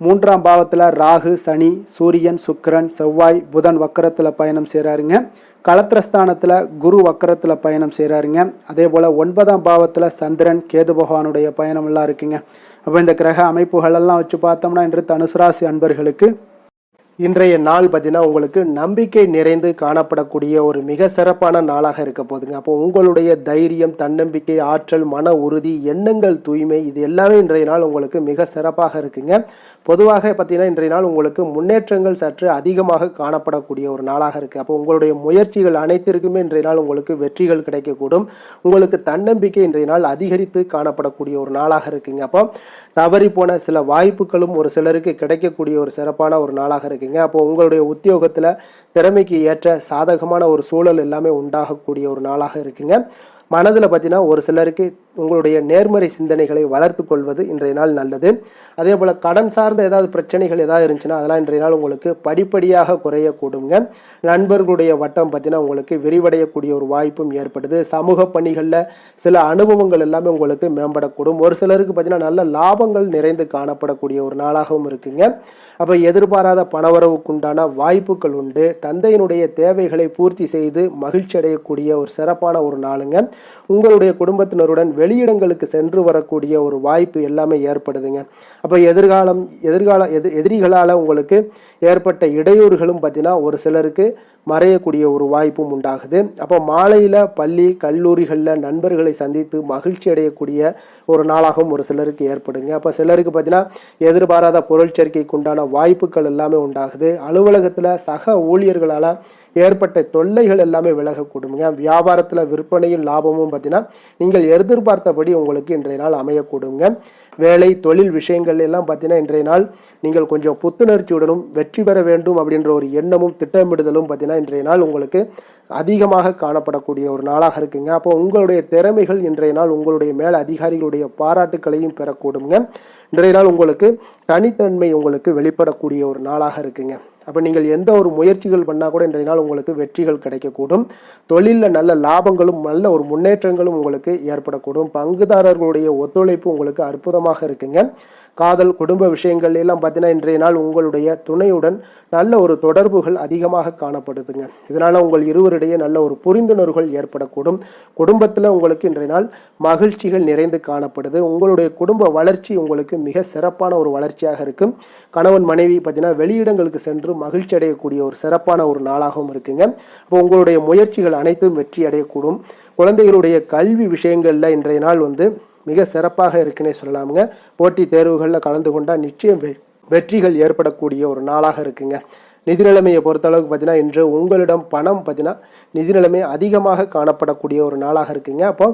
3ஆம் பாவத்தில் ராகு, சனி, சூரியன், சுக்கிரன், செவ்வாய், புதன் வக்கரத்தில் பயணம் செய்கிறாருங்க. களத்திரஸ்தானத்தில் குரு வக்கரத்தில் பயணம் செய்கிறாருங்க. அதே போல் 9ஆம் பாவத்தில் சந்திரன், கேது பகவானுடைய பயணம் எல்லாம் இருக்குங்க. அப்போ இந்த கிரக அமைப்புகளெல்லாம் வச்சு பார்த்தோம்னா இன்று தனுசு ராசி அன்பர்களுக்கு இன்றைய நாள் பார்த்தீங்கன்னா உங்களுக்கு நம்பிக்கை நிறைந்து காணப்படக்கூடிய ஒரு மிக சிறப்பான நாளாக இருக்க போதுங்க. அப்போ உங்களுடைய தைரியம், தன்னம்பிக்கை, ஆற்றல், மன உறுதி, எண்ணங்கள் தூய்மை இது எல்லாமே இன்றைய நாள் உங்களுக்கு மிக சிறப்பாக இருக்குங்க. பொதுவாக பார்த்தீங்கன்னா இன்றைய நாள் உங்களுக்கு முன்னேற்றங்கள் சற்று அதிகமாக காணப்படக்கூடிய ஒரு நாளாக இருக்குது. அப்போ உங்களுடைய முயற்சிகள் அனைத்திற்குமே இன்றைய நாள் உங்களுக்கு வெற்றிகள் கிடைக்கக்கூடும். உங்களுக்கு தன்னம்பிக்கை இன்றைய நாள் அதிகரித்து காணப்படக்கூடிய ஒரு நாளாக இருக்குங்க. அப்போ தவறி போன சில வாய்ப்புகளும் ஒரு சிலருக்கு கிடைக்கக்கூடிய ஒரு சிறப்பான ஒரு நாளாக இருக்குங்க. அப்போ உங்களுடைய உத்தியோகத்தில் திறமைக்கு ஏற்ற சாதகமான ஒரு சூழல் எல்லாமே உண்டாகக்கூடிய ஒரு நாளாக இருக்குங்க. மனதில் பார்த்தீங்கன்னா ஒரு சிலருக்கு உங்களுடைய நேர்மறை சிந்தனைகளை வளர்த்து கொள்வது இன்றைய நாள் நல்லது. அதே போல் கடன் சார்ந்த ஏதாவது பிரச்சனைகள் ஏதாவது இருந்துச்சுன்னா அதெல்லாம் இன்றைய நாள் உங்களுக்கு படிப்படியாக குறையக்கூடுங்க. நண்பர்களுடைய வட்டம் பார்த்தீங்கன்னா உங்களுக்கு விரிவடையக்கூடிய ஒரு வாய்ப்பும் ஏற்படுது. சமூக பணிகளில் சில அனுபவங்கள் எல்லாமே உங்களுக்கு மேம்படக்கூடும். ஒரு சிலருக்கு பார்த்தீங்கன்னா நல்ல லாபங்கள் நிறைந்து காணப்படக்கூடிய ஒரு நாளாகவும் இருக்குங்க. அப்போ எதிர்பாராத பணவரவுக்குண்டான வாய்ப்புகள் உண்டு. தந்தையினுடைய தேவைகளை பூர்த்தி செய்து மகிழ்ச்சி அடையக்கூடிய ஒரு சிறப்பான ஒரு நாளுங்க. உங்களுடைய குடும்பத்தினருடன் வெளியிடங்களுக்கு சென்று வரக்கூடிய ஒரு வாய்ப்பு எல்லாமே ஏற்படுதுங்க. அப்போ எதிரிகளால் உங்களுக்கு ஏற்பட்ட இடையூறுகளும் பார்த்தீங்கன்னா ஒரு சிலருக்கு மறையக்கூடிய ஒரு வாய்ப்பும் உண்டாகுது. அப்போ மாலையில் பள்ளி கல்லூரிகளில் நண்பர்களை சந்தித்து மகிழ்ச்சி அடையக்கூடிய ஒரு நாளாகவும் ஒரு சிலருக்கு ஏற்படுங்க. அப்போ சிலருக்கு பார்த்தீங்கன்னா எதிர்பாராத பொருள் சேர்க்கைக்கு உண்டான வாய்ப்புகள் எல்லாமே உண்டாகுது. அலுவலகத்தில் சக ஊழியர்களால் ஏற்பட்ட தொல்லைகள் எல்லாமே விலகக்கூடுங்க. வியாபாரத்தில் விற்பனையும் லாபமும் பார்த்தீங்கன்னா நீங்கள் எதிர்பார்த்தபடி உங்களுக்கு இன்றைய நாள் அமையக்கூடுங்க. வேலை தொழில் விஷயங்கள் எல்லாம் பார்த்தீங்கன்னா இன்றைய நாள் நீங்கள் கொஞ்சம் புத்துணர்ச்சியுடனும் வெற்றி பெற வேண்டும் அப்படின்ற ஒரு எண்ணமும் திட்டமிடுதலும் பார்த்தீங்கன்னா இன்றைய நாள் உங்களுக்கு அதிகமாக காணப்படக்கூடிய ஒரு நாளாக இருக்குங்க. அப்போ உங்களுடைய திறமைகள் இன்றைய நாள் உங்களுடைய மேல் அதிகாரிகளுடைய பாராட்டுக்களையும் பெறக்கூடுங்க. இன்றைய நாள் உங்களுக்கு தனித்தன்மை உங்களுக்கு வெளிப்படக்கூடிய ஒரு நாளாக இருக்குங்க. அப்போ நீங்கள் எந்த ஒரு முயற்சிகள் பண்ணால் கூட இன்றைய நாள் உங்களுக்கு வெற்றிகள் கிடைக்கக்கூடும். தொழிலில் நல்ல லாபங்களும் நல்ல ஒரு முன்னேற்றங்களும் உங்களுக்கு ஏற்படக்கூடும். பங்குதாரர்களுடைய ஒத்துழைப்பு உங்களுக்கு அற்புதமாக இருக்குங்க. காதல் குடும்ப விஷயங்கள் எல்லாம் பார்த்தீங்கன்னா இன்றைய நாள் உங்களுடைய துணையுடன் நல்ல ஒரு தொடர்புகள் அதிகமாக காணப்படுதுங்க. இதனால உங்கள் இருவரிடையே நல்ல ஒரு புரிந்துணர்வுகள் ஏற்படக்கூடும். குடும்பத்தில் உங்களுக்கு இன்றைய நாள் மகிழ்ச்சிகள் நிறைந்து காணப்படுது. உங்களுடைய குடும்ப வளர்ச்சி உங்களுக்கு மிக சிறப்பான ஒரு வளர்ச்சியாக இருக்கும். கணவன் மனைவி பார்த்தீங்கன்னா வெளியிடங்களுக்கு சென்று மகிழ்ச்சி அடையக்கூடிய ஒரு சிறப்பான ஒரு நாளாகவும் இருக்குங்க. அப்போ உங்களுடைய முயற்சிகள் அனைத்தும் வெற்றி அடையக்கூடும். குழந்தைகளுடைய கல்வி விஷயங்கள்ல இன்றைய நாள் மிக சிறப்பாக இருக்குன்னே சொல்லலாமுங்க. போட்டித் தேர்வுகளில் கலந்து கொண்டால் நிச்சயம் வெற்றிகள் ஏற்படக்கூடிய ஒரு நாளாக இருக்குங்க. நிதி நிலைமையை பொறுத்தளவுக்கு பார்த்தீங்கன்னா இன்று உங்களிடம் பணம் பார்த்தீங்கன்னா நிதி நிலைமை அதிகமாக காணப்படக்கூடிய ஒரு நாளாக இருக்குங்க. அப்போ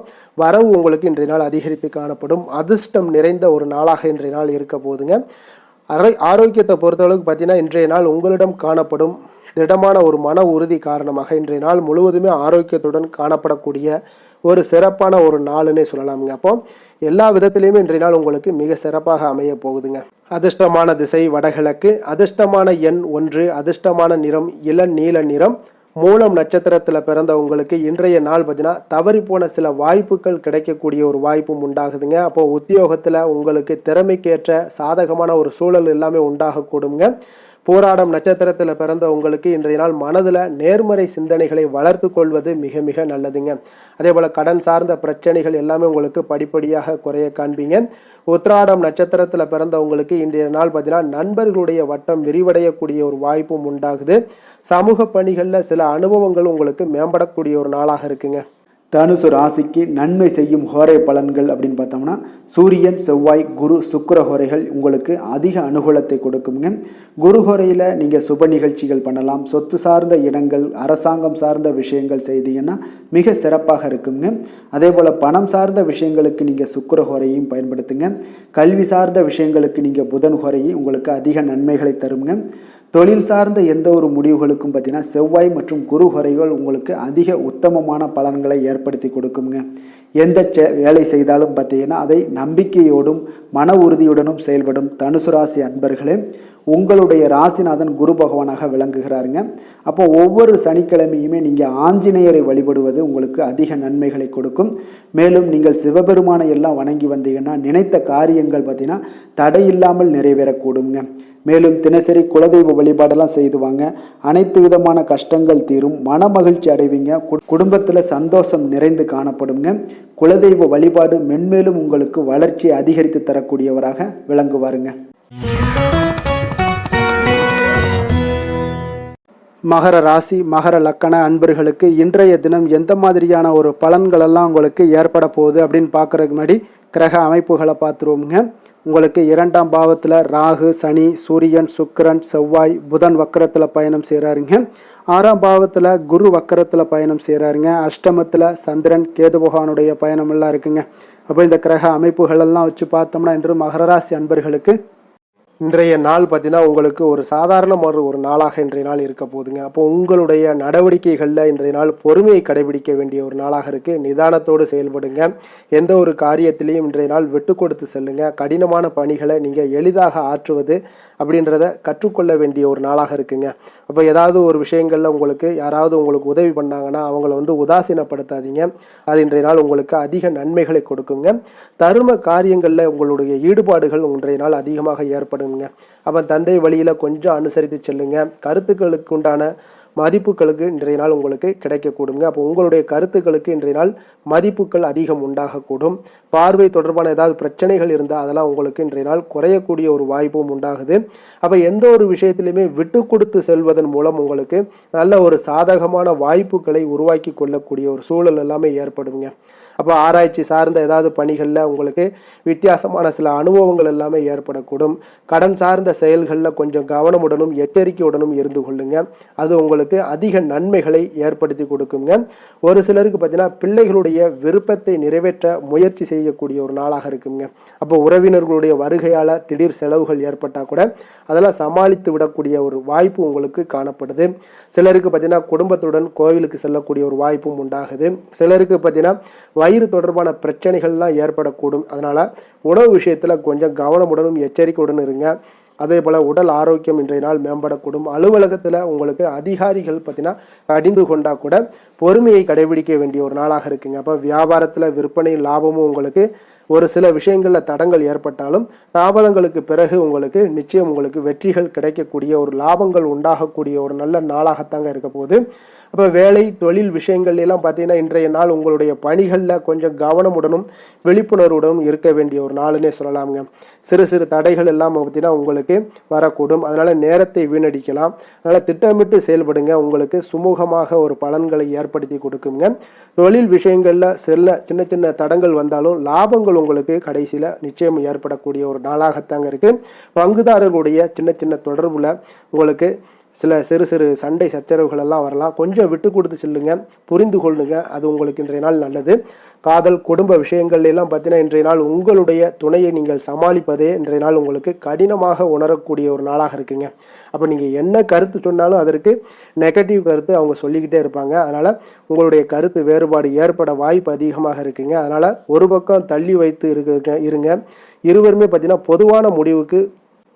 வரவு உங்களுக்கு இன்றைய நாள் அதிகரித்து காணப்படும். அதிர்ஷ்டம் நிறைந்த ஒரு நாளாக இன்றைய நாள் இருக்க போகுதுங்க. ஆரோக்கியத்தை பொறுத்தளவுக்கு பார்த்தீங்கன்னா இன்றைய நாள் உங்களிடம் காணப்படும் திடமான ஒரு மன உறுதி காரணமாக இன்றைய நாள் முழுவதுமே ஆரோக்கியத்துடன் காணப்படக்கூடிய ஒரு சிறப்பான ஒரு நாளுன்னே சொல்லலாமுங்க. அப்போ எல்லா விதத்திலையுமே இன்றைய நாள் உங்களுக்கு மிக சிறப்பாக அமைய போகுதுங்க. அதிர்ஷ்டமான திசை வடகிழக்கு, அதிர்ஷ்டமான எண் 1, அதிர்ஷ்டமான நிறம் இளநீல நிறம். மூலம் நட்சத்திரத்தில் பிறந்த உங்களுக்கு இன்றைய நாள் பார்த்தீங்கன்னா தவறி போன சில வாய்ப்புகள் கிடைக்கக்கூடிய ஒரு வாய்ப்பும் உண்டாகுதுங்க. அப்போ உத்தியோகத்தில் உங்களுக்கு திறமைக்கேற்ற சாதகமான ஒரு சூழல் எல்லாமே உண்டாகக்கூடுங்க. போராடம் நட்சத்திரத்தில் பிறந்த உங்களுக்கு இன்றைய நாள் மனதில் நேர்மறை சிந்தனைகளை வளர்த்து கொள்வது மிக மிக நல்லதுங்க. அதே போல் கடன் சார்ந்த பிரச்சனைகள் எல்லாமே உங்களுக்கு படிப்படியாக குறைய காண்பீங்க. உத்திராடம் நட்சத்திரத்தில் பிறந்த உங்களுக்கு இன்றைய நாள் பார்த்தீங்கன்னா நண்பர்களுடைய வட்டம் விரிவடையக்கூடிய ஒரு வாய்ப்பும் உண்டாகுது. சமூக பணிகளில் சில அனுபவங்கள் உங்களுக்கு மேம்படக்கூடிய ஒரு நாளாக இருக்குங்க. தனுசு ராசிக்கு நன்மை செய்யும் ஹோரை பலன்கள் அப்படின்னு பார்த்தோம்னா சூரியன், செவ்வாய், குரு, சுக்கிர ஹோரைகள் உங்களுக்கு அதிக அனுகூலத்தை கொடுக்குங்க. குரு ஹோரையில் நீங்கள் சுப நிகழ்ச்சிகள் பண்ணலாம். சொத்து சார்ந்த இடங்கள், அரசாங்கம் சார்ந்த விஷயங்கள் செய்தீங்கன்னா மிக சிறப்பாக இருக்குங்க. அதே போல் பணம் சார்ந்த விஷயங்களுக்கு நீங்கள் சுக்கிர ஹோரையும் பயன்படுத்துங்க. கல்வி சார்ந்த விஷயங்களுக்கு நீங்கள் புதன் ஹோரையும் உங்களுக்கு அதிக நன்மைகளை தருங்க. தொழில் சார்ந்த எந்த ஒரு முடிவுகளுக்கும் பார்த்தீங்கன்னா செவ்வாய் மற்றும் குரு ஹோரைகள் உங்களுக்கு அதிக உத்தமமான பலன்களை ஏற்படுத்தி கொடுக்குங்க. எந்த வேலை செய்தாலும் பார்த்தீங்கன்னா அதை நம்பிக்கையோடும் மன உறுதியுடனும் செயல்படும் தனுசு ராசி அன்பர்களே, உங்களுடைய ராசிநாதன் குரு பகவானாக விளங்குகிறாருங்க. அப்போ ஒவ்வொரு சனிக்கிழமையுமே நீங்கள் ஆஞ்சநேயரை வழிபடுவது உங்களுக்கு அதிக நன்மைகளை கொடுக்கும். மேலும் நீங்கள் சிவபெருமானை எல்லாம் வணங்கி வந்தீங்கன்னா நினைத்த காரியங்கள் பார்த்தீங்கன்னா தடையில்லாமல் நிறைவேறக்கூடுங்க. மேலும் தினசரி குலதெய்வ வழிபாடெல்லாம் செய்துவாங்க. அனைத்து விதமான கஷ்டங்கள் தீரும், மன மகிழ்ச்சி அடைவீங்க. குடும்பத்தில் சந்தோஷம் நிறைந்து காணப்படுங்க. குலதெய்வ வழிபாடு மென்மேலும் உங்களுக்கு வளர்ச்சியை அதிகரித்து தரக்கூடியவராக விளங்குவாருங்க. மகர ராசி மகர லக்கண அன்பர்களுக்கு இன்றைய தினம் எந்த மாதிரியான ஒரு பலன்களெல்லாம் உங்களுக்கு ஏற்பட போகுது அப்படின்னு பார்க்குறதுக்கு முன்னாடி கிரக அமைப்புகளை பார்த்துருவோமுங்க. உங்களுக்கு 2ஆம் பாவத்தில் ராகு, சனி, சூரியன், சுக்கிரன், செவ்வாய், புதன் வக்கரத்தில் பயணம் செய்கிறாருங்க. 6ஆம் பாவத்தில் குரு வக்கரத்தில் பயணம் செய்கிறாருங்க. அஷ்டமத்தில் சந்திரன், கேது பகவானுடைய பயணம் எல்லாம் இருக்குங்க. அப்போ இந்த கிரக அமைப்புகளெல்லாம் வச்சு பார்த்தோம்னா இன்று மகர ராசி அன்பர்களுக்கு இன்றைய நாள் பார்த்தீங்கன்னா உங்களுக்கு ஒரு சாதாரணமான ஒரு நாளாக இன்றைய நாள் இருக்க போகுதுங்க. அப்போ உங்களுடைய நடவடிக்கைகளில் இன்றைய நாள் பொறுமையை கடைபிடிக்க வேண்டிய ஒரு நாளாக இருக்குது. நிதானத்தோடு செயல்படுங்க. எந்த ஒரு காரியத்திலையும் இன்றைய நாள் விட்டு கொடுத்து செல்லுங்க. கடினமான பணிகளை நீங்கள் எளிதாக ஆற்றுவது அப்படின்றத கற்றுக்கொள்ள வேண்டிய ஒரு நாளாக இருக்குங்க. அப்போ ஏதாவது ஒரு விஷயங்களில் உங்களுக்கு யாராவது உங்களுக்கு உதவி பண்ணாங்கன்னா அவங்கள உதாசீனப்படுத்தாதீங்க. அது இன்றைய நாள் உங்களுக்கு அதிக நன்மைகளை கொடுக்குங்க. தர்ம காரியங்களில் உங்களுடைய ஈடுபாடுகள் இன்றைய நாள் அதிகமாக ஏற்படுங்க. அப்போ தந்தை வழியில் கொஞ்சம் அனுசரித்து செல்லுங்க. கருத்துக்களுக்கு உண்டான மதிப்புகளுக்கு இன்றைய நாள் உங்களுக்கு கிடைக்கக்கூடுங்க. அப்போ உங்களுடைய கருத்துக்களுக்கு இன்றைய நாள் மதிப்புகள் அதிகம் உண்டாகக்கூடும். பார்வை தொடர்பான ஏதாவது பிரச்சனைகள் இருந்தால் அதெல்லாம் உங்களுக்கு இன்றைய நாள் குறையக்கூடிய ஒரு வாய்ப்பும் உண்டாகுது. அப்போ எந்த ஒரு விஷயத்திலையுமே விட்டு கொடுத்து செல்வதன் மூலம் உங்களுக்கு நல்ல ஒரு சாதகமான வாய்ப்புகளை உருவாக்கி கொள்ளக்கூடிய ஒரு சூழல் எல்லாமே ஏற்படுங்க. அப்போ ஆராய்ச்சி சார்ந்த ஏதாவது பணிகளில் உங்களுக்கு வித்தியாசமான சில அனுபவங்கள் எல்லாமே ஏற்படக்கூடும். கடன் சார்ந்த செயல்களில் கொஞ்சம் கவனமுடனும் எச்சரிக்கையுடனும் இருந்து கொள்ளுங்க. அது உங்களுக்கு அதிக நன்மைகளை ஏற்படுத்தி கொடுக்குங்க. ஒரு சிலருக்கு பார்த்தீங்கன்னா பிள்ளைகளுடைய விருப்பத்தை நிறைவேற்ற முயற்சி செய்யக்கூடிய ஒரு நாளாக இருக்குங்க. அப்போ உறவினர்களுடைய வருகையால் திடீர் செலவுகள் ஏற்பட்டால் கூட அதெல்லாம் சமாளித்து விடக்கூடிய ஒரு வாய்ப்பு உங்களுக்கு காணப்படுது. சிலருக்கு பார்த்தீங்கன்னா குடும்பத்துடன் கோவிலுக்கு செல்லக்கூடிய ஒரு வாய்ப்பும் உண்டாகுது. சிலருக்கு பார்த்தீங்கன்னா வயிறு தொடர்பான பிரச்சனைகள்லாம் ஏற்படக்கூடும். அதனால் உணவு விஷயத்தில் கொஞ்சம் கவனமுடனும் எச்சரிக்கையுடன் இருங்க. அதே போல் உடல் ஆரோக்கியம் இன்றைய நாள் மேம்படக்கூடும். அலுவலகத்தில் உங்களுக்கு அதிகாரிகள் பார்த்தீங்கன்னா கடிந்து கொண்டால் கூட பொறுமையை கடைபிடிக்க வேண்டிய ஒரு நாளாக இருக்குங்க. அப்போ வியாபாரத்தில் விற்பனை லாபமும் உங்களுக்கு ஒரு சில விஷயங்களில் தடங்கள் ஏற்பட்டாலும் தாமதங்களுக்கு பிறகு உங்களுக்கு நிச்சயம் உங்களுக்கு வெற்றிகள் கிடைக்கக்கூடிய ஒரு லாபங்கள் உண்டாகக்கூடிய ஒரு நல்ல நாளாகத்தாங்க இருக்க போகுது. அப்போ வேலை தொழில் விஷயங்கள் எல்லாம் பார்த்தீங்கன்னா இன்றைய நாள் உங்களுடைய பணிகளில் கொஞ்சம் கவனமுடனும் விழிப்புணர்வுடனும் இருக்க வேண்டிய ஒரு நாளுன்னே சொல்லலாமுங்க. சிறு சிறு தடைகள் எல்லாம் பார்த்தீங்கன்னா உங்களுக்கு வரக்கூடும். அதனால் நேரத்தை வீணடிக்கலாம். அதனால் திட்டமிட்டு செயல்படுங்க. உங்களுக்கு சுமூகமாக ஒரு பலன்களை ஏற்படுத்தி கொடுக்குங்க. தொழில் விஷயங்களில் சின்ன சின்ன தடங்கள் வந்தாலும் லாபங்கள் உங்களுக்கு கடைசியில் நிச்சயம் ஏற்படக்கூடிய ஒரு நாளாகத்தாங்க இருக்குது. பங்குதாரர்களுடைய சின்ன சின்ன தொடர்பில் உங்களுக்கு சில சிறு சிறு சண்டை சச்சரவுகள் எல்லாம் வரலாம். கொஞ்சம் விட்டு கொடுத்து செல்லுங்க, புரிந்து கொள்ளுங்க. அது உங்களுக்கு இன்றைய நாள் நல்லது. காதல் குடும்ப விஷயங்கள் எல்லாம் பார்த்தீங்கன்னா இன்றைய நாள் உங்களுடைய துணையை நீங்கள் சமாளிப்பதே இன்றைய நாள் உங்களுக்கு கடினமாக உணரக்கூடிய ஒரு நாளாக இருக்குங்க. அப்போ நீங்கள் என்ன கருத்து சொன்னாலும் அதற்கு நெகட்டிவ் கருத்து அவங்க சொல்லிக்கிட்டே இருப்பாங்க. அதனால் உங்களுடைய கருத்து வேறுபாடு ஏற்பட வாய்ப்பு அதிகமாக இருக்குங்க. அதனால் ஒரு பக்கம் தள்ளி வைத்து இருங்க. இருவருமே பார்த்தீங்கன்னா பொதுவான முடிவுக்கு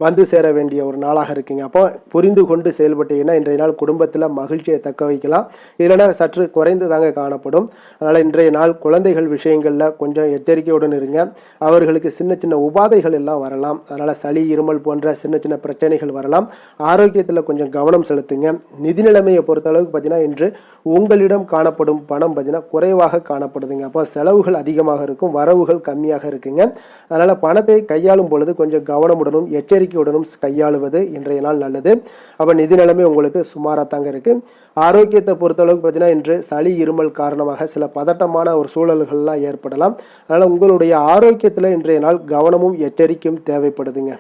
வந்து சேர வேண்டிய ஒரு நாளாக இருக்குங்க. அப்போ புரிந்து கொண்டு செயல்பட்டீங்கன்னா இன்றைய நாள் குடும்பத்தில் மகிழ்ச்சியை தக்க வைக்கலாம். இல்லைன்னா சற்று குறைந்து தாங்க காணப்படும். அதனால் இன்றைய நாள் குழந்தைகள் விஷயங்களில் கொஞ்சம் எச்சரிக்கையுடன் இருங்க. அவர்களுக்கு சின்ன சின்ன உபாதைகள் எல்லாம் வரலாம். அதனால் சளி இருமல் போன்ற சின்ன சின்ன பிரச்சனைகள் வரலாம். ஆரோக்கியத்தில் கொஞ்சம் கவனம் செலுத்துங்க. நிதி நிலைமையை பொறுத்த அளவுக்கு பார்த்தீங்கன்னா இன்று உங்களிடம் காணப்படும் பணம் பார்த்தீங்கன்னா குறைவாக காணப்படுதுங்க. அப்போ செலவுகள் அதிகமாக இருக்கும், வரவுகள் கம்மியாக இருக்குங்க. அதனால் பணத்தை கையாளும் பொழுது கொஞ்சம் கவனமுடனும் எச்சரிக்கையுடனும் கையாளுவது இன்றைய நாள் நல்லது. அப்போ நிதி நிலைமை உங்களுக்கு சுமாராக தாங்க இருக்குது. ஆரோக்கியத்தை பொறுத்தளவுக்கு பார்த்தீங்கன்னா இன்று சளி இருமல் காரணமாக சில பதட்டமான ஒரு சூழல்கள்லாம் ஏற்படலாம். அதனால் உங்களுடைய ஆரோக்கியத்தில் இன்றைய நாள் கவனமும் எச்சரிக்கையும் தேவைப்படுதுங்க.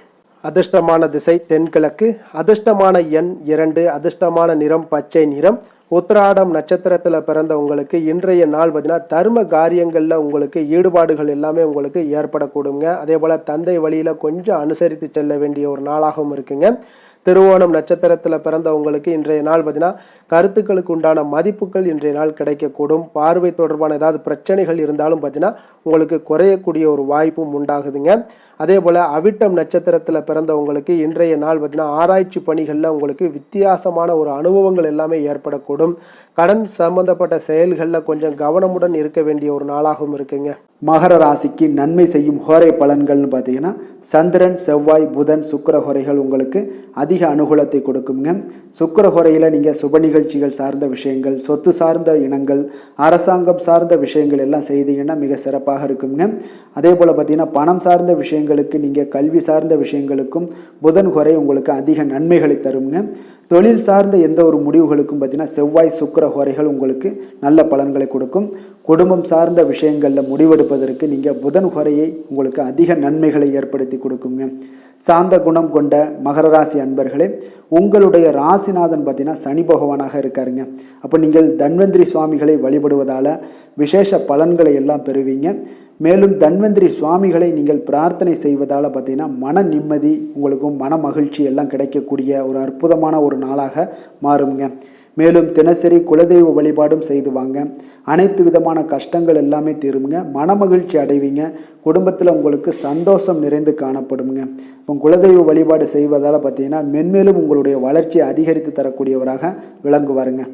அதிர்ஷ்டமான திசை தென்கிழக்கு, அதிர்ஷ்டமான எண் 2, அதிர்ஷ்டமான நிறம் பச்சை நிறம். உத்திராடம் நட்சத்திரத்தில் பிறந்த உங்களுக்கு இன்றைய நாள் பார்த்தீங்கன்னா தர்ம காரியங்களில் உங்களுக்கு ஈடுபாடுகள் எல்லாமே உங்களுக்கு ஏற்படக்கூடுங்க. அதே போல் தந்தை வழியில் கொஞ்சம் அனுசரித்து செல்ல வேண்டிய ஒரு நாளாகவும் இருக்குங்க. திருவோணம் நட்சத்திரத்தில் பிறந்த உங்களுக்கு இன்றைய நாள் பார்த்தீங்கன்னா கருத்துக்களுக்கு உண்டான மதிப்புகள் இன்றைய நாள் கிடைக்கக்கூடும். பார்வை தொடர்பான ஏதாவது பிரச்சனைகள் இருந்தாலும் பார்த்தீங்கன்னா உங்களுக்கு குறையக்கூடிய ஒரு வாய்ப்பும் உண்டாகுதுங்க. அதே போல் அவிட்டம் நட்சத்திரத்தில் பிறந்த உங்களுக்கு இன்றைய நாள் பார்த்தீங்கன்னா ஆராய்ச்சி பணிகளில் உங்களுக்கு வித்தியாசமான ஒரு அனுபவங்கள் எல்லாமே ஏற்படக்கூடும். கடன் சம்பந்தப்பட்ட செயல்களில் கொஞ்சம் கவனமுடன் இருக்க வேண்டிய ஒரு நாளாகவும் இருக்குங்க. மகர ராசிக்கு நன்மை செய்யும் ஹோரை பலன்கள்னு பார்த்தீங்கன்னா சந்திரன், செவ்வாய், புதன், சுக்கிர ஹோரைகள் உங்களுக்கு அதிக அனுகூலத்தை கொடுக்குங்க. சுக்கிர ஹோரையில் நீங்கள் சுப நிகழ்ச்சிகள் சார்ந்த விஷயங்கள், சொத்து சார்ந்த இனங்கள், அரசாங்கம் சார்ந்த விஷயங்கள் எல்லாம் செய்தீங்கன்னா மிக சிறப்பாக இருக்குங்க. அதே போல் பார்த்தீங்கன்னா பணம் சார்ந்த விஷயங்களுக்கு, நீங்கள் கல்வி சார்ந்த விஷயங்களுக்கும் புதன் ஹோரை உங்களுக்கு அதிக நன்மைகளை தருங்க. தொழில் சார்ந்த எந்த ஒரு முடிவுகளுக்கும் பார்த்தீங்கன்னா செவ்வாய், சுக்கிர ஹோரைகள் உங்களுக்கு நல்ல பலன்களை கொடுக்கும். குடும்பம் சார்ந்த விஷயங்களில் முடிவெடுப்பதற்கு நீங்கள் புதன் ஹோரையை உங்களுக்கு அதிக நன்மைகளை ஏற்படுத்தி கொடுக்குங்க. சாந்த குணம் கொண்ட மகர ராசி அன்பர்களே, உங்களுடைய ராசிநாதன் பார்த்தீங்கன்னா சனி பகவானாக இருக்காருங்க. அப்போ நீங்கள் தன்வந்திரி சுவாமிகளை வழிபடுவதால் விசேஷ பலன்களை எல்லாம் பெறுவீங்க. மேலும் தன்வந்திரி சுவாமிகளை நீங்கள் பிரார்த்தனை செய்வதால் பார்த்தீங்கன்னா மன நிம்மதி, உங்களுக்கும் மன மகிழ்ச்சி எல்லாம் கிடைக்கக்கூடிய ஒரு அற்புதமான ஒரு நாளாக மாறுங்க. மேலும் தினசரி குலதெய்வ வழிபாடும் செய்து வாங்க. அனைத்து விதமான கஷ்டங்கள் எல்லாமே தீருங்க. மன மகிழ்ச்சி அடைவீங்க. குடும்பத்தில் உங்களுக்கு சந்தோஷம் நிறைந்து காணப்படுங்க. இப்போ குலதெய்வ வழிபாடு செய்வதால் பார்த்தீங்கன்னா மென்மேலும் உங்களுடைய வளர்ச்சியை அதிகரித்து தரக்கூடியவராக விளங்குவாருங்க.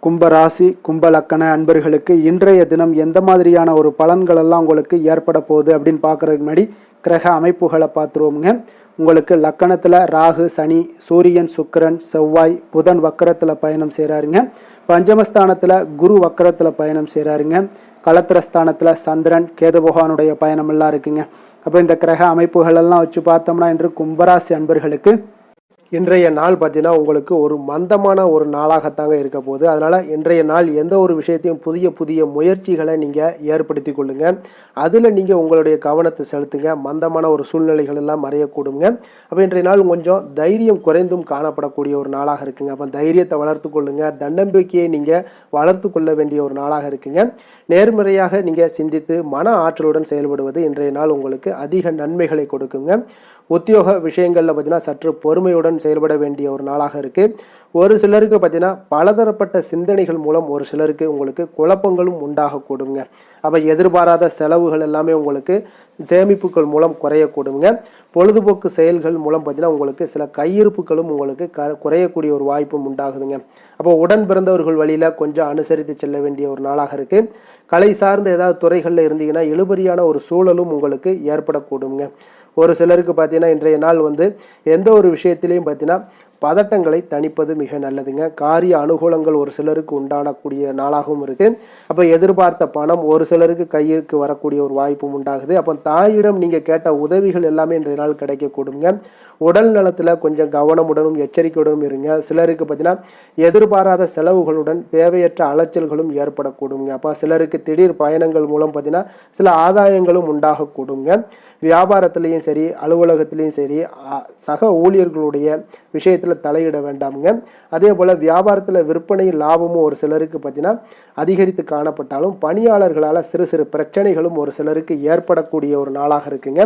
கும்பராசி கும்பலக்கண அன்பர்களுக்கு இன்றைய தினம் எந்த மாதிரியான ஒரு பலன்களெல்லாம் உங்களுக்கு ஏற்பட போகுது அப்படின்னு பார்க்குறதுக்கு முன்னாடி கிரக அமைப்புகளை பார்த்துருவோமுங்க. உங்களுக்கு லக்கணத்தில் ராகு, சனி, சூரியன், சுக்கிரன், செவ்வாய், புதன் வக்கரத்தில் பயணம் செய்கிறாருங்க. பஞ்சமஸ்தானத்தில் குரு வக்கரத்தில் பயணம் செய்கிறாருங்க. களத்திரஸ்தானத்தில் சந்திரன், கேது பகவானுடைய பயணமெல்லாம் இருக்குங்க. அப்போ இந்த கிரக அமைப்புகளெல்லாம் வச்சு பார்த்தோம்னா இன்று கும்பராசி அன்பர்களுக்கு இன்றைய நாள் பார்த்தீங்கன்னா உங்களுக்கு ஒரு மந்தமான ஒரு நாளாகத்தாங்க இருக்க போகுது. அதனால் இன்றைய நாள் எந்த ஒரு விஷயத்தையும் புதிய புதிய முயற்சிகளை நீங்கள் ஏற்படுத்தி கொள்ளுங்க. அதில் நீங்கள் உங்களுடைய கவனத்தை செலுத்துங்க. மந்தமான ஒரு சூழ்நிலைகள் எல்லாம் மறையக்கூடுங்க. அப்போ இன்றைய நாள் கொஞ்சம் தைரியம் குறைந்தும் காணப்படக்கூடிய ஒரு நாளாக இருக்குங்க. அப்போ தைரியத்தை வளர்த்து கொள்ளுங்க. தன்னம்பிக்கையை நீங்கள் வளர்த்து கொள்ள வேண்டிய ஒரு நாளாக இருக்குங்க. நேர்மறையாக நீங்கள் சிந்தித்து மன ஆற்றலுடன் செயல்படுவது இன்றைய நாள் உங்களுக்கு அதிக நன்மைகளை கொடுக்குங்க. உத்தியோக விஷயங்களில் பார்த்தீங்கன்னா சற்று பொறுமையுடன் செயல்பட வேண்டிய ஒரு நாளாக இருக்குது. ஒரு சிலருக்கு பார்த்தீங்கன்னா பலதரப்பட்ட சிந்தனைகள் மூலம் ஒரு சிலருக்கு உங்களுக்கு குழப்பங்களும் உண்டாகக்கூடுங்க. அப்போ எதிர்பாராத செலவுகள் எல்லாமே உங்களுக்கு சேமிப்புகள் மூலம் குறையக்கூடுங்க. பொழுதுபோக்கு செயல்கள் மூலம் பார்த்தீங்கன்னா உங்களுக்கு சில கையிருப்புகளும் உங்களுக்கு குறையக்கூடிய ஒரு வாய்ப்பும் உண்டாகுதுங்க. அப்போ உடன் பிறந்தவர்கள் வழியில் கொஞ்சம் அனுசரித்து செல்ல வேண்டிய ஒரு நாளாக இருக்குது. கலை சார்ந்த ஏதாவது துறைகளில் இருந்தீங்கன்னா இழுபறியான ஒரு சூழலும் உங்களுக்கு ஏற்படக்கூடுங்க. ஒரு சிலருக்கு பார்த்தீங்கன்னா இன்றைய நாள் எந்த ஒரு விஷயத்திலையும் பார்த்தீங்கன்னா பதட்டங்களை தணிப்பது மிக நல்லதுங்க. காரிய அனுகூலங்கள் ஒரு சிலருக்கு உண்டானக்கூடிய நாளாகவும் இருக்குது. அப்போ எதிர்பார்த்த பணம் ஒரு சிலருக்கு கையிற்கு வரக்கூடிய ஒரு வாய்ப்பும் உண்டாகுது. அப்போ தாயிடம் நீங்கள் கேட்ட உதவிகள் எல்லாமே இன்றைய நாள் கிடைக்கக்கூடுங்க. உடல் நலத்தில் கொஞ்சம் கவனமுடனும் எச்சரிக்கையுடனும் இருங்க. சிலருக்கு பார்த்தீங்கன்னா எதிர்பாராத செலவுகளுடன் தேவையற்ற அலைச்சல்களும் ஏற்படக்கூடுங்க. அப்போ சிலருக்கு திடீர் பயணங்கள் மூலம் பார்த்தீங்கன்னா சில ஆதாயங்களும் உண்டாகக்கூடுங்க. வியாபாரத்திலையும் சரி அலுவலகத்திலையும் சரி சக ஊழியர்களுடைய விஷயத்தில் தலையிட வேண்டாமுங்க. அதே போல் வியாபாரத்தில் விற்பனை லாபமும் ஒரு சிலருக்கு பார்த்தீங்கன்னா அதிகரித்து காணப்பட்டாலும் பணியாளர்களால் சிறு சிறு பிரச்சனைகளும் ஒரு சிலருக்கு ஏற்படக்கூடிய ஒரு நாளாக இருக்குங்க.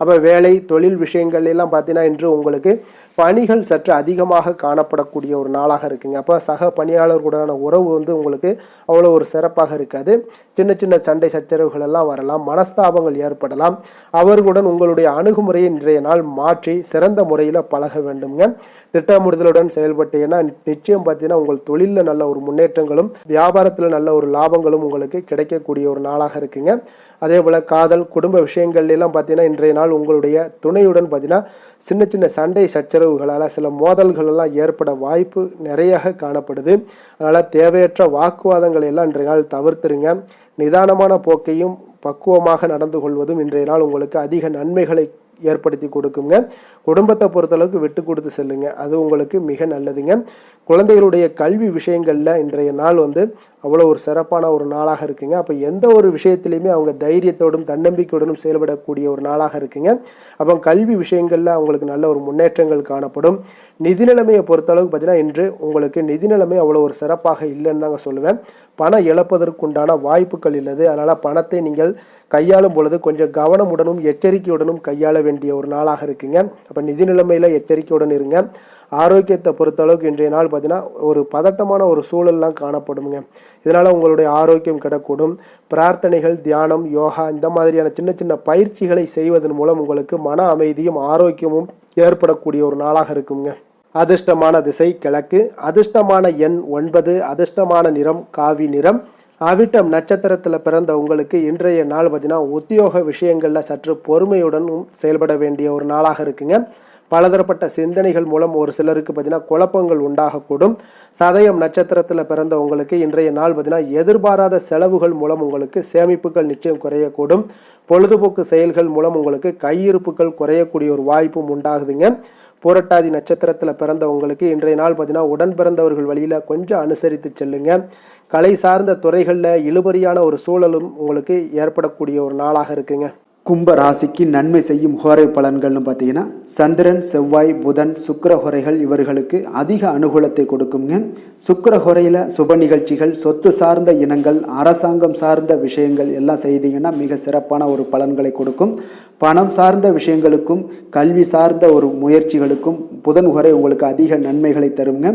அப்போ வேலை தொழில் விஷயங்கள் எல்லாம் பார்த்தீங்கன்னா இன்று உங்களுக்கு பணிகள் சற்று அதிகமாக காணப்படக்கூடிய ஒரு நாளாக இருக்குங்க. அப்போ சக பணியாளர்களுடனான உறவு உங்களுக்கு அவ்வளோ ஒரு சிறப்பாக இருக்காது. சின்ன சின்ன சண்டை சச்சரவுகள் எல்லாம் வரலாம், மனஸ்தாபங்கள் ஏற்படலாம். அவர்களுடன் உங்களுடைய அணுகுமுறையை இன்றைய நாள் மாற்றி சிறந்த முறையில் பழக வேண்டுங்க. திட்டமிடுதலுடன் செயல்பட்டீங்கன்னா நிச்சயம் பார்த்தீங்கன்னா உங்கள் தொழிலில் நல்ல ஒரு முன்னேற்றங்களும் வியாபாரத்தில் நல்ல ஒரு லாபங்களும் உங்களுக்கு கிடைக்கக்கூடிய ஒரு நாளாக இருக்குங்க. அதே போல் காதல் குடும்ப விஷயங்கள் எல்லாம் பார்த்தீங்கன்னா இன்றைய நாள் உங்களுடைய துணையுடன் பார்த்தீங்கன்னா சின்ன சின்ன சண்டை சச்சரவுகளால் சில மோதல்கள் எல்லாம் ஏற்பட வாய்ப்பு நிறைய காணப்படுது. அதனால் தேவையற்ற வாக்குவாதங்களை எல்லாம் இன்றைய நாள் தவிர்த்துருங்க. நிதானமான போக்கையும் பக்குவமாக நடந்து கொள்வதும் இன்றைய நாள் உங்களுக்கு அதிக நன்மைகளை ஏற்படுத்தி கொடுக்குங்க. குடும்பத்தை பொறுத்தளவுக்கு விட்டு கொடுத்து செல்லுங்க, அது உங்களுக்கு மிக நல்லதுங்க. குழந்தைகளுடைய கல்வி விஷயங்களில் இன்றைய நாள் அவ்வளோ ஒரு சிறப்பான ஒரு நாளாக இருக்குங்க. அப்போ எந்த ஒரு விஷயத்திலையுமே அவங்க தைரியத்தோடும் தன்னம்பிக்கையுடனும் செயல்படக்கூடிய ஒரு நாளாக இருக்குங்க. அப்போ கல்வி விஷயங்களில் அவங்களுக்கு நல்ல ஒரு முன்னேற்றங்கள் காணப்படும். நிதி நிலைமையை பொறுத்தளவுக்கு பார்த்தீங்கன்னா இன்று உங்களுக்கு நிதி நிலைமை அவ்வளோ ஒரு சிறப்பாக இல்லைன்னு தாங்க சொல்லுவேன். பணம் இழப்பதற்குண்டான வாய்ப்புகள் இல்லது. அதனால் பணத்தை நீங்கள் கையாளும் பொழுது கொஞ்சம் கவனமுடனும் எச்சரிக்கையுடனும் கையாள வேண்டிய ஒரு நாளாக இருக்குங்க. அப்போ நிதி நிலைமையில் எச்சரிக்கையுடன் இருங்க. ஆரோக்கியத்தை பொறுத்தளவுக்கு இன்றைய நாள் பார்த்தீங்கன்னா ஒரு பதட்டமான ஒரு சூழல்லாம் காணப்படுங்க. இதனால் உங்களுடைய ஆரோக்கியம் கிடக்கூடும். பிரார்த்தனைகள், தியானம், யோகா இந்த மாதிரியான சின்ன சின்ன பயிற்சிகளை செய்வதன் மூலம் உங்களுக்கு மன அமைதியும் ஆரோக்கியமும் ஏற்படக்கூடிய ஒரு நாளாக இருக்குங்க. அதிர்ஷ்டமான திசை கிழக்கு, அதிர்ஷ்டமான எண் 9, அதிர்ஷ்டமான நிறம் காவி நிறம். அவிட்டம் நட்சத்திரத்தில் பிறந்த உங்களுக்கு இன்றைய நாள் பார்த்தீங்கன்னா உத்தியோக விஷயங்களில் சற்று பொறுமையுடனும் செயல்பட வேண்டிய ஒரு நாளாக இருக்குங்க. பலதரப்பட்ட சிந்தனைகள் மூலம் ஒரு சிலருக்கு பார்த்தீங்கன்னா குழப்பங்கள் உண்டாகக்கூடும். சதயம் நட்சத்திரத்தில் பிறந்த உங்களுக்கு இன்றைய நாள் பார்த்தீங்கன்னா எதிர்பாராத செலவுகள் மூலம் உங்களுக்கு சேமிப்புகள் நிச்சயம் குறையக்கூடும். பொழுதுபோக்கு செயல்கள் மூலம் உங்களுக்கு கையிருப்புகள் குறையக்கூடிய ஒரு வாய்ப்பும் உண்டாகுதுங்க. புரட்டாதி நட்சத்திரத்தில் பிறந்த உங்களுக்கு இன்றைய நாள் பார்த்தீங்கன்னா உடன் பிறந்தவர்கள் வழியில் கொஞ்சம் அனுசரித்து செல்லுங்க. கலை சார்ந்த துறைகளில் இழுபறியான ஒரு சூழலும் உங்களுக்கு ஏற்படக்கூடிய ஒரு நாளாக இருக்குங்க. கும்ப ராசிக்கு நன்மை செய்யும் ஹோரை பலன்கள்னு பார்த்தீங்கன்னா சந்திரன், செவ்வாய், புதன், சுக்கிர ஹோரைகள் இவர்களுக்கு அதிக அனுகூலத்தை கொடுக்குங்க. சுக்கிர ஹோரையில் சுப நிகழ்ச்சிகள், சொத்து சார்ந்த இனங்கள், அரசாங்கம் சார்ந்த விஷயங்கள் எல்லாம் செய்தீங்கன்னா மிக சிறப்பான ஒரு பலன்களை கொடுக்கும். பணம் சார்ந்த விஷயங்களுக்கும் கல்வி சார்ந்த ஒரு முயற்சிகளுக்கும் புதன் ஹோரை உங்களுக்கு அதிக நன்மைகளை தருங்க.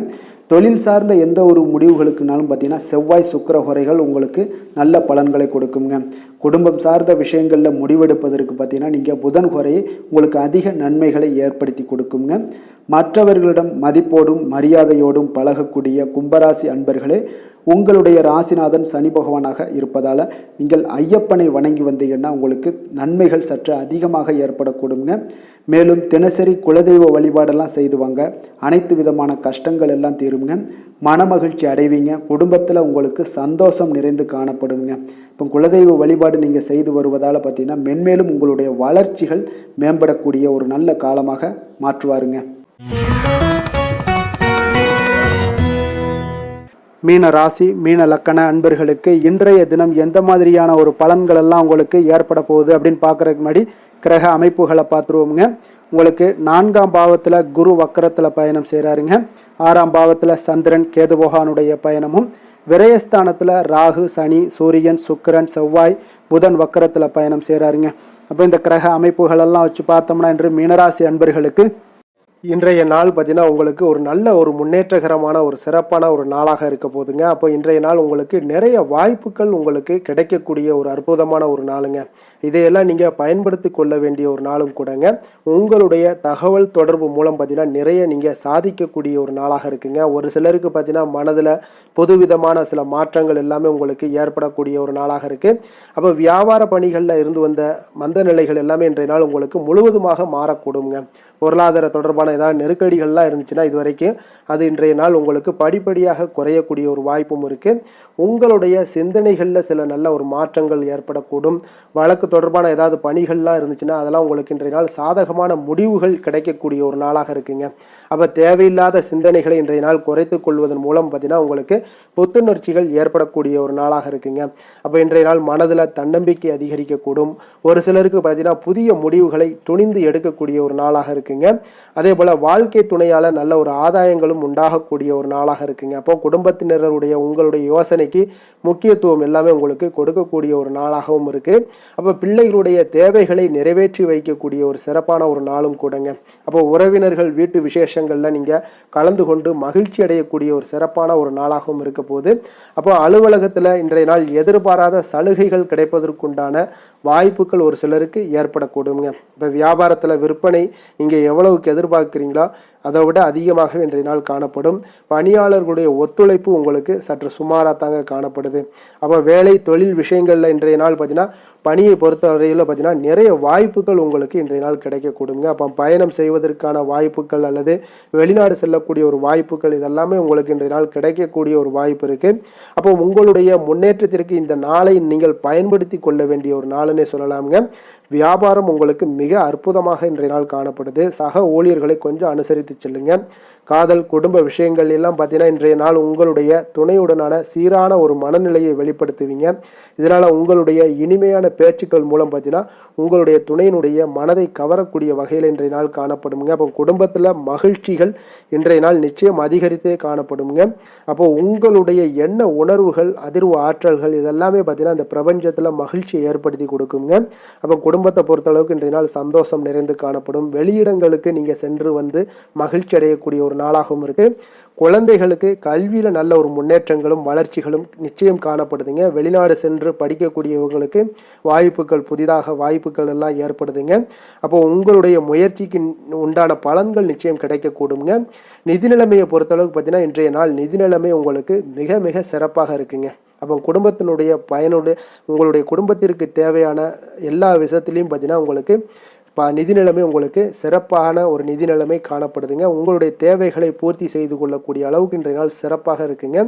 தொழில் சார்ந்த எந்த ஒரு முடிவுகளுக்குனாலும் பார்த்தீங்கன்னா செவ்வாய் சுக்கிர ஹோரைகள் உங்களுக்கு நல்ல பலன்களை கொடுக்குங்க. குடும்பம் சார்ந்த விஷயங்களில் முடிவெடுப்பதற்கு பார்த்தீங்கன்னா நீங்கள் புதன் ஹோரையை உங்களுக்கு அதிக நன்மைகளை ஏற்படுத்தி கொடுக்குங்க. மற்றவர்களிடம் மதிப்போடும் மரியாதையோடும் பழகக்கூடிய கும்பராசி அன்பர்களே, உங்களுடைய ராசிநாதன் சனி பகவானாக இருப்பதால் நீங்கள் ஐயப்பனை வணங்கி வந்தீங்கன்னா உங்களுக்கு நன்மைகள் சற்று அதிகமாக ஏற்படக்கூடுங்க. மேலும் தினசரி குலதெய்வ வழிபாடெல்லாம் செய்து வாங்க, அனைத்து விதமான கஷ்டங்கள் எல்லாம் தீருங்க, மனமகிழ்ச்சி அடைவீங்க. குடும்பத்தில் உங்களுக்கு சந்தோஷம் நிறைந்து காணப்படுங்க. இப்போ குலதெய்வ வழிபாடு நீங்கள் செய்து வருவதால் பார்த்தீங்கன்னா மென்மேலும் உங்களுடைய வளர்ச்சிகள் மேம்படக்கூடிய ஒரு நல்ல காலமாக மாற்றுவாருங்க. மீன ராசி மீன லக்கண அன்பர்களுக்கு இன்றைய தினம் எந்த மாதிரியான ஒரு பலன்கள் எல்லாம் உங்களுக்கு ஏற்பட போகுது அப்படின்னு பார்க்குறதுக்கு முன்னாடி கிரக அமைப்புகளை பார்த்துருவோமுங்க. உங்களுக்கு 4ஆம் பாவத்தில் குரு வக்கரத்தில் பயணம் செய்கிறாருங்க. 6ஆம் பாவத்தில் சந்திரன் கேது பகவானுடைய பயணமும், விரயஸ்தானத்தில் ராகு, சனி, சூரியன், சுக்கிரன், செவ்வாய், புதன் வக்கரத்தில் பயணம் செய்கிறாருங்க. அப்போ இந்த கிரக அமைப்புகளெல்லாம் வச்சு பார்த்தோம்னா இன்று மீனராசி அன்பர்களுக்கு இன்றைய நாள் பார்த்தீங்கன்னா உங்களுக்கு ஒரு நல்ல ஒரு முன்னேற்றகரமான ஒரு சிறப்பான ஒரு நாளாக இருக்க போதுங்க. அப்போ இன்றைய நாள் உங்களுக்கு நிறைய வாய்ப்புகள் உங்களுக்கு கிடைக்கக்கூடிய ஒரு அற்புதமான ஒரு நாளுங்க. இதையெல்லாம் நீங்கள் பயன்படுத்தி கொள்ள வேண்டிய ஒரு நாளும் கூடங்க. உங்களுடைய தகவல் தொடர்பு மூலம் பார்த்தீங்கன்னா நிறைய நீங்கள் சாதிக்கக்கூடிய ஒரு நாளாக இருக்குங்க. ஒரு சிலருக்கு பார்த்தீங்கன்னா மனதில் புதுவிதமான சில மாற்றங்கள் எல்லாமே உங்களுக்கு ஏற்படக்கூடிய ஒரு நாளாக இருக்குது. அப்போ வியாபார பணிகளில் இருந்து வந்த மந்த நிலைகள் எல்லாமே இன்றைய நாள் உங்களுக்கு முழுவதுமாக மாறக்கூடுங்க. பொருளாதார தொடர்பான ஏதாவது நெருக்கடிகள்லாம் இருந்துச்சுன்னா இது வரைக்கும் அது இன்றைய நாள் உங்களுக்கு படிப்படியாக குறையக்கூடிய ஒரு வாய்ப்பும் இருக்குது. உங்களுடைய சிந்தனைகளில் சில நல்ல ஒரு மாற்றங்கள் ஏற்படக்கூடும். வழக்கு தொடர்பான ஏதாவது பணிகள்லாம் இருந்துச்சுன்னா அதெல்லாம் உங்களுக்கு இன்றைய நாள் சாதகமான முடிவுகள் கிடைக்கக்கூடிய ஒரு நாளாக இருக்குங்க. அப்போ தேவையில்லாத சிந்தனைகளை இன்றைய நாள் குறைத்து கொள்வதன் மூலம் பார்த்தீங்கன்னா உங்களுக்கு புத்துணர்ச்சிகள் ஏற்படக்கூடிய ஒரு நாளாக இருக்குங்க. அப்போ இன்றைய நாள் மனதில் தன்னம்பிக்கை அதிகரிக்கக்கூடும். ஒரு சிலருக்கு பார்த்தீங்கன்னா புதிய முடிவுகளை துணிந்து எடுக்கக்கூடிய ஒரு நாளாக இருக்குங்க. அதே போல் வாழ்க்கை துணையால் நல்ல ஒரு ஆதாயங்களும் உண்டாகக்கூடிய ஒரு நாளாக இருக்குங்க. அப்போ குடும்பத்தினருடைய உங்களுடைய யோசனைக்கு முக்கியத்துவம் எல்லாமே உங்களுக்கு கொடுக்கக்கூடிய ஒரு நாளாகவும் இருக்குது. அப்போ பிள்ளைகளுடைய தேவைகளை நிறைவேற்றி வைக்கக்கூடிய ஒரு சிறப்பான ஒரு நாளும் கூடங்க. அப்போ உறவினர்கள் வீட்டு விசேஷங்களில் நீங்கள் கலந்து கொண்டு மகிழ்ச்சி அடையக்கூடிய ஒரு சிறப்பான ஒரு நாளாகவும் இருக்க போது. அப்போ அலுவலகத்தில் இன்றைய நாள் எதிர்பாராத சலுகைகள் கிடைப்பதற்குண்டான வாய்ப்புகள் ஒரு சிலருக்கு ஏற்படக்கூடுங்க. இப்போ வியாபாரத்தில் விற்பனை நீங்கள் எவ்வளவுக்கு எதிர்பார்க்குறீங்களோ அதை விட அதிகமாக இன்றைய நாள் காணப்படும். பணியாளர்களுடைய ஒத்துழைப்பு உங்களுக்கு சற்று சுமாராக தாங்க காணப்படுது. அப்போ வேலை தொழில் விஷயங்களில் இன்றைய நாள் பார்த்தீங்கன்னா பணியை பொறுத்தவரையில் பார்த்தீங்கன்னா நிறைய வாய்ப்புகள் உங்களுக்கு இன்றைய நாள் கிடைக்கக்கூடுங்க. அப்போ பயணம் செய்வதற்கான வாய்ப்புகள் அல்லது வெளிநாடு செல்லக்கூடிய ஒரு வாய்ப்புகள் இதெல்லாமே உங்களுக்கு இன்றைய நாள் கிடைக்கக்கூடிய ஒரு வாய்ப்பு இருக்குது. அப்போ உங்களுடைய முன்னேற்றத்திற்கு இந்த நாளை நீங்கள் பயன்படுத்தி கொள்ள வேண்டிய ஒரு நாளுன்னே சொல்லலாமுங்க. வியாபாரம் உங்களுக்கு மிக அற்புதமாக இன்றைய நாள் காணப்படுது. சக ஊழியர்களை கொஞ்சம் அனுசரித்து செல்லுங்க. காதல் குடும்ப விஷயங்கள் எல்லாம் பார்த்தீங்கன்னா இன்றைய நாள் உங்களுடைய துணையுடனான சீரான ஒரு மனநிலையை வெளிப்படுத்துவீங்க. இதனால் உங்களுடைய இனிமையான பேச்சுக்கள் மூலம் பார்த்தீங்கன்னா உங்களுடைய துணையினுடைய மனதை கவரக்கூடிய வகையில் இன்றைய நாள் காணப்படுங்க. அப்போ குடும்பத்தில் மகிழ்ச்சிகள் இன்றைய நாள் நிச்சயம் அதிகரித்தே காணப்படுங்க. அப்போ உங்களுடைய எண்ண உணர்வுகள் அதிர்வு ஆற்றல்கள் இதெல்லாமே பார்த்தீங்கன்னா இந்த பிரபஞ்சத்தில் மகிழ்ச்சியை ஏற்படுத்தி கொடுக்குங்க. அப்போ குடும்பத்தை பொறுத்தளவுக்கு இன்றைய நாள் சந்தோஷம் நிறைந்து காணப்படும். வெளியிடங்களுக்கு நீங்கள் சென்று வந்து மகிழ்ச்சி அடையக்கூடிய ஒரு நாளாகவும் இருக்குது. குழந்தைகளுக்கு கல்வியில் நல்ல ஒரு முன்னேற்றங்களும் வளர்ச்சிகளும் நிச்சயம் காணப்படுதுங்க. வெளிநாடு சென்று படிக்கக்கூடியவங்களுக்கு வாய்ப்புகள் புதிதாக வாய்ப்புகள் எல்லாம் ஏற்படுதுங்க. அப்போ உங்களுடைய முயற்சிக்கு உண்டான பலன்கள் நிச்சயம் கிடைக்கக்கூடுங்க. நிதி நிலைமையை பொறுத்தளவுக்கு பார்த்தீங்கன்னா இன்றைய நாள் நிதி நிலைமை உங்களுக்கு மிக மிக சிறப்பாக இருக்குங்க. அப்போ குடும்பத்தினுடைய உங்களுடைய குடும்பத்திற்கு தேவையான எல்லா விஷயத்துலையும் பார்த்தீங்கன்னா உங்களுக்கு நிதி நிலைமை உங்களுக்கு சிறப்பான ஒரு நிதி நிலைமை காணப்படுதுங்க. உங்களுடைய தேவைகளை பூர்த்தி செய்து கொள்ளக்கூடிய அளவுக்கு இன்றைய நாள் சிறப்பாக இருக்குங்க.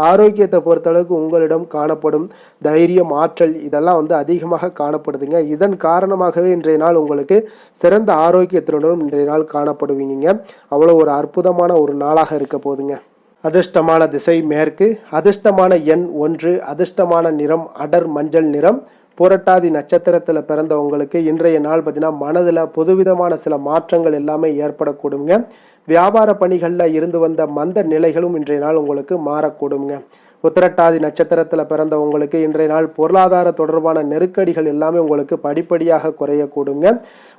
ஆரோக்கியத்தை பொறுத்தளவுக்கு உங்களிடம் காணப்படும் தைரியம் ஆற்றல் இதெல்லாம் அதிகமாக காணப்படுதுங்க. இதன் காரணமாகவே இன்றைய நாள் உங்களுக்கு சிறந்த ஆரோக்கியத்தினுடன் இன்றைய நாள் காணப்படுவீங்க. அவ்வளோ ஒரு அற்புதமான ஒரு நாளாக இருக்க போதுங்க. அதிர்ஷ்டமான திசை மேற்கு, அதிர்ஷ்டமான எண் 1, அதிர்ஷ்டமான நிறம் அடர் மஞ்சள் நிறம். புரட்டாதி நட்சத்திரத்தில் பிறந்தவங்களுக்கு இன்றைய நாள் பார்த்தீங்கன்னா மனதில் புதுவிதமான சில மாற்றங்கள் எல்லாமே ஏற்படக்கூடுங்க. வியாபார பணிகளில் இருந்து வந்த மந்த நிலைகளும் இன்றைய நாள் உங்களுக்கு மாறக்கூடுங்க. உத்திரட்டாதி நட்சத்திரத்தில் பிறந்தவங்களுக்கு இன்றைய நாள் பொருளாதார தொடர்பான நெருக்கடிகள் எல்லாமே உங்களுக்கு படிப்படியாக குறையக்கூடுங்க.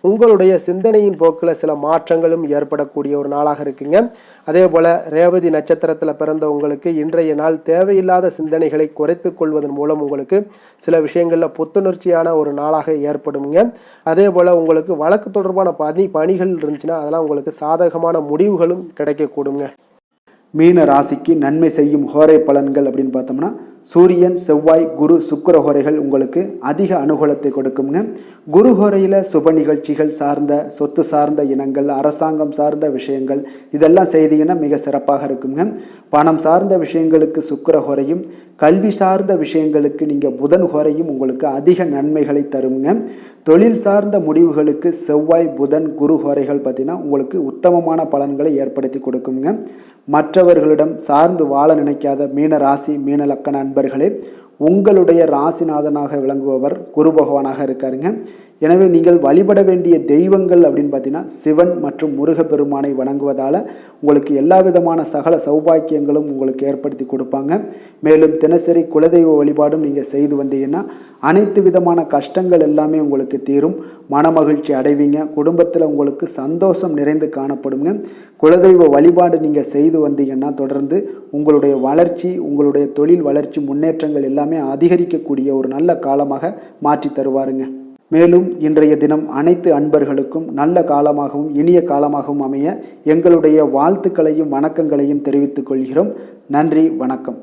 உங்களுடைய சிந்தனையின் போக்கில் சில மாற்றங்களும் ஏற்படக்கூடிய ஒரு நாளாக இருக்குங்க. அதே போல் ரேவதி நட்சத்திரத்தில் பிறந்தவங்களுக்கு இன்றைய நாள் தேவையில்லாத சிந்தனைகளை குறைத்து கொள்வதன் மூலம் உங்களுக்கு சில விஷயங்களில் புத்துணர்ச்சியான ஒரு நாளாக ஏற்படுங்க. அதே போல் உங்களுக்கு வழக்கு தொடர்பான பணிகள் இருந்துச்சுன்னா அதெல்லாம் உங்களுக்கு சாதகமான முடிவுகளும் கிடைக்கக்கூடுங்க. மீன ராசிக்கு நன்மை செய்யும் ஹோரை பலன்கள் அப்படின்னு பார்த்தோம்னா சூரியன் செவ்வாய் குரு சுக்கிர ஹோரைகள் உங்களுக்கு அதிக அனுகூலத்தை கொடுக்குங்க. குரு ஹோரையில் சுப நிகழ்ச்சிகள் சார்ந்த சொத்து சார்ந்த இனங்கள் அரசாங்கம் சார்ந்த விஷயங்கள் இதெல்லாம் செய்தீங்கன்னா மிக சிறப்பாக இருக்குங்க. பணம் சார்ந்த விஷயங்களுக்கு சுக்கிர ஹோரையும் கல்வி சார்ந்த விஷயங்களுக்கு நீங்கள் புதன் ஹோரையும் உங்களுக்கு அதிக நன்மைகளை தருங்க. தொழில் சார்ந்த முடிவுகளுக்கு செவ்வாய் புதன் குரு ஹோரைகள் பார்த்தீங்கன்னா உங்களுக்கு உத்தமமான பலன்களை ஏற்படுத்தி கொடுக்குங்க. மற்றவர்களிடம் சார்ந்து வாழ நினைக்காத மீன ராசி மீன லக்கண அன்பர்களே, உங்களுடைய ராசிநாதனாக விளங்குபவர் குரு பகவானாக இருக்காருங்க. எனவே நீங்கள் வழிபட வேண்டிய தெய்வங்கள் அப்படின்னு பார்த்தீங்கன்னா சிவன் மற்றும் முருகப்பெருமானை வணங்குவதால் உங்களுக்கு எல்லா விதமான சகல சௌபாக்கியங்களும் உங்களுக்கு ஏற்படுத்தி கொடுப்பாங்க. மேலும் தினசரி குலதெய்வ வழிபாடும் நீங்கள் செய்து வந்தீங்கன்னா அனைத்து விதமான கஷ்டங்கள் எல்லாமே உங்களுக்கு தீரும், மனமகிழ்ச்சி அடைவீங்க, குடும்பத்தில் உங்களுக்கு சந்தோஷம் நிறைந்து காணப்படுங்க. குலதெய்வ வழிபாடு நீங்கள் செய்து வந்தீங்கன்னா தொடர்ந்து உங்களுடைய வளர்ச்சி, உங்களுடைய தொழில் வளர்ச்சி, முன்னேற்றங்கள் எல்லாமே அதிகரிக்கக்கூடிய ஒரு நல்ல காலமாக மாற்றி தருவாருங்க. மேலும் இன்றைய தினம் அனைத்து அன்பர்களுக்கும் நல்ல காலமாகவும் இனிய காலமாகவும் அமைய எங்களுடைய வாழ்த்துக்களையும் வணக்கங்களையும் தெரிவித்துக் கொள்கிறோம். நன்றி, வணக்கம்.